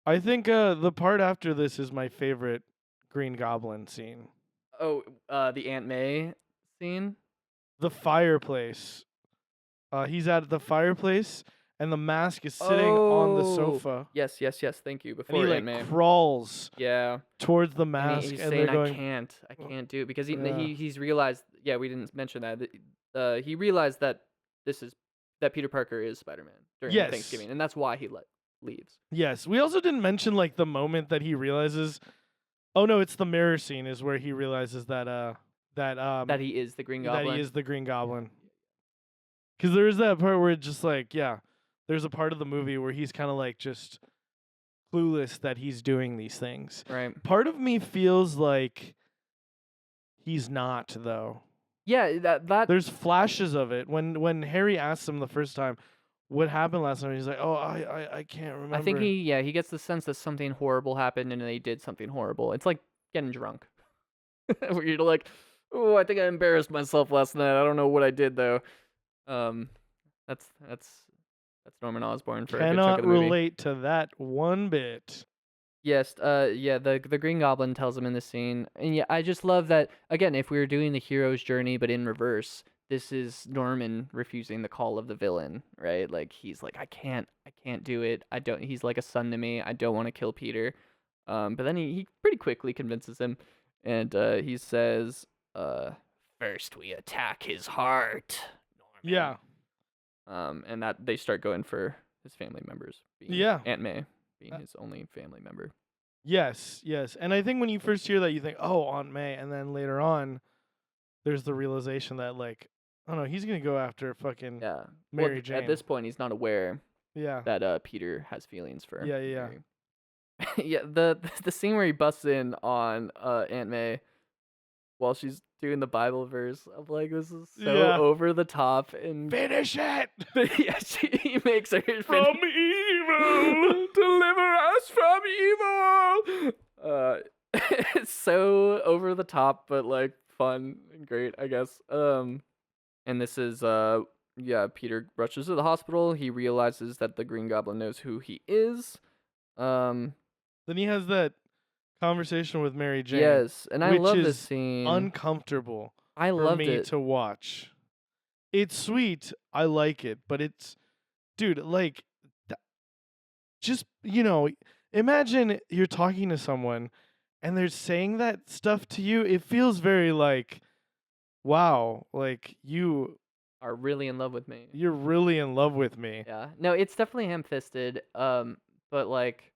I think the part after this is my favorite Green Goblin scene. Oh, the Aunt May scene? The fireplace. He's at the fireplace, and the mask is sitting on the sofa. Yes. Thank you. And Before he Aunt May. crawls And towards the mask, he's and saying, they're going, I can't do it because Yeah. he's realized. Yeah, we didn't mention that. He realized that that Peter Parker is Spider-Man during Yes. Thanksgiving, and that's why he leaves. Yes, we also didn't mention like the moment that he realizes. Oh no, it's the mirror scene is where he realizes that That he is the Green Goblin. That he is the Green Goblin. Because there is that part where it's just like, yeah, there's a part of the movie where he's kind of like just clueless that he's doing these things. Right. Part of me feels like he's not, though. Yeah, that There's flashes of it. When Harry asks him the first time, what happened last time, he's like, oh, I can't remember. I think he gets the sense that something horrible happened and they did something horrible. It's like getting drunk. Where you're like, oh, I think I embarrassed myself last night. I don't know what I did though. That's That's Norman Osborn for a good chunk Cannot of the movie. relate to that one bit. Yes, yeah, the Green Goblin tells him in the scene, and yeah, I just love that. Again, if we were doing the hero's journey but in reverse, this is Norman refusing the call of the villain, right? Like he's like, I can't do it. I don't. He's like a son to me. I don't want to kill Peter. But then he pretty quickly convinces him, and he says, first we attack his heart, Norman. Yeah. And that they start going for his family members, being Yeah. Aunt May being his only family member. Yes, yes. And I think when you first hear that, you think, oh, Aunt May. And then later on, there's the realization that, like, oh no, he's going to go after fucking Yeah. Mary Well, Jane. at this point, he's not aware Yeah. that Peter has feelings for Yeah, yeah, yeah. Mary. Yeah, the scene where he busts in on Aunt May while she's doing the Bible verse, I'm like, this is so Yeah. over the top, and Finish it! yeah, he makes her From evil! deliver us from evil. It's so over the top, but like fun and great, I guess. And this is yeah, Peter rushes to the hospital. He realizes that the Green Goblin knows who he is. Then he has that conversation with Mary Jane. Yes, and I which love this is scene. uncomfortable I for loved me it. to watch. It's sweet. I like it, but it's, dude, like, just, imagine you're talking to someone and they're saying that stuff to you. It feels very like, wow, like Are really in love with me. you're really in love with me. Yeah. No, it's definitely ham-fisted. But like,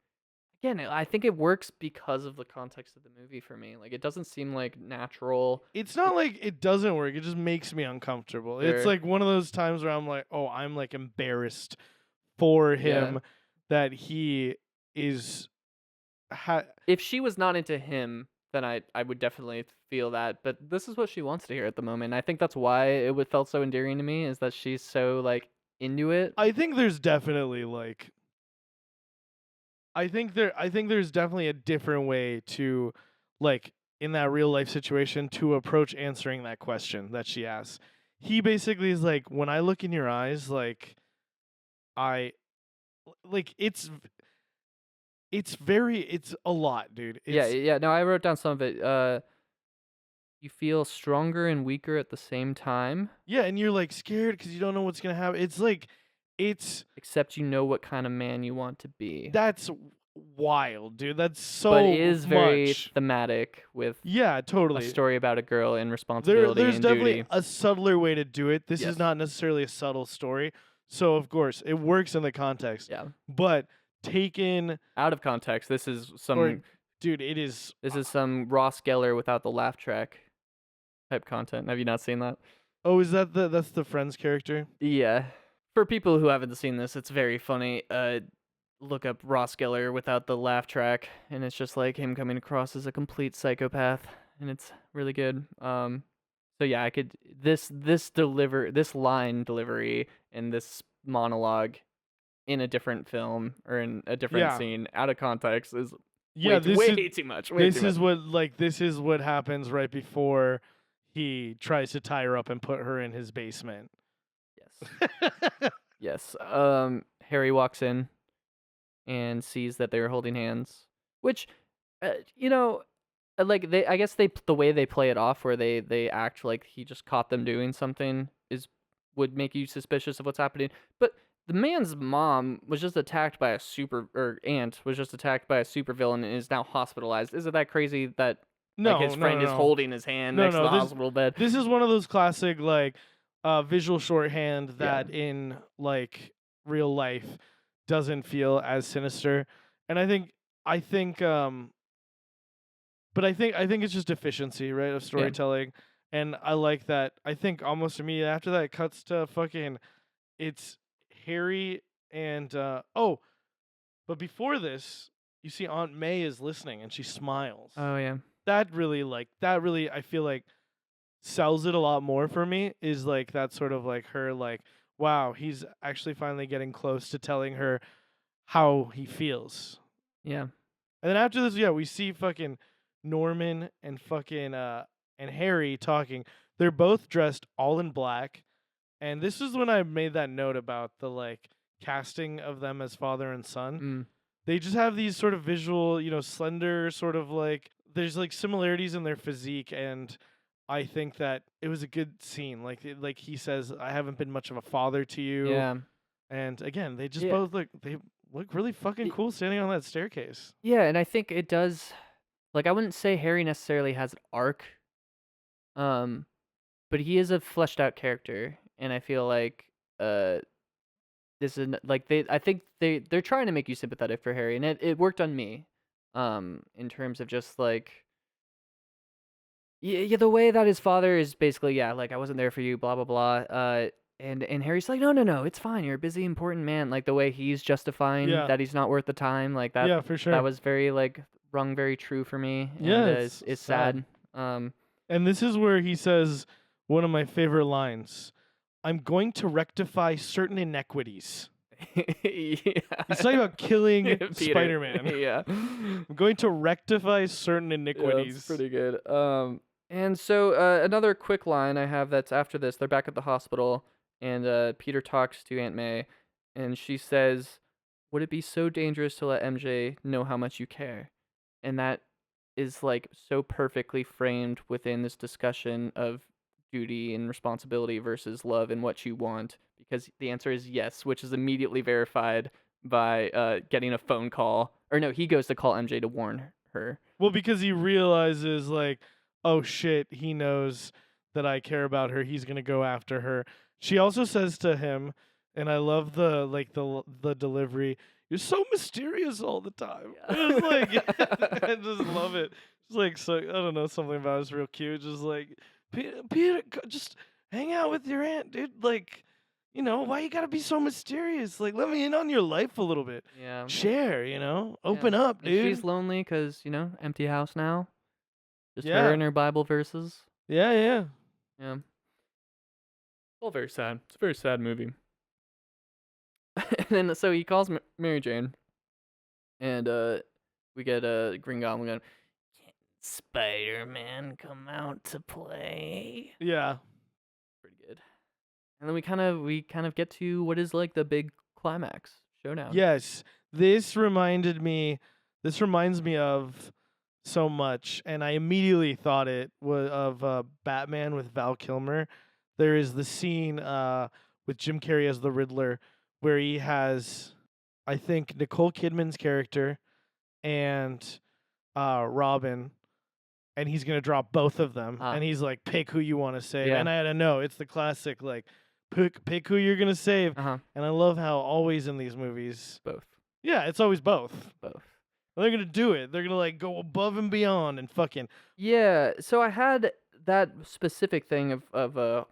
again, I think it works because of the context of the movie for me. Like, it doesn't seem like natural. It's not like it doesn't work. It just makes me uncomfortable. It's Sure. like one of those times where I'm like, oh, I'm like embarrassed for him that he is. If she was not into him, then I would definitely feel that. But this is what she wants to hear at the moment. I think that's why it would felt so endearing to me, is that she's so like into it. I think there's definitely like. I think there's definitely a different way to, like, in that real life situation, to approach answering that question that she asks. He basically is like, when I look in your eyes, like, it's a lot, dude. Yeah. No, I wrote down some of it. You feel stronger and weaker at the same time. Yeah, and you're like scared because you don't know what's gonna happen. It's like, except you know what kind of man you want to be. That's wild, dude. That's so. But it is very much. thematic with totally a story about a girl and responsibility there's and definitely duty. a subtler way to do it. This Yes. is not necessarily a subtle story, so of course it works in the context. Yeah. But taken Out of context, this is dude, it is. This is some Ross Geller without the laugh track type content. Have you not seen that? Oh, is that's the Friends character? Yeah. For people who haven't seen this, it's very funny. Look up Ross Geller without the laugh track, and it's just like him coming across as a complete psychopath, and it's really good. So yeah, I could this line delivery and this monologue in a different film or in a different scene out of context is way too much. This is what happens right before he tries to tie her up and put her in his basement. Yes. Yes. Harry walks in and sees that they were holding hands, which, like I guess the way they play it off, where they act like he just caught them doing something, would make you suspicious of what's happening. But the man's mom was just attacked by aunt was just attacked by a supervillain and is now hospitalized. Isn't that crazy that his friend is holding his hand next to the hospital bed? This is one of those classic like visual shorthand that in like real life doesn't feel as sinister. And I think it's just efficiency, right, of storytelling. Yeah. And I like that. I think almost immediately after that it cuts to it's Harry and but before this, you see Aunt May is listening and she smiles. Oh yeah. That really I feel like sells it a lot more for me, is like that sort of like her like, wow, he's actually finally getting close to telling her how he feels. Yeah. And then after this, we see fucking Norman and fucking and Harry talking. They're both dressed all in black. And this is when I made that note about the like casting of them as father and son. Mm. They just have these sort of visual, slender sort of like there's like similarities in their physique, and I think that it was a good scene. Like he says, I haven't been much of a father to you. Yeah. And again, they just Yeah. both look really fucking Y- cool standing on that staircase. Yeah, and I think it does. Like, I wouldn't say Harry necessarily has an arc, but he is a fleshed out character, and I feel like this is like I think they're trying to make you sympathetic for Harry, and it worked on me, in terms of just like yeah, the way that his father is basically, yeah, like, I wasn't there for you, blah blah blah. And Harry's like, no, it's fine. You're a busy, important man. Like the way he's justifying Yeah. that he's not worth the time, like that. Yeah, for sure. That was very like rung very true for me. And, Yeah, it's sad. And this is where he says one of my favorite lines. I'm going to rectify certain inequities. Yeah. He's talking about killing Peter. Spider-Man. Yeah. I'm going to rectify certain iniquities. Yeah, that's pretty good. And so another quick line I have that's after this. They're back at the hospital, and Peter talks to Aunt May, and she says, "Would it be so dangerous to let MJ know how much you care?" And that is like so perfectly framed within this discussion of duty and responsibility versus love and what you want, because the answer is yes, which is immediately verified by getting a phone call. Or no, he goes to call MJ to warn her. Well, because he realizes, like, oh shit, he knows that I care about her. He's gonna go after her. She also says to him, and I love the delivery. You're so mysterious all the time. Yeah. It's like I just love it. It's like, so I don't know, something about it's real cute. Just like Peter, just hang out with your aunt, dude. Like, why you gotta be so mysterious? Like, let me in on your life a little bit. Yeah. Share, open up, And dude. she's lonely because, empty house now. Just Yeah. her and her Bible verses. Yeah. Yeah. All very sad. It's a very sad movie. And then, so he calls Mary Jane, and we get Green Goblin going, "Can Spider-Man come out to play?" Yeah. Pretty good. And then we kind of get to what is like the big climax showdown. Yes. This reminds me of so much, and I immediately thought it was of Batman with Val Kilmer. There is the scene with Jim Carrey as the Riddler where he has, I think, Nicole Kidman's character and Robin, and he's gonna drop both of them, and he's like, pick who you want to save. Yeah. And I had to know, it's the classic, like, pick who you're gonna save. And I love how always in these movies, Both. yeah, it's always both. Both. And they're gonna do it. They're gonna like go above and beyond and fucking. Yeah. So I had that specific thing of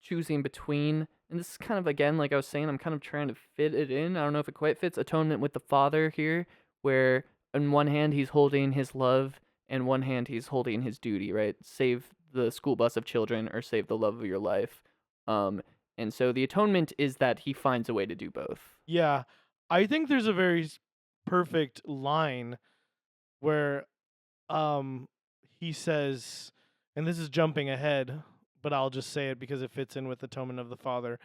choosing between, and this is kind of, again, like I was saying, I'm kind of trying to fit it in. I don't know if it quite fits. Atonement with the father here, where on one hand he's holding his love, and one hand he's holding his duty, right? Save the school bus of children or save the love of your life. And so the atonement is that he finds a way to do both. Yeah, I think there's a very perfect line where he says, and this is jumping ahead, but I'll just say it because it fits in with Atonement of the Father,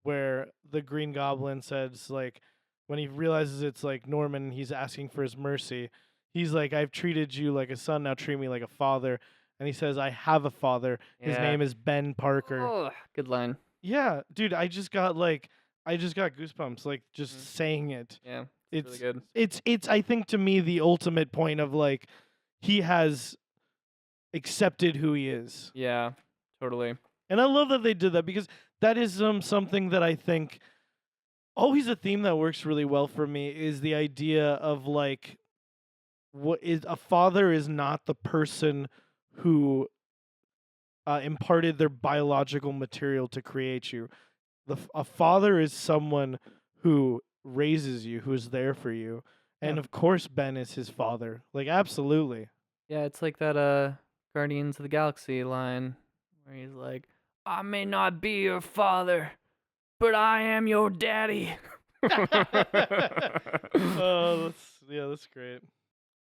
where the Green Goblin says, like, when he realizes it's like Norman and he's asking for his mercy, he's like, I've treated you like a son, now treat me like a father. And he says, I have a father. His name is Ben Parker. Oh, good line. Yeah, dude, I just got goosebumps, like, just saying it. Yeah, It's really good. It's I think, to me, the ultimate point of, like, he has accepted who he is. Yeah, totally. And I love that they did that, because that is something that I think always a theme that works really well for me is the idea of, like, what is a father is not the person who imparted their biological material to create you. A father is someone who raises you, who is there for you. And of course Ben is his father. Like, absolutely. Yeah, it's like that Guardians of the Galaxy line where he's like, I may not be your father, but I am your daddy. Oh, that's great.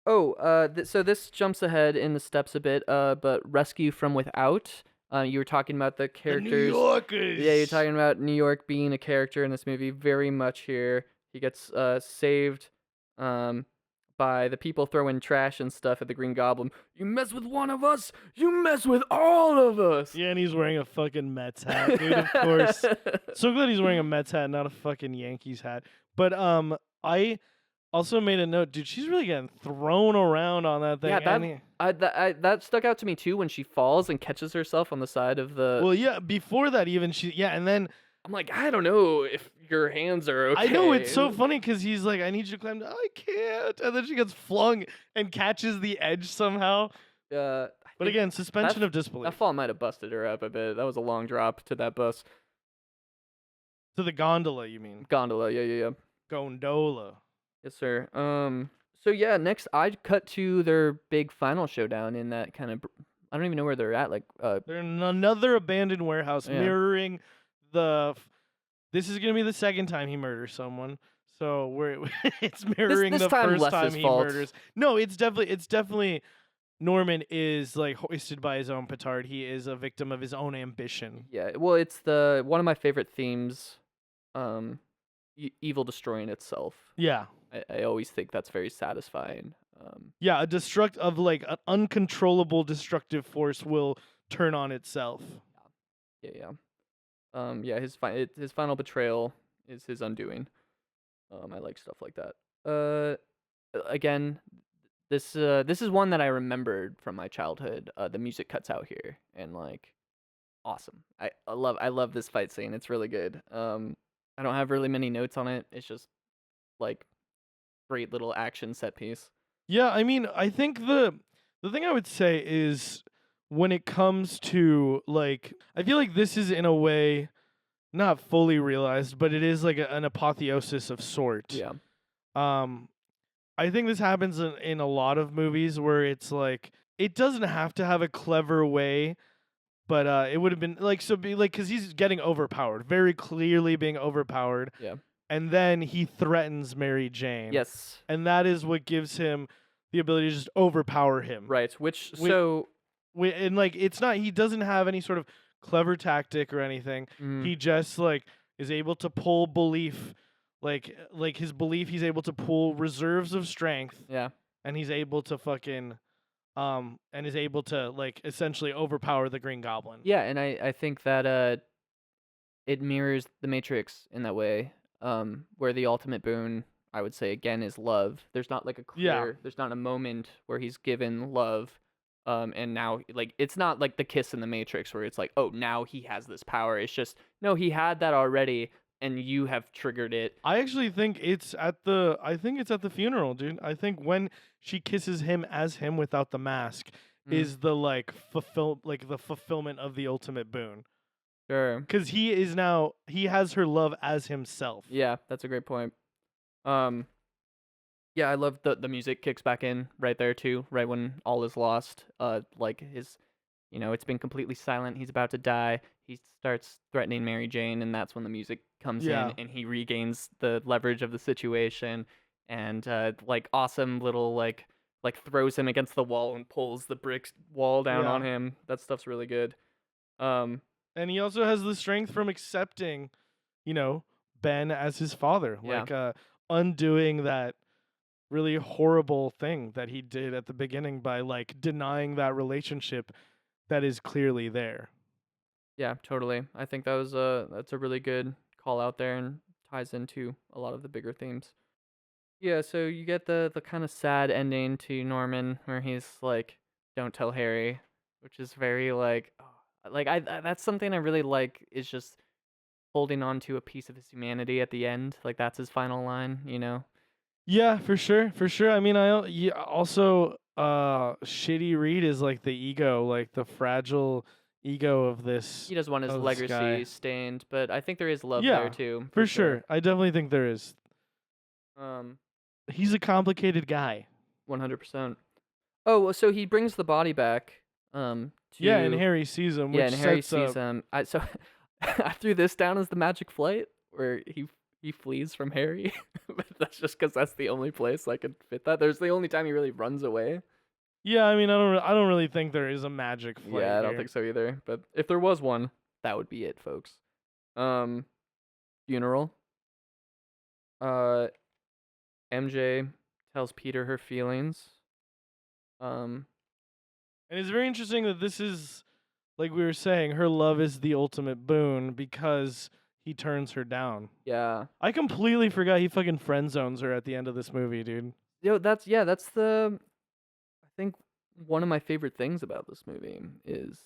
Oh, so this jumps ahead in the steps a bit, but rescue from without. You were talking about the The characters. New Yorkers. Yeah, you're talking about New York being a character in this movie very much here. He gets saved um, by the people throwing trash and stuff at the Green Goblin. You mess with one of us, you mess with all of us. Yeah, and he's wearing a fucking Mets hat, dude. Of course. So glad he's wearing a Mets hat, not a fucking Yankees hat. But I also made a note, dude. She's really getting thrown around on that thing. Yeah, that stuck out to me too when she falls and catches herself on the side of the. Well, yeah. Before that, even and then I'm like, I don't know if your hands are okay. I know it's so funny because he's like, I need you to climb down. I can't, and then she gets flung and catches the edge somehow. But again, suspension of disbelief. That fall might have busted her up a bit. That was a long drop to that bus. To the gondola, you mean? Gondola, yeah. Gondola. Yes, sir. So yeah, next I cut to their big final showdown in that kind of. I don't even know where they're at. Like, they're in another abandoned warehouse, mirroring the. This is gonna be the second time he murders someone, so it's mirroring this the time first time he fault. murders. No, it's definitely. Norman is like hoisted by his own petard. He is a victim of his own ambition. Yeah, well, it's one of my favorite themes. Evil destroying itself. Yeah. I always think that's very satisfying. Yeah, an uncontrollable destructive force will turn on itself. Yeah. Yeah, his final betrayal is his undoing. I like stuff like that. Again, this is one that I remembered from my childhood. The music cuts out here, and like, awesome. I love this fight scene. It's really good. I don't have really many notes on it. It's just like great little action set piece. Yeah, I mean, I think the thing I would say is when it comes to like, I feel like this is in a way not fully realized, but it is like an apotheosis of sort. Yeah. I think this happens in a lot of movies where it's like it doesn't have to have a clever way, but it would have been like because he's getting overpowered, very clearly being overpowered. Yeah. And then he threatens Mary Jane. Yes. And that is what gives him the ability to just overpower him. Right. And like it's not, he doesn't have any sort of clever tactic or anything. He just like is able to pull belief, like his belief. He's able to pull reserves of strength. Yeah. And he's able to fucking and is able to like essentially overpower the Green Goblin. Yeah, and I think that it mirrors the Matrix in that way. Where the ultimate boon, I would say again, is love. There's not like a clear, there's not a moment where he's given love, and now like it's not like the kiss in the Matrix where it's like, oh, now he has this power. It's just no, he had that already, and you have triggered it. I actually think it's at the funeral, dude. I think when she kisses him as him without the mask is the the fulfillment of the ultimate boon. Sure. Because he has her love as himself. Yeah, that's a great point. Yeah, I love the music kicks back in right there too, right when all is lost. Like it's been completely silent. He's about to die. He starts threatening Mary Jane, and that's when the music comes in, and he regains the leverage of the situation, and like awesome little like throws him against the wall and pulls the brick wall down on him. That stuff's really good. And he also has the strength from accepting, Ben as his father. Yeah. Like undoing that really horrible thing that he did at the beginning by like denying that relationship that is clearly there. Yeah, totally. I think that's a really good call out there and ties into a lot of the bigger themes. Yeah, so you get the kind of sad ending to Norman where he's like, "Don't tell Harry," which is very like that's something I really like, is just holding on to a piece of his humanity at the end. Like that's his final line, Yeah, for sure. I mean, also Shitty Reed is like the ego, like the fragile ego of this. He doesn't want his legacy stained, but I think there is love there too. For sure. I definitely think there is. He's a complicated guy. 100%. Oh, so he brings the body back. And Harry sees him. Yeah, and Harry sees him. I threw this down as the magic flight where he flees from Harry. But that's just because that's the only place I could fit that. There's the only time he really runs away. Yeah, I mean, I don't really think there is a magic flight Yeah, I don't here. think so either. But if there was one, that would be it, folks. Um, Funeral. Uh, MJ tells Peter her feelings. Um, And it's very interesting that this is, like we were saying, her love is the ultimate boon because he turns her down. yeah. I completely forgot he fucking friend zones her at the end of this movie, dude. Yo, that's the I think one of my favorite things about this movie is,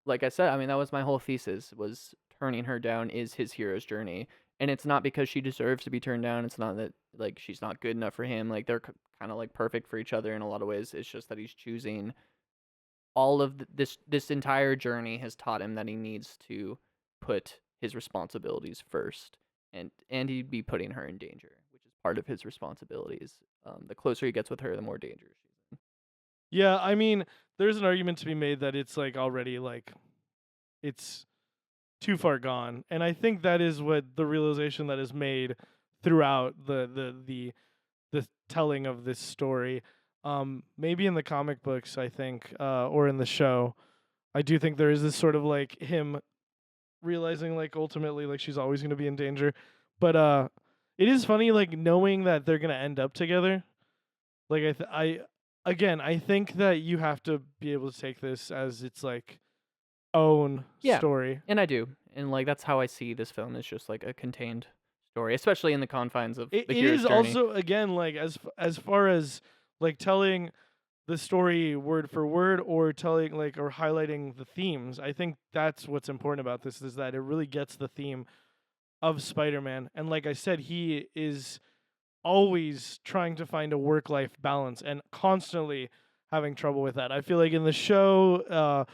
like I said, I mean that was my whole thesis, was turning her down is his hero's journey, and it's not because she deserves to be turned down. It's not that like she's not good enough for him. Like they're kind of like perfect for each other in a lot of ways. It's just that he's choosing all of this entire journey has taught him that he needs to put his responsibilities first, and he'd be putting her in danger, which is part of his responsibilities. The closer he gets with her, the more danger she's in. Yeah, I mean, there's an argument to be made that it's like already like it's too far gone, and I think that is what the realization that is made throughout the telling of this story. Maybe in the comic books, I think, or in the show, I do think there is this sort of like him realizing like ultimately like she's always gonna be in danger. But it is funny like knowing that they're gonna end up together. Like I again I think that you have to be able to take this as its like own Yeah, story. and I do, and like that's how I see this film, is just like a contained story, especially in the confines of the It hero's is journey. also again like as far as like telling the story word for word or telling like or highlighting the themes. I think that's what's important about this is that it really gets the theme of Spider-Man. And like I said, he is always trying to find a work-life balance and constantly having trouble with that. I feel like in the show,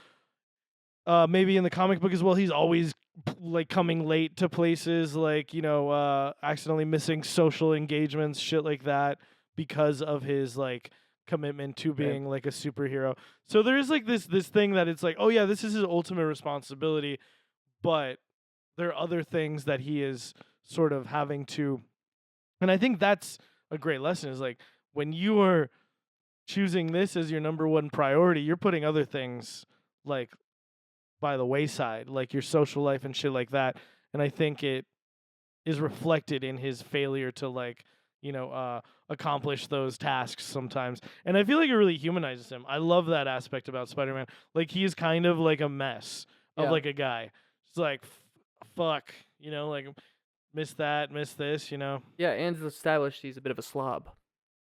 maybe in the comic book as well, he's always like coming late to places, like accidentally missing social engagements, shit like that, because of his like commitment to Right. being like a superhero. So there is like this thing that it's like, oh yeah, this is his ultimate responsibility, but there are other things that he is sort of having to, and I think that's a great lesson. Is like when you are choosing this as your number one priority, you're putting other things like by the wayside, like your social life and shit like that. And I think it is reflected in his failure to like, accomplish those tasks sometimes. And I feel like it really humanizes him. I love that aspect about Spider-Man. Like he is kind of like a mess of Yeah, like a guy. It's like fuck, like miss that, miss this, yeah, and it's established he's a bit of a slob.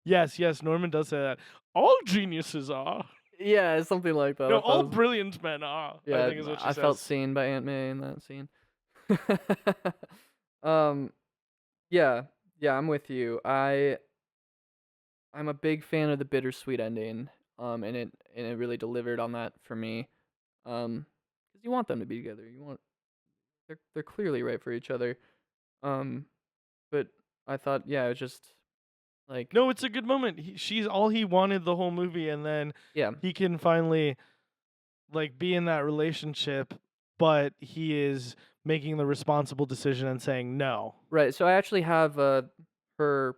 Yes, yes, Norman does say that. All geniuses are. Yeah, it's something like that. No, I all thought, brilliant men are, I yeah, think is what she I felt says. seen by Aunt May in that scene. um, yeah, yeah, I'm with you. I'm a big fan of the bittersweet ending. And it really delivered on that for me. Because you want them to be together. They're clearly right for each other. Um, but I thought, yeah, it was just like, No, it's a good moment. She's all he wanted the whole movie, and then yeah, he can finally like be in that relationship, but he is making the responsible decision and saying no. right. So I actually have her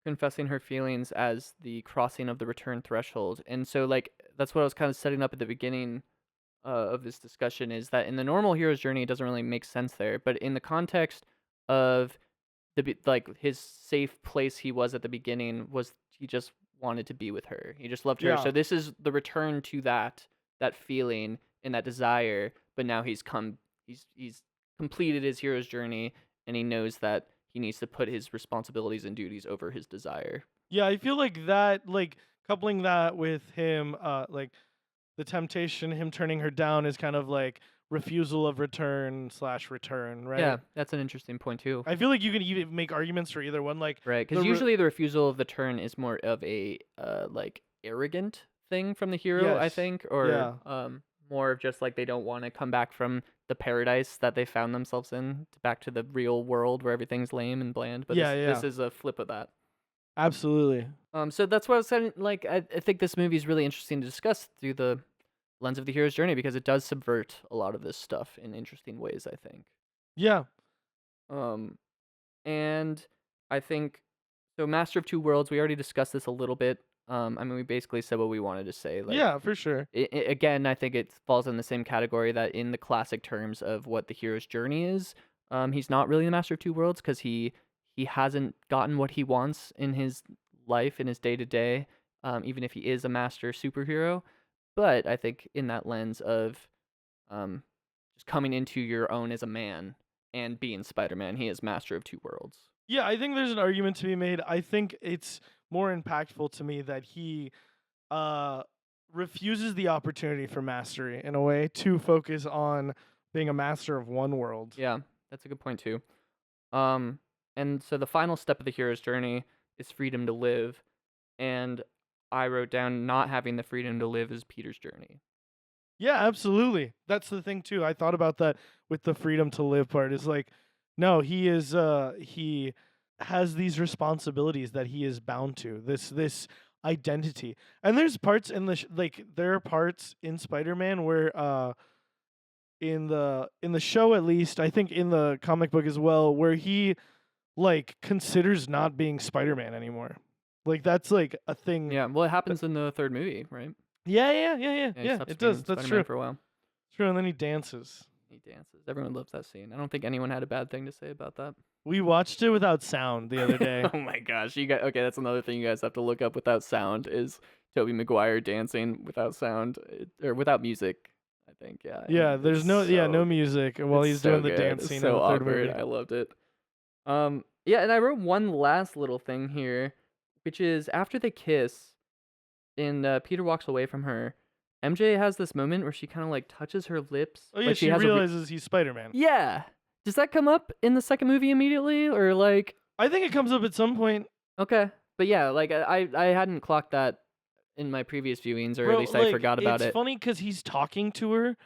confessing her feelings as the crossing of the return threshold, and so like that's what I was kind of setting up at the beginning of this discussion, is that in the normal hero's journey, it doesn't really make sense there, but in the context of like his safe place he was at the beginning, was he just wanted to be with her. He just loved her. Yeah. So this is the return to that feeling and that desire, but now he's completed his hero's journey, and he knows that he needs to put his responsibilities and duties over his desire. Yeah, I feel like that, like coupling that with him, like the temptation, him turning her down is kind of like refusal of return/return, Yeah, right? that's an interesting point too. I feel like you can even make arguments for either one. Like Right, the because usually the refusal of the turn is more of a like arrogant thing from the hero, I yes, think, or yeah, more of just like they don't want to come back from the paradise that they found themselves in back to the real world where everything's lame and bland. But yeah, this yeah, is a flip of that. absolutely. So that's why I was saying, like, I think this movie is really interesting to discuss through the lens of the hero's journey, because it does subvert a lot of this stuff in interesting ways, I think. Yeah, Um, and I think So Master of Two Worlds, we already discussed this a little bit. I mean, we basically said what we wanted to say. Like, Yeah, for sure. again, I think it falls in the same category that in the classic terms of what the hero's journey is. He's not really the Master of Two Worlds because he hasn't gotten what he wants in his life, in his day to day. Even if he is a master superhero, but I think in that lens of um, just coming into your own as a man and being Spider-Man, he is Master of Two Worlds. Yeah, I think there's an argument to be made. I think it's more impactful to me that he uh, refuses the opportunity for mastery in a way to focus on being a master of one world. Yeah, that's a good point too. Um, and so the final step of the hero's journey is freedom to live, and I wrote down not having the freedom to live is Peter's journey. Yeah, absolutely. That's the thing too. I thought about that with the freedom to live part. Is like, no, he has these responsibilities that he is bound to. This identity. And there's parts in the like there are parts in Spider-Man where in the show at least, I think in the comic book as well, where he like considers not being Spider-Man anymore. Like that's like a thing. Yeah, well, it happens in the third movie, right? Yeah. He stops It being does. That's Spider-Man true. for a while. True, and then he dances. He dances. Everyone loves that scene. I don't think anyone had a bad thing to say about that. We watched it without sound the other day. Oh my gosh, you guys. Okay, that's another thing you guys have to look up without sound is Tobey Maguire dancing without sound or without music. I think, yeah. Yeah, and there's it's no music while it's he's so doing the good. dance It's scene so in the third awkward. movie. I loved it. Yeah, and I wrote one last little thing here, which is after they kiss, and Peter walks away from her. MJ has this moment where she kind of like touches her lips. Oh yeah, like she has realizes he's Spider-Man. yeah. Does that come up in the second movie immediately, or like? I think it comes up at some point. Okay, but yeah, like I hadn't clocked that in my previous viewings, or Bro, at least like, I forgot about it's it. funny because he's talking to her,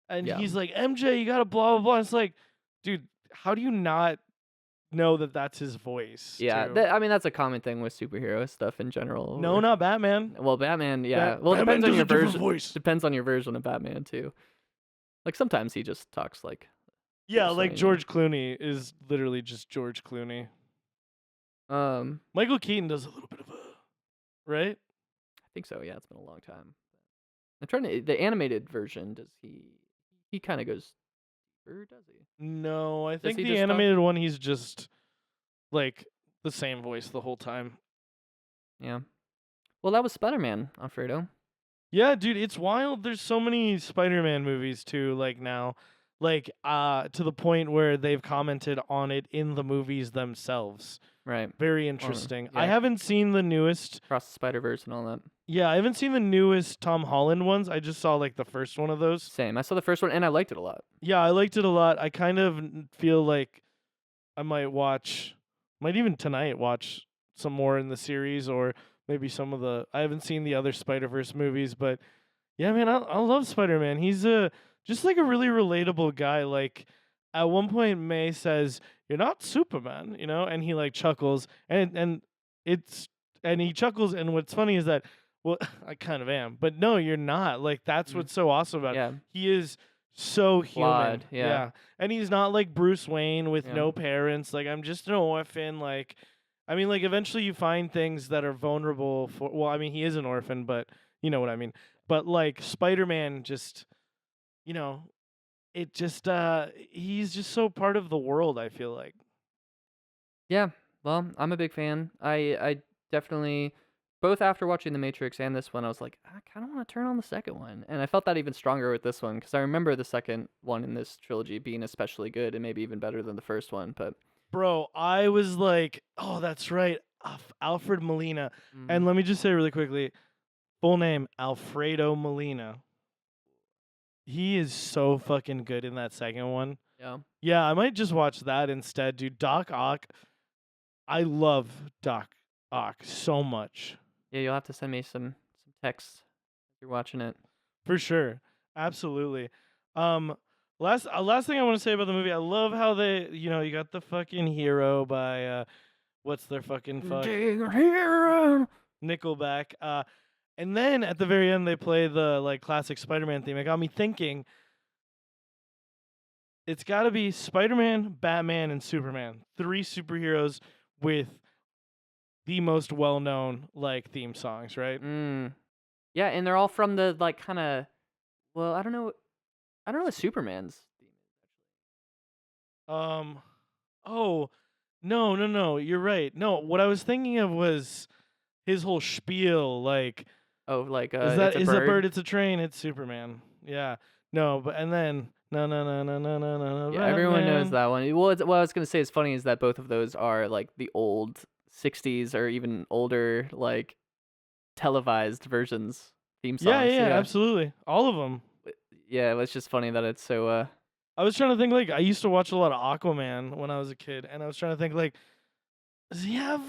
and Yeah. he's like, "MJ, you gotta blah blah blah." It's like, dude, how do you not know that that's his voice? Yeah, too? I mean that's a common thing with superhero stuff in general. No, or- not Batman. Well, Batman, yeah. Well, it Batman depends on does your a different version. voice. Depends on your version of Batman too. Like sometimes he just talks like. Yeah, Bruce like Wayne. George Clooney is literally just George Clooney. Michael Keaton does a little bit of a, right? I think so. Yeah, it's been a long time. I'm trying to the animated version. Does he kind of goes, or does he? No, I think he the just talk? animated one he's just like the same voice the whole time. Yeah. Well, that was Spider-Man, Alfredo. Yeah, dude, it's wild. There's so many Spider-Man movies too, like now. Like to the point where they've commented on it in the movies themselves. Right. Very interesting. yeah. I haven't seen the newest. Across the Spider-Verse and all that. Yeah, I haven't seen the newest Tom Holland ones. I just saw like the first one of those. Same. I saw the first one and I liked it a lot. Yeah, I liked it a lot. I kind of feel like I might even tonight watch some more in the series, or maybe some of the. I haven't seen the other Spider-Verse movies, but yeah, man, I love Spider-Man. He's just like a really relatable guy. Like at one point, May says, "You're not Superman," and he like chuckles, and he chuckles, and what's funny is that, well, I kind of am, but no, you're not. Like that's what's so awesome about it. Yeah. He is so human. Flawed, yeah. And he's not like Bruce Wayne with Yeah. no parents. Like I'm just an orphan. Like, I mean, like eventually you find things that are vulnerable for. Well, I mean, he is an orphan, but you know what I mean. But like Spider-Man, just it just he's just so part of the world. I feel like. Yeah. Well, I'm a big fan. I definitely both after watching The Matrix and this one, I was like, I kind of want to turn on the second one, and I felt that even stronger with this one because I remember the second one in this trilogy being especially good and maybe even better than the first one. But Bro, I was like, oh, that's right, Alfred Molina. And let me just say really quickly, full name Alfredo Molina. He is so fucking good in that second one. yeah, Yeah, I might just watch that instead, dude. Doc Ock. I love Doc Ock so much. yeah, you'll have to send me some texts if you're watching it. For sure. Absolutely. Last thing I want to say about the movie, I love how they, you got the fucking Hero by what's their fucking fuck? Nickelback. And then at the very end they play the like classic Spider-Man theme. It got me thinking it's got to be Spider-Man, Batman, and Superman. 3 superheroes with the most well-known like theme songs, right? Yeah, and they're all from the like kind of. Well, I don't know what Superman's theme Um, oh, no, you're right. No, what I was thinking of was his whole spiel. Like, is. Oh, like is it's a is a bird? bird. It's a train. It's Superman. Yeah. No, but and then no, Yeah, everyone knows Batman. that one. Well, what I was gonna say is funny is that both of those are like the old '60s or even older like televised versions theme Yeah, songs. yeah, Yeah, absolutely, all of them. yeah. It's just funny that it's so. I was trying to think. Like, I used to watch a lot of Aquaman when I was a kid, and I was trying to think like, does he have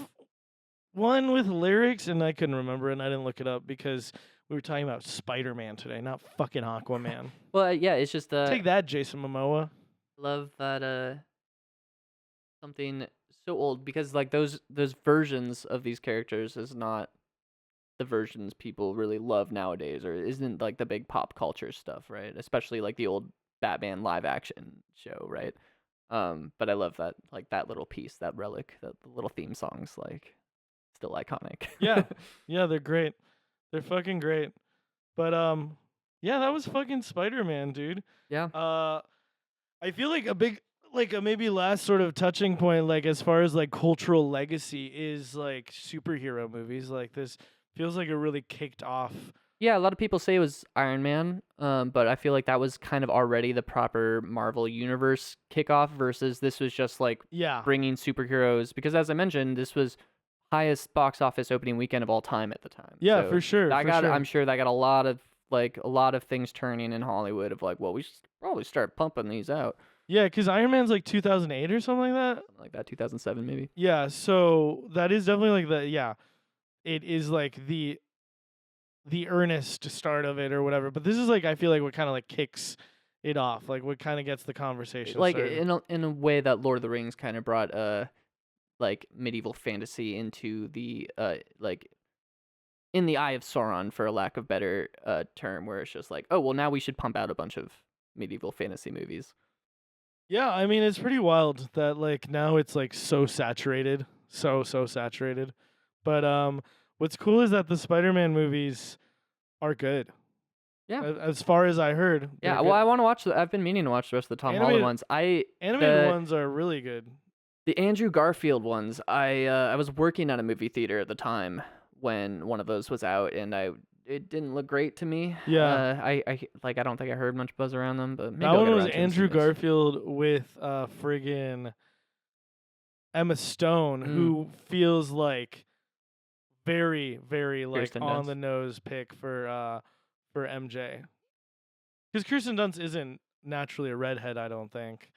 one with lyrics? And I couldn't remember, and I didn't look it up because we were talking about Spider-Man today, not fucking Aquaman. Well, yeah. It's just Take that, Jason Momoa. love that something so old because like those versions of these characters is not the versions people really love nowadays or isn't like the big pop culture stuff, right? Especially like the old Batman live action show, right? But I love that like that little piece, that relic, that the little theme songs like still iconic. Yeah, yeah, they're great. They're fucking great. But yeah, that was fucking Spider-Man, dude. Yeah. I feel like a big, like a maybe last sort of touching point, like as far as like cultural legacy is like superhero movies. Like this feels like it really kicked off. Yeah, a lot of people say it was Iron Man, but I feel like that was kind of already the proper Marvel Universe kickoff versus this was just like Yeah, bringing superheroes because as I mentioned, this was highest box office opening weekend of all time at the time. yeah, So for sure, that for got sure. I'm sure that got a lot of things turning in Hollywood of like, well, we should probably start pumping these out. Yeah, because Iron Man's like 2008 or something like that. Something like that, 2007 maybe. Yeah, so that is definitely like the yeah, it is like the earnest start of it or whatever. But this is like I feel like what kind of like kicks it off, like what kind of gets the conversation Like started. in a way that Lord of the Rings kind of brought like medieval fantasy into the like in the eye of Sauron, for a lack of better term, where it's just like, oh well, now we should pump out a bunch of medieval fantasy movies. Yeah, I mean it's pretty wild that like now it's like so saturated, so saturated. But what's cool is that the Spider-Man movies are good. Yeah, As far as I heard, they're yeah. Well, good. I want to watch. I've been meaning to watch the rest of the Tom Holland Animated ones. animated The ones are really good. the Andrew Garfield ones. I was working at a movie theater at the time when one of those was out, and it didn't look great to me. Yeah. I don't think I heard much buzz around them, but maybe That I'll one get was around to it and see Andrew this. Garfield with friggin' Emma Stone, who feels like very like Kirsten on Dunst. the nose pick for MJ. Because Kirsten Dunst isn't naturally a redhead, I don't think.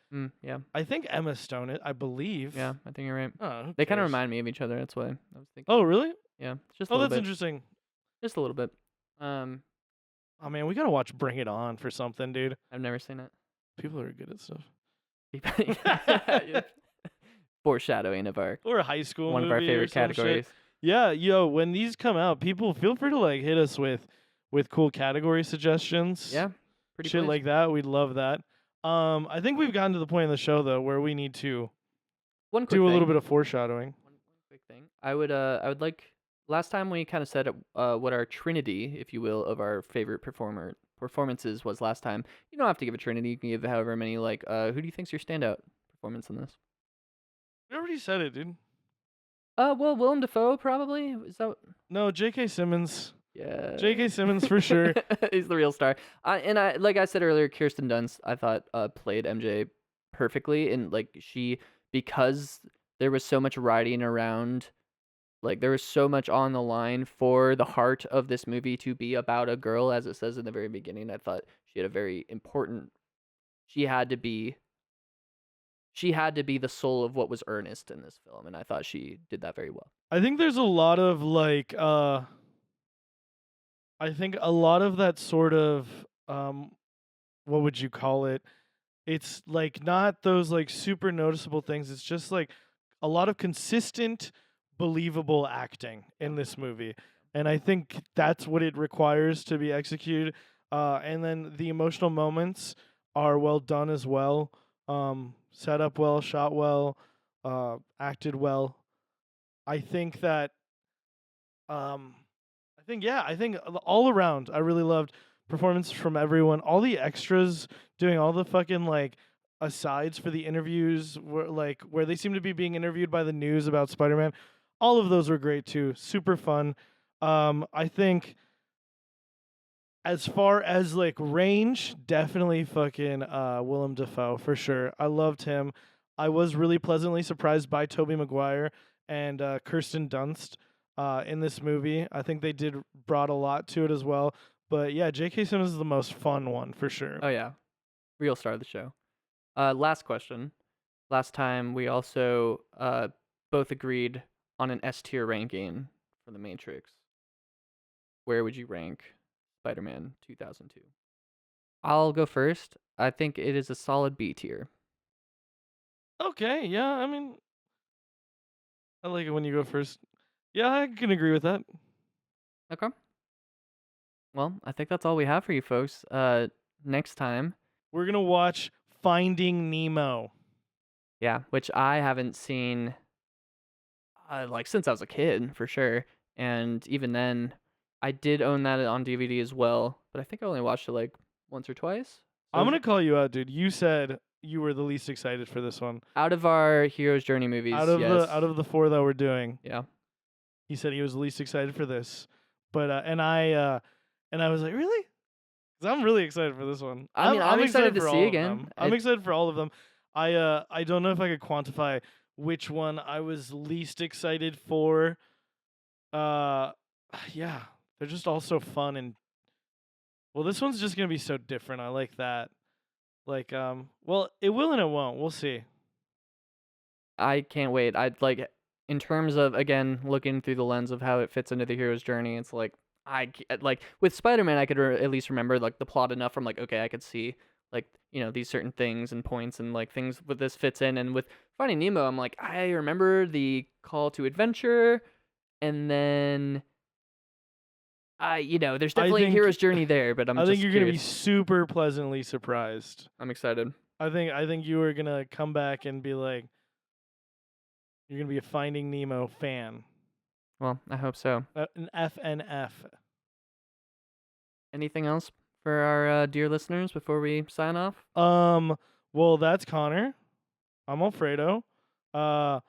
Yeah, I think Emma Stone I believe. yeah. I think you're right. Oh, who They kind of cares? remind me of each other. That's why I was thinking. Oh, really? Yeah, just a Oh, little that's bit. interesting. Just a little bit. Um, Oh man, we gotta watch Bring It On for something, dude. I've never seen it. People are good at stuff. Foreshadowing of our Or a high school one of our movie or favorite some shit. categories. Yeah, yo, when these come out, people feel free to like hit us with cool category suggestions. Yeah, pretty Shit pleased. like that. We'd love that. I think we've gotten to the point in the show though where we need to One quick do a thing. little bit of foreshadowing. One quick thing. I would like last time we kind of said what our trinity, if you will, of our favorite performances was last time. You don't have to give a trinity. You can give however many. Like, who do you think's your standout performance in this? We already said it, dude. Well, Willem Dafoe probably. Is that? No, J.K. Simmons. Yeah. J.K. Simmons for sure. He's the real star. And like I said earlier, Kirsten Dunst I thought played MJ perfectly, and like because there was so much riding around, like there was so much on the line for the heart of this movie to be about a girl, as it says in the very beginning. I thought she had a very important. She had to be the soul of what was earnest in this film, and I thought she did that very well. I think there's a lot of like I think a lot of that sort of what would you call it? It's like not those like super noticeable things. It's just like a lot of consistent believable acting in this movie. And I think that's what it requires to be executed. And then the emotional moments are well done as well. Set up well, shot well, acted well. I think that I think all around I really loved performance from everyone. All the extras doing all the fucking like asides for the interviews where they seem to be being interviewed by the news about Spider-Man. All of those were great too. Super fun. I think as far as like range, definitely fucking Willem Dafoe for sure. I loved him. I was really pleasantly surprised by Tobey Maguire and Kirsten Dunst in this movie. I think they brought a lot to it as well. But yeah, J.K. Simmons is the most fun one for sure. Oh yeah, real star of the show. Last question. Last time we also both agreed on an S tier ranking for the Matrix. Where would you rank Spider-Man 2002? I'll go first. I think it is a solid B tier. Okay, yeah, I mean, I like it when you go first. Yeah, I can agree with that. Okay. Well, I think that's all we have for you folks. Next time, we're gonna watch Finding Nemo. Yeah, which I haven't seen like since I was a kid for sure. And even then, I did own that on DVD as well, but I think I only watched it like once or twice. So I'm gonna call you out, dude. You said you were the least excited for this one. out of our hero's journey movies, Out of yes. the 4 that we're doing, Yeah. he said he was the least excited for this. But and I was like, really? Because I'm really excited for this one. I mean, I'm excited to for see all of again. them. I'm excited for all of them. I don't know if I could quantify which one I was least excited for. Yeah, they're just all so fun and well, this one's just gonna be so different. I like that. Like, well, it will and it won't. We'll see. I can't wait. I'd like, in terms of again looking through the lens of how it fits into the hero's journey. It's like like with Spider-Man, I could at least remember like the plot enough from like okay, I could see like these certain things and points and like things with this fits in. And with Finding Nemo, I'm like I remember the call to adventure, and then there's definitely a hero's journey there. But I think you're gonna be curious. super pleasantly surprised. I'm excited. I think you are gonna come back and be like, you're gonna be a Finding Nemo fan. Well, I hope so. An FNF. Anything else for our dear listeners before we sign off? Well, that's Connor. I'm Alfredo. I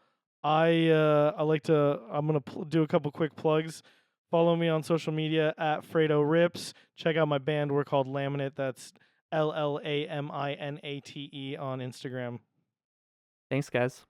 like to. I'm gonna do a couple quick plugs. Follow me on social media at Fredo Rips. Check out my band. We're called Laminate. That's LLAMINATE on Instagram. Thanks, guys.